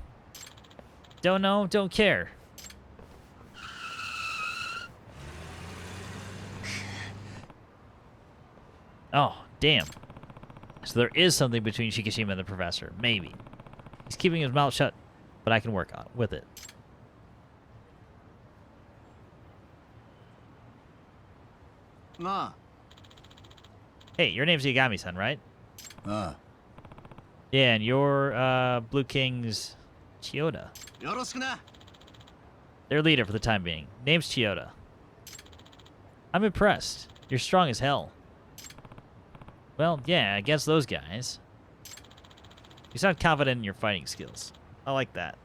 Don't know, don't care. Oh, damn. So there is something between Shikishima and the professor. Maybe. He's keeping his mouth shut, but I can work on with it. Ma. Hey, your name's Yagami-san, right? Ah. Yeah, and you're, Blue King's Chiyoda. Their leader for the time being. Name's Chiyoda. I'm impressed. You're strong as hell. Well, yeah, against those guys. You sound confident in your fighting skills. I like that.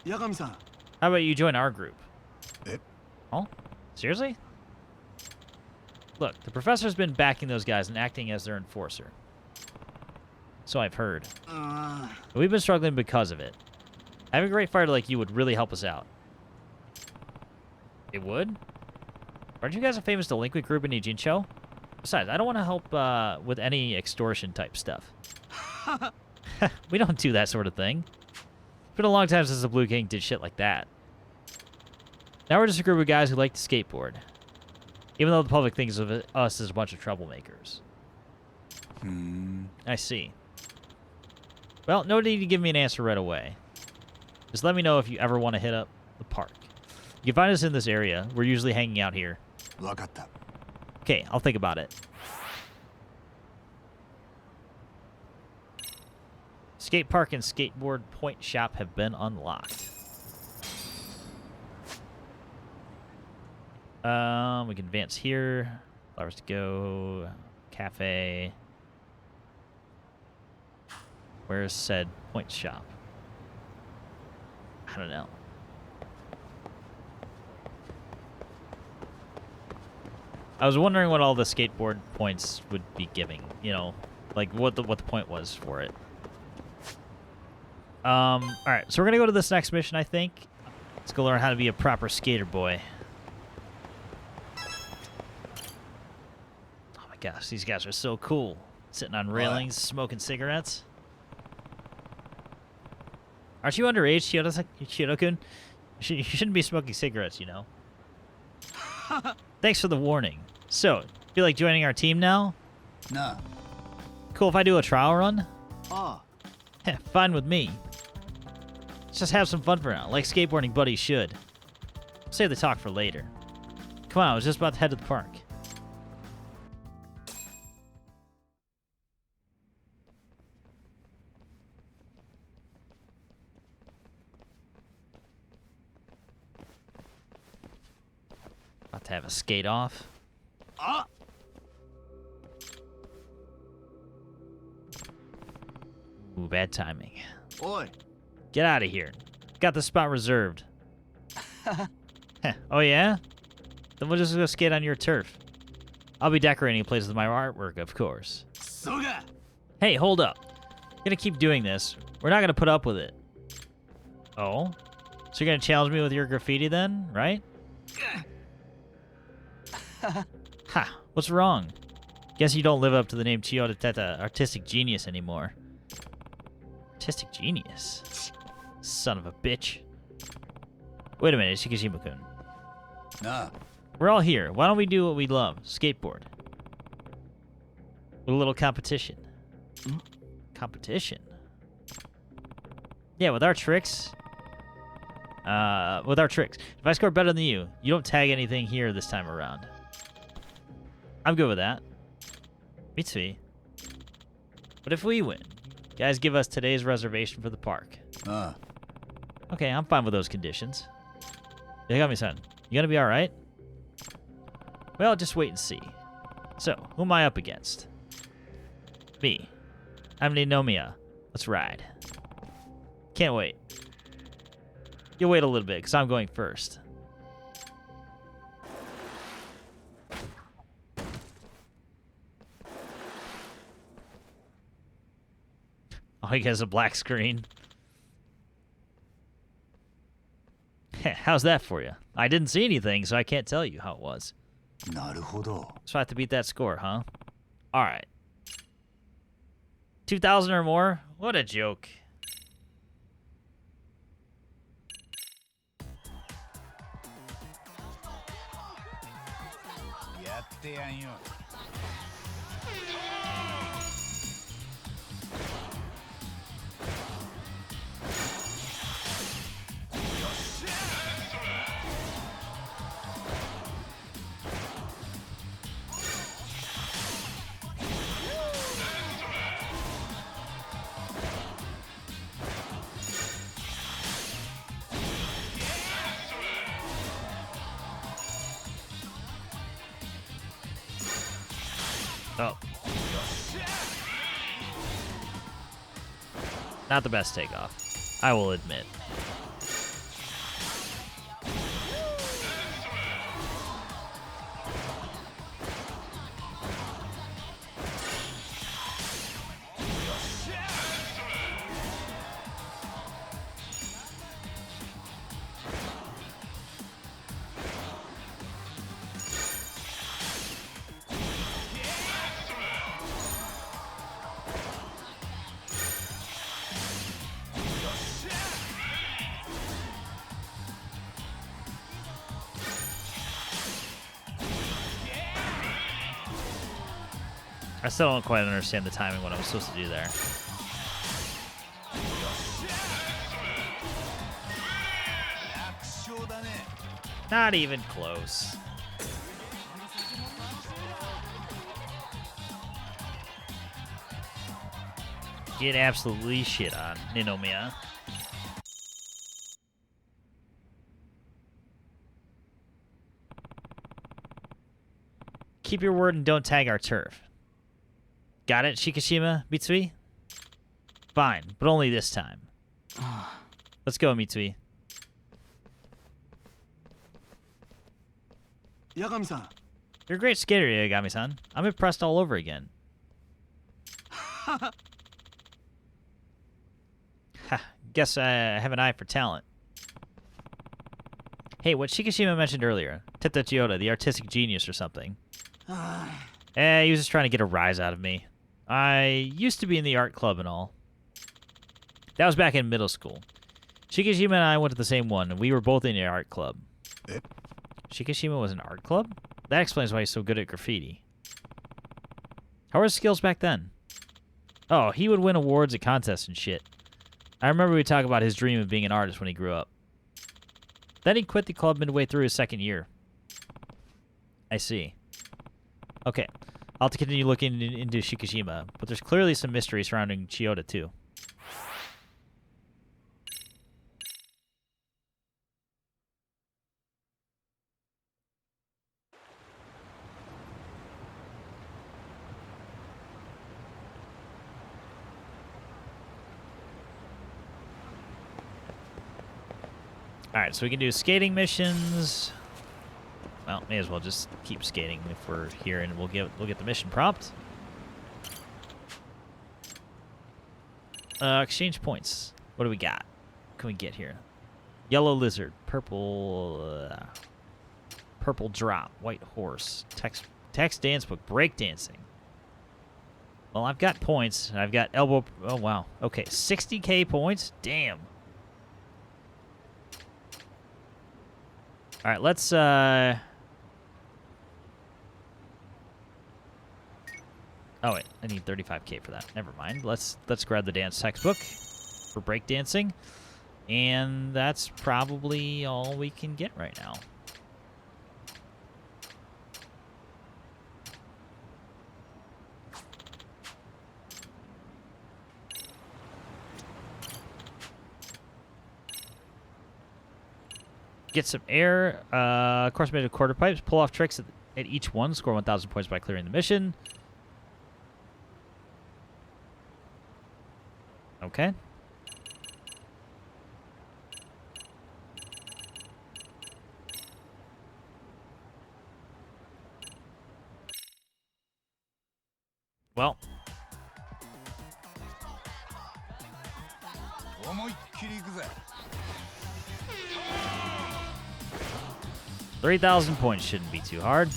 Yagami-san. How about you join our group? Eh? Oh? Seriously? Look, the professor's been backing those guys and acting as their enforcer. So I've heard. We've been struggling because of it. Having a great fighter like you would really help us out. It would? Aren't you guys a famous delinquent group in Ijincho? Besides, I don't want to help with any extortion type stuff. We don't do that sort of thing. It's been a long time since the Blue King did shit like that. Now we're just a group of guys who like to skateboard. Even though the public thinks of us as a bunch of troublemakers. ふーん I see. Well, no need to give me an answer right away. Just let me know if you ever want to hit up the park. You can find us in this area. We're usually hanging out here. わかった Okay, I'll think about it. Skate park and skateboard point shop have been unlocked. We can advance here. Flowers to go. Cafe. Where's said point shop? I don't know. I was wondering what all the skateboard points would be giving. You know, like what the point was for it. All right, so we're gonna go to this next mission. I think. Let's go learn how to be a proper skater boy. Oh my gosh, these guys are so cool. Sitting on railings, smoking cigarettes. Aren't you underage, Shido-kun? You shouldn't be smoking cigarettes, you know. Thanks for the warning. So, feel like joining our team now? なあ Cool if I do a trial run? あ Heh, fine with me. Let's just have some fun for now, like skateboarding buddies should. Save the talk for later. Come on, I was just about to head to the park. About to have a skate off. あ Ooh, bad timing. おい Get out of here. Got the spot reserved. Heh, oh yeah? Then we'll just go skate on your turf. I'll be decorating a place with my artwork, of course. そうが Hey, hold up. Gonna keep doing this. We're not gonna put up with it. Oh? So you're gonna challenge me with your graffiti then, right? Ha, what's wrong? Guess you don't live up to the name Chiyoda Teta, artistic genius anymore. Artistic genius? Son of a bitch. Wait a minute, Shikishima-kun. なあ We're all here. Why don't we do what we love? Skateboard. With a little competition. Competition? Yeah, with our tricks. If I score better than you, you don't tag anything here this time around. I'm good with that. Mitsui. But if we win, guys give us today's reservation for the park. ああ Okay, I'm fine with those conditions. Yagami-san, you gonna be alright? Well, just wait and see. So, who am I up against? Me. I'm Ninomiya. Let's ride. Can't wait. You'll wait a little bit, because I'm going first. Oh, he has a black screen. How's that for you? I didn't see anything, so I can't tell you how it was. なるほど So I have to beat that score, huh? Alright. 2,000 or more? What a joke. やってやんよ Oh. Not the best takeoff, I will admit. I still don't quite understand the timing, what I was supposed to do there. Not even close. Get absolutely shit on, Ninomiya. Keep your word and don't tag our turf. Got it, Shikishima, Mitsui? Fine, but only this time. Let's go, Mitsui. Yagami-san. You're a great skater, Yagami-san. I'm impressed all over again. Ha, guess I have an eye for talent. Hey, what Shikishima mentioned earlier. Teta Chiyoda, the artistic genius or something. He was just trying to get a rise out of me. I used to be in the art club and all. That was back in middle school. Shikishima and I went to the same one, and we were both in the art club. Shikishima was an art club? That explains why he's so good at graffiti. How were his skills back then? Oh, he would win awards at contests and shit. I remember we talked about his dream of being an artist when he grew up. Then he quit the club midway through his second year. I see. Okay, I'll have to continue looking into Shikishima, but there's clearly some mystery surrounding Chiyoda too. Alright, so we can do skating missions. Well, may as well just keep skating if we're here, and we'll get the mission prompt. Exchange points. What do we got? What can we get here? Yellow lizard, purple drop, white horse, text dance book, break dancing. Well, I've got points. I've got elbow. Oh wow. Okay, 60k points. Damn. All right, let's Oh wait, I need 35k for that. Never mind. Let's grab the dance textbook for breakdancing, and that's probably all we can get right now. Get some air. Course made of quarter pipes. Pull off tricks at each one. Score 1,000 points by clearing the mission. Okay. Well. 3,000 points shouldn't be too hard.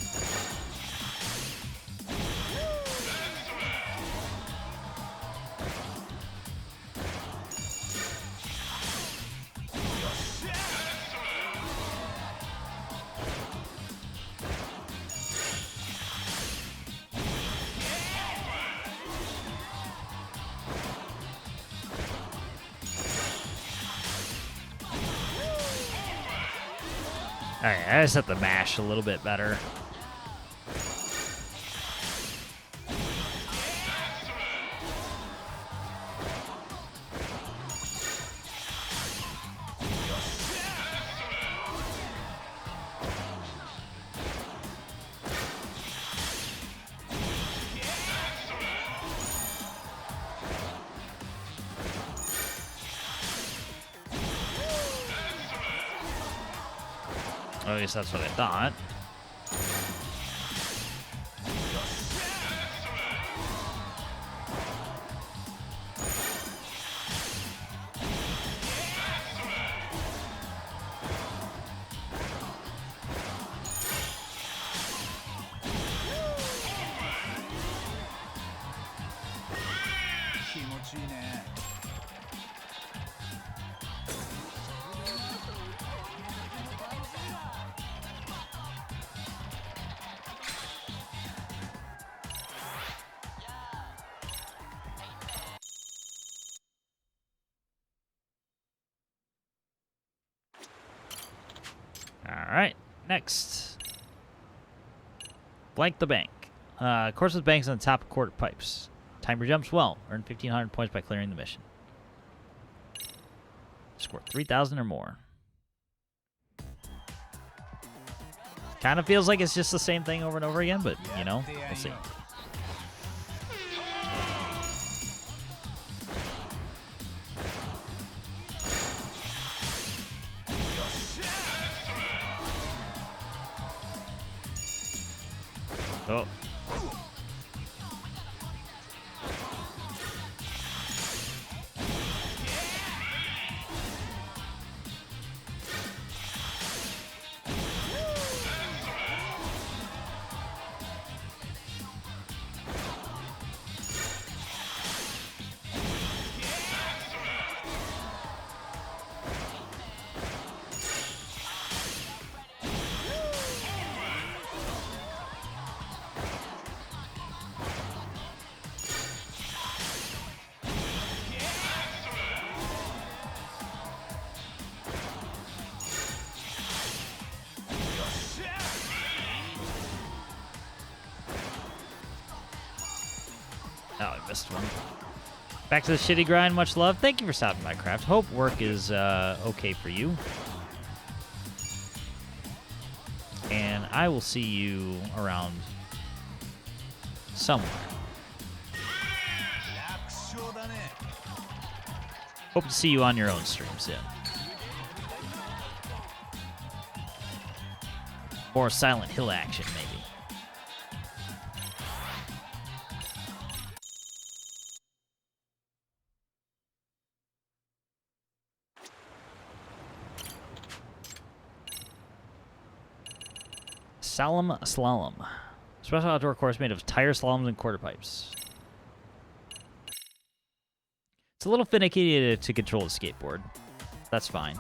Alright, I just have to mash a little bit better. At least that's what I thought. Alright, next. Blank the bank. Course with banks on the top of quarter pipes. Timer jumps well. Earn 1,500 points by clearing the mission. Score 3,000 or more. Kind of feels like it's just the same thing over and over again, but, you know, we'll see. Oh. Oh, I missed one. Back to the shitty grind. Much love. Thank you for stopping by, Craft. Hope work is okay for you. And I will see you around somewhere. Hope to see you on your own stream soon. More Silent Hill action, maybe. Solemn Slalom. Special outdoor course made of tire slaloms and quarter pipes. It's a little finicky to control the skateboard. That's fine.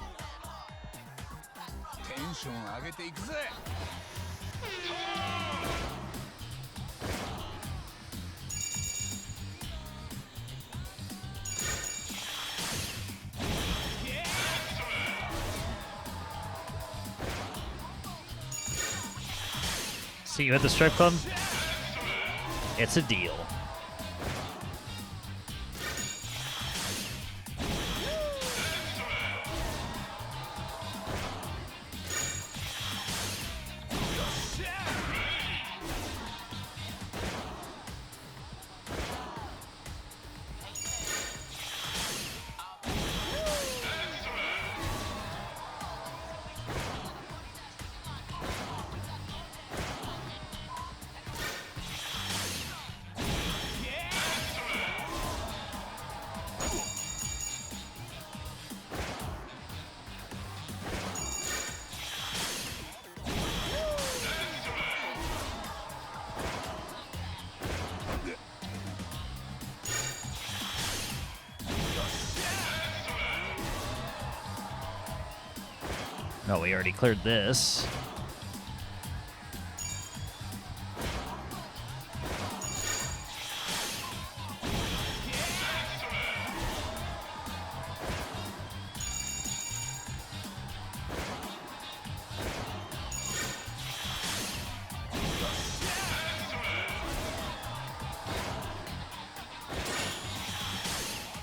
See you at the strip club? It's a deal. Oh, we already cleared this.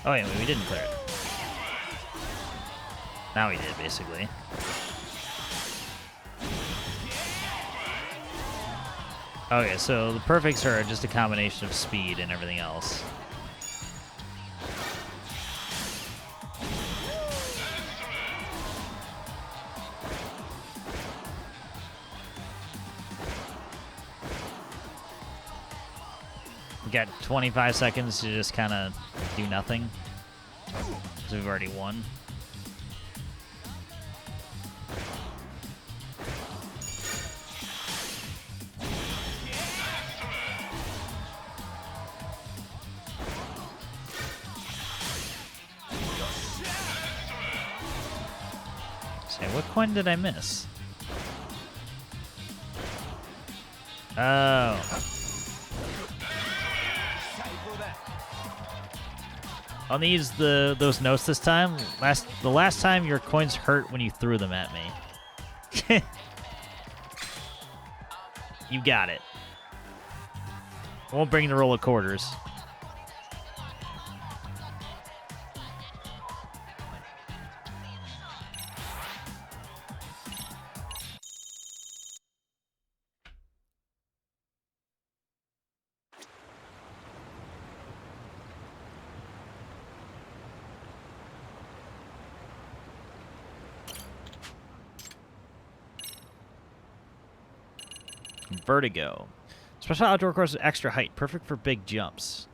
Oh, anyway, we didn't clear it. Now we did, basically. Okay, so the perfects are just a combination of speed and everything else. We got 25 seconds to just kind of do nothing, because we've already won. What coin did I miss? Oh. I'll need those notes this time. The last time your coins hurt when you threw them at me. You got it. Won't bring the roll of quarters. Vertigo. Special outdoor course with extra height. Perfect for big jumps.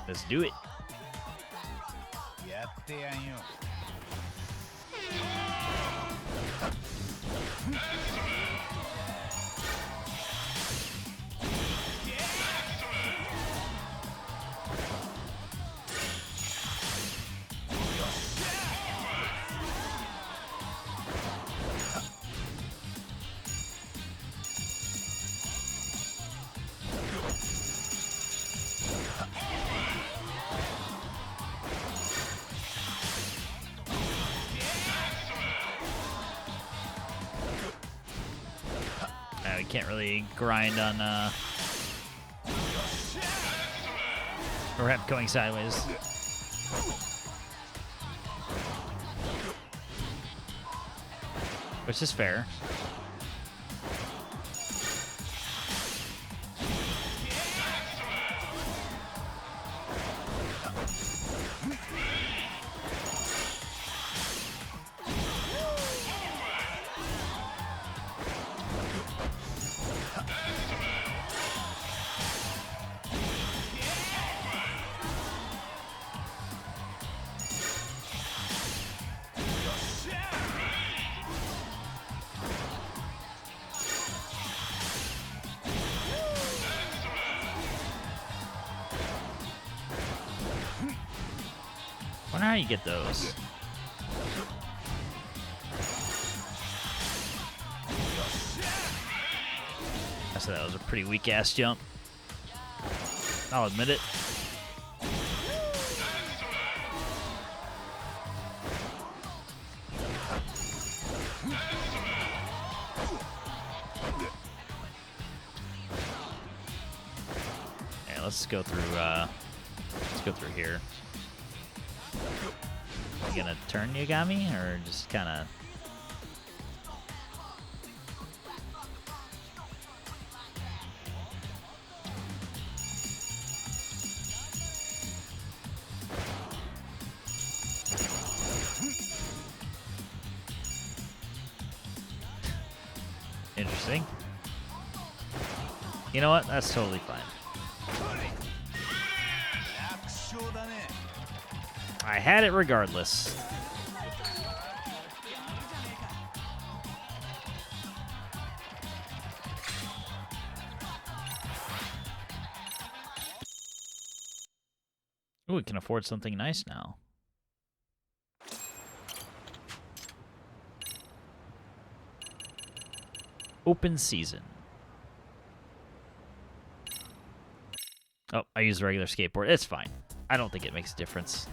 Let's do it. やってやんよ。We can't really grind on rep going sideways. Which is fair. Wonder how you get those. So that was a pretty weak ass jump. I'll admit it. Yeah, let's go through here. You gonna turn Yagami or just kind of? Interesting. You know what? That's totally fine. I had it regardless. Ooh, we can afford something nice now. Open season. Oh, I use the regular skateboard. It's fine. I don't think it makes a difference.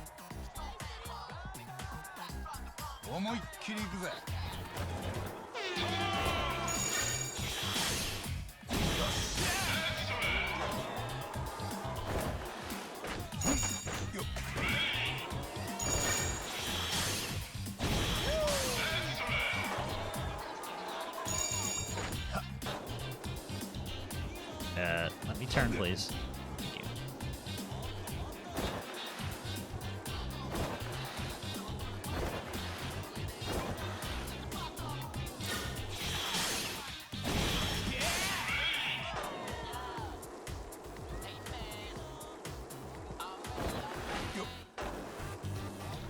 思いっきりいくぜ。Let me turn, please. Thank you.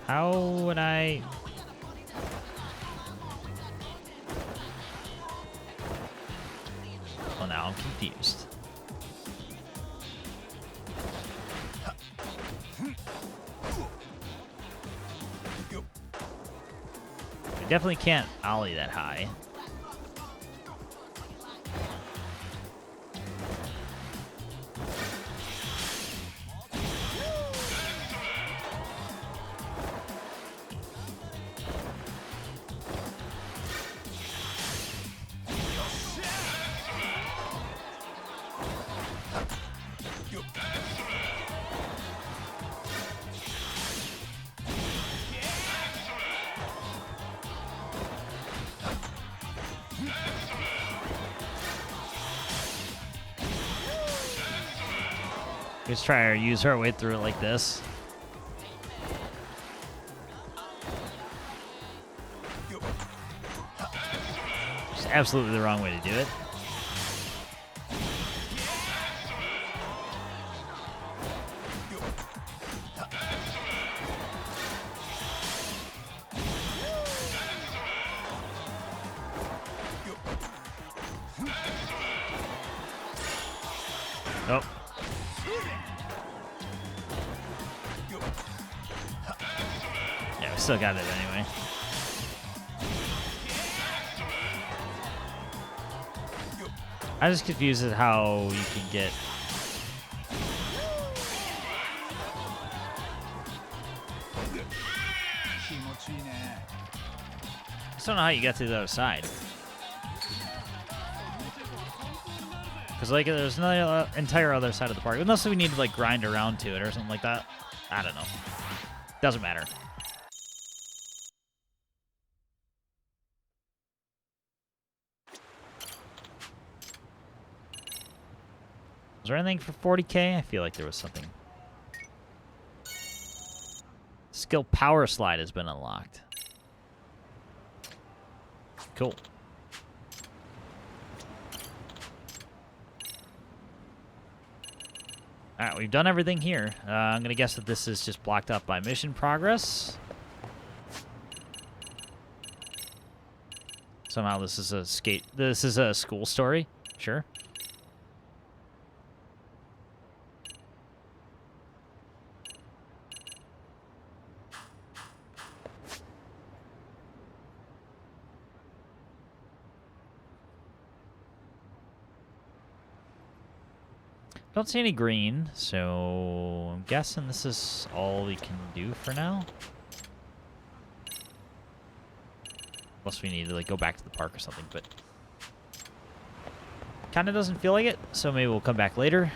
How would I... Well, now I'm confused. We definitely can't ollie that high. Let's try to use our way through it like this. It's absolutely the wrong way to do it. Nope. Yeah, we still got it anyway. I'm just confused at how you can get... I just don't know how you get to the other side. Because, like, there's no entire other side of the park. Unless we need to, like, grind around to it or something like that. I don't know. Doesn't matter. Was there anything for 40k? I feel like there was something. Skill power slide has been unlocked. Cool. Alright, we've done everything here. I'm gonna guess that this is just blocked up by mission progress. Somehow this is a school story. Sure. Don't see any green, so I'm guessing this is all we can do for now. Unless we need to, like, go back to the park or something, but kind of doesn't feel like it, so maybe we'll come back later.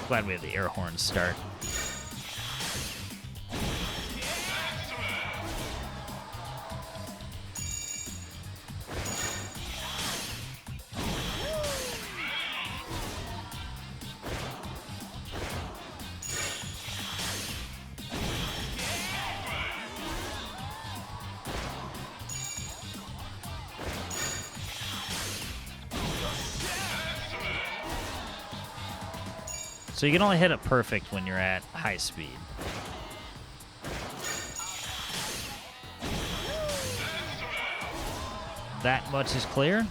Glad we have the air horns start. So you can only hit it perfect when you're at high speed. That much is clear.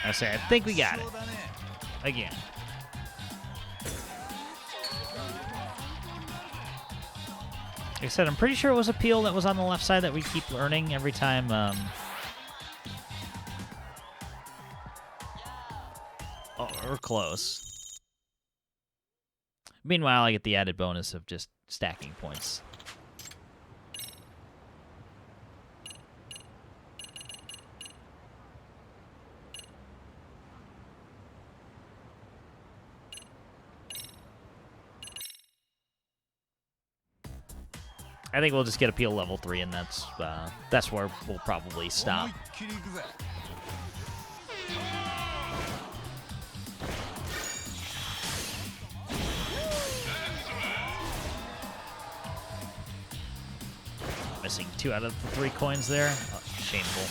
I think we got it. Again. Like I said, I'm pretty sure it was a peel that was on the left side that we keep learning every time. Oh, we're close. Meanwhile, I get the added bonus of just stacking points. I think we'll just get appeal level 3, and that's where we'll probably stop. Missing 2 out of the 3 coins there. Oh, shameful.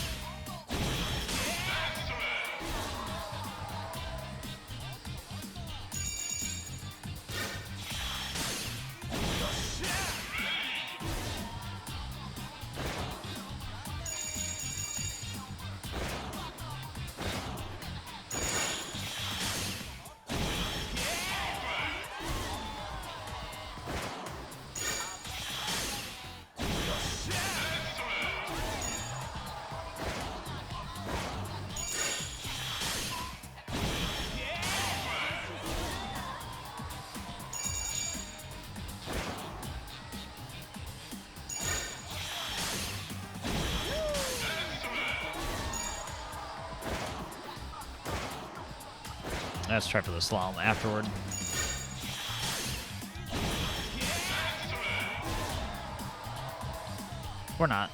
Let's try for the slalom afterward. Or not.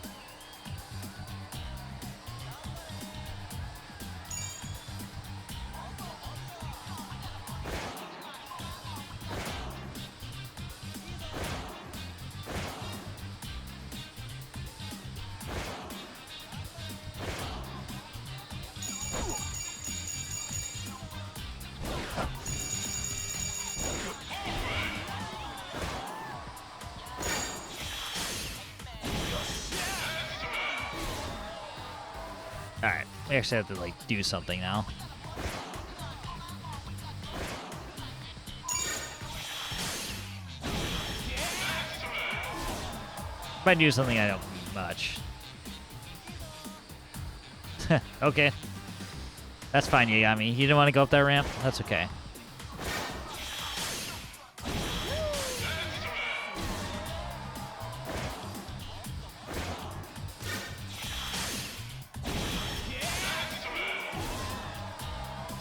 Alright, we actually have to, like, do something now. If I do something, I don't need much. Okay. That's fine, Yagami. You didn't want to go up that ramp? That's okay.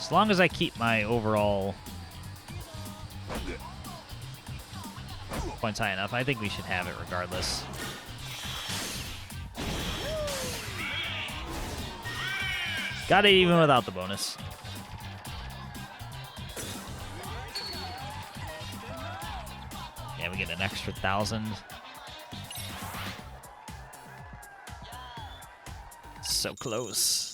As long as I keep my overall points high enough, I think we should have it regardless. Got it even without the bonus. Yeah, we get an extra 1,000. So close.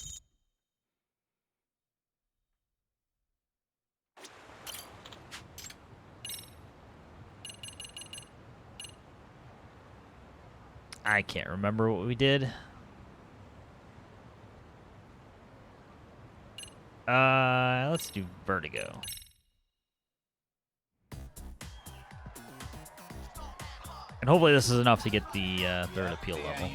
I can't remember what we did. Let's do Vertigo. And hopefully this is enough to get the third appeal level.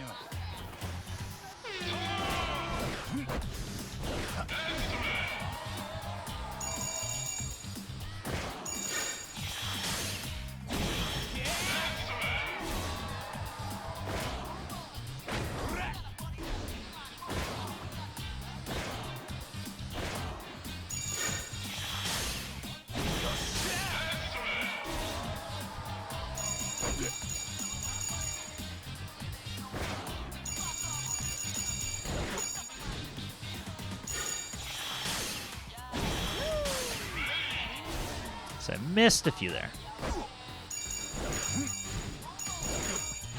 So I missed a few there.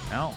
No.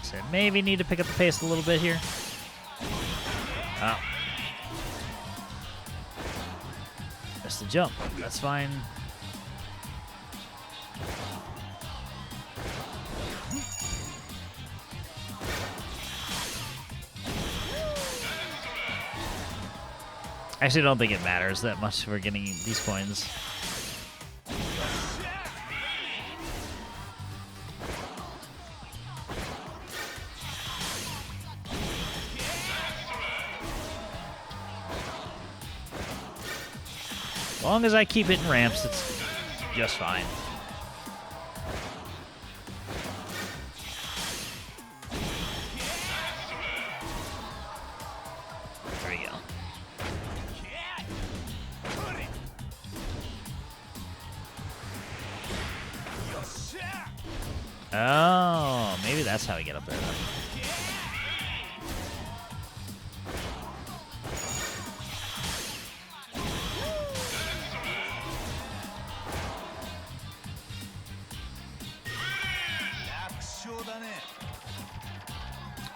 So maybe need to pick up the pace a little bit here. Oh. Missed the jump. That's fine. I actually don't think it matters that much for getting these coins. As long as I keep hitting ramps, it's just fine. Oh, maybe that's how we get up there then.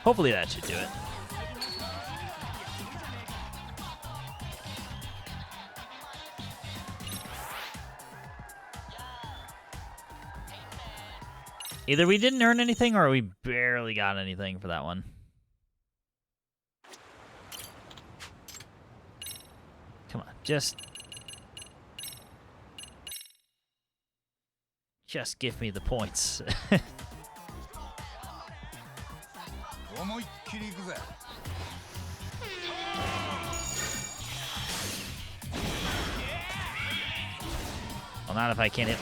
Hopefully that should do it. Either we didn't earn anything or we barely got anything for that one. Come on, just give me the points. Well, not if I can't hit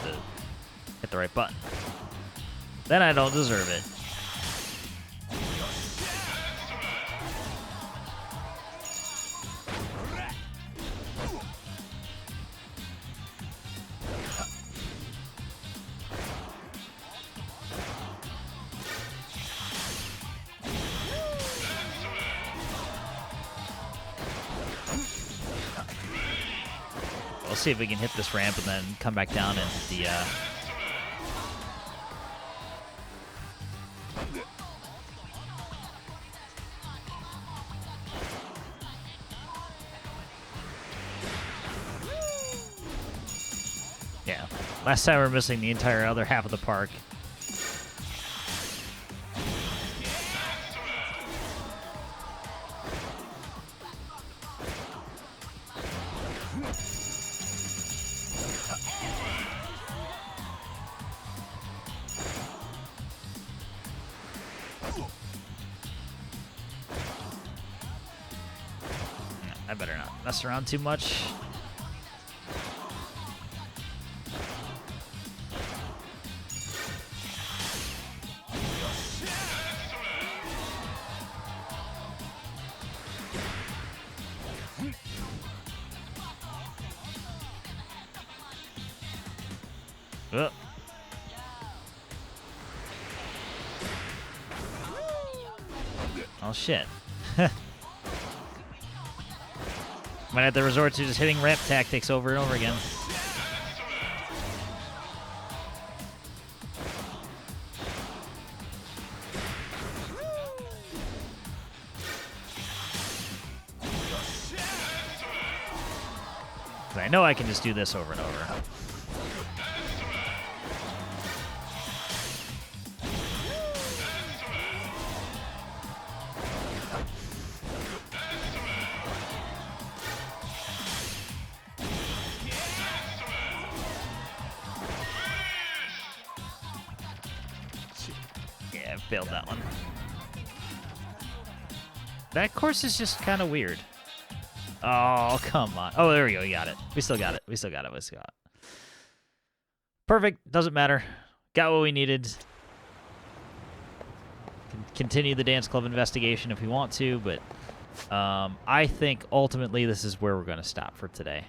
the right button. Then I don't deserve it. We'll see if we can hit this ramp and then come back down and hit the yeah. Last time we were missing the entire other half of the park. I better not mess around too much. Oh. Oh shit. Might have to resort to just hitting ramp tactics over and over again. I know I can just do this over and over. Yeah, I failed that one. That course is just kind of weird. Oh, come on. Oh, there we go. We got it. We still got it. We still got it. We still got it. Perfect. Doesn't matter. Got what we needed. Continue the dance club investigation if we want to, but I think ultimately this is where we're going to stop for today.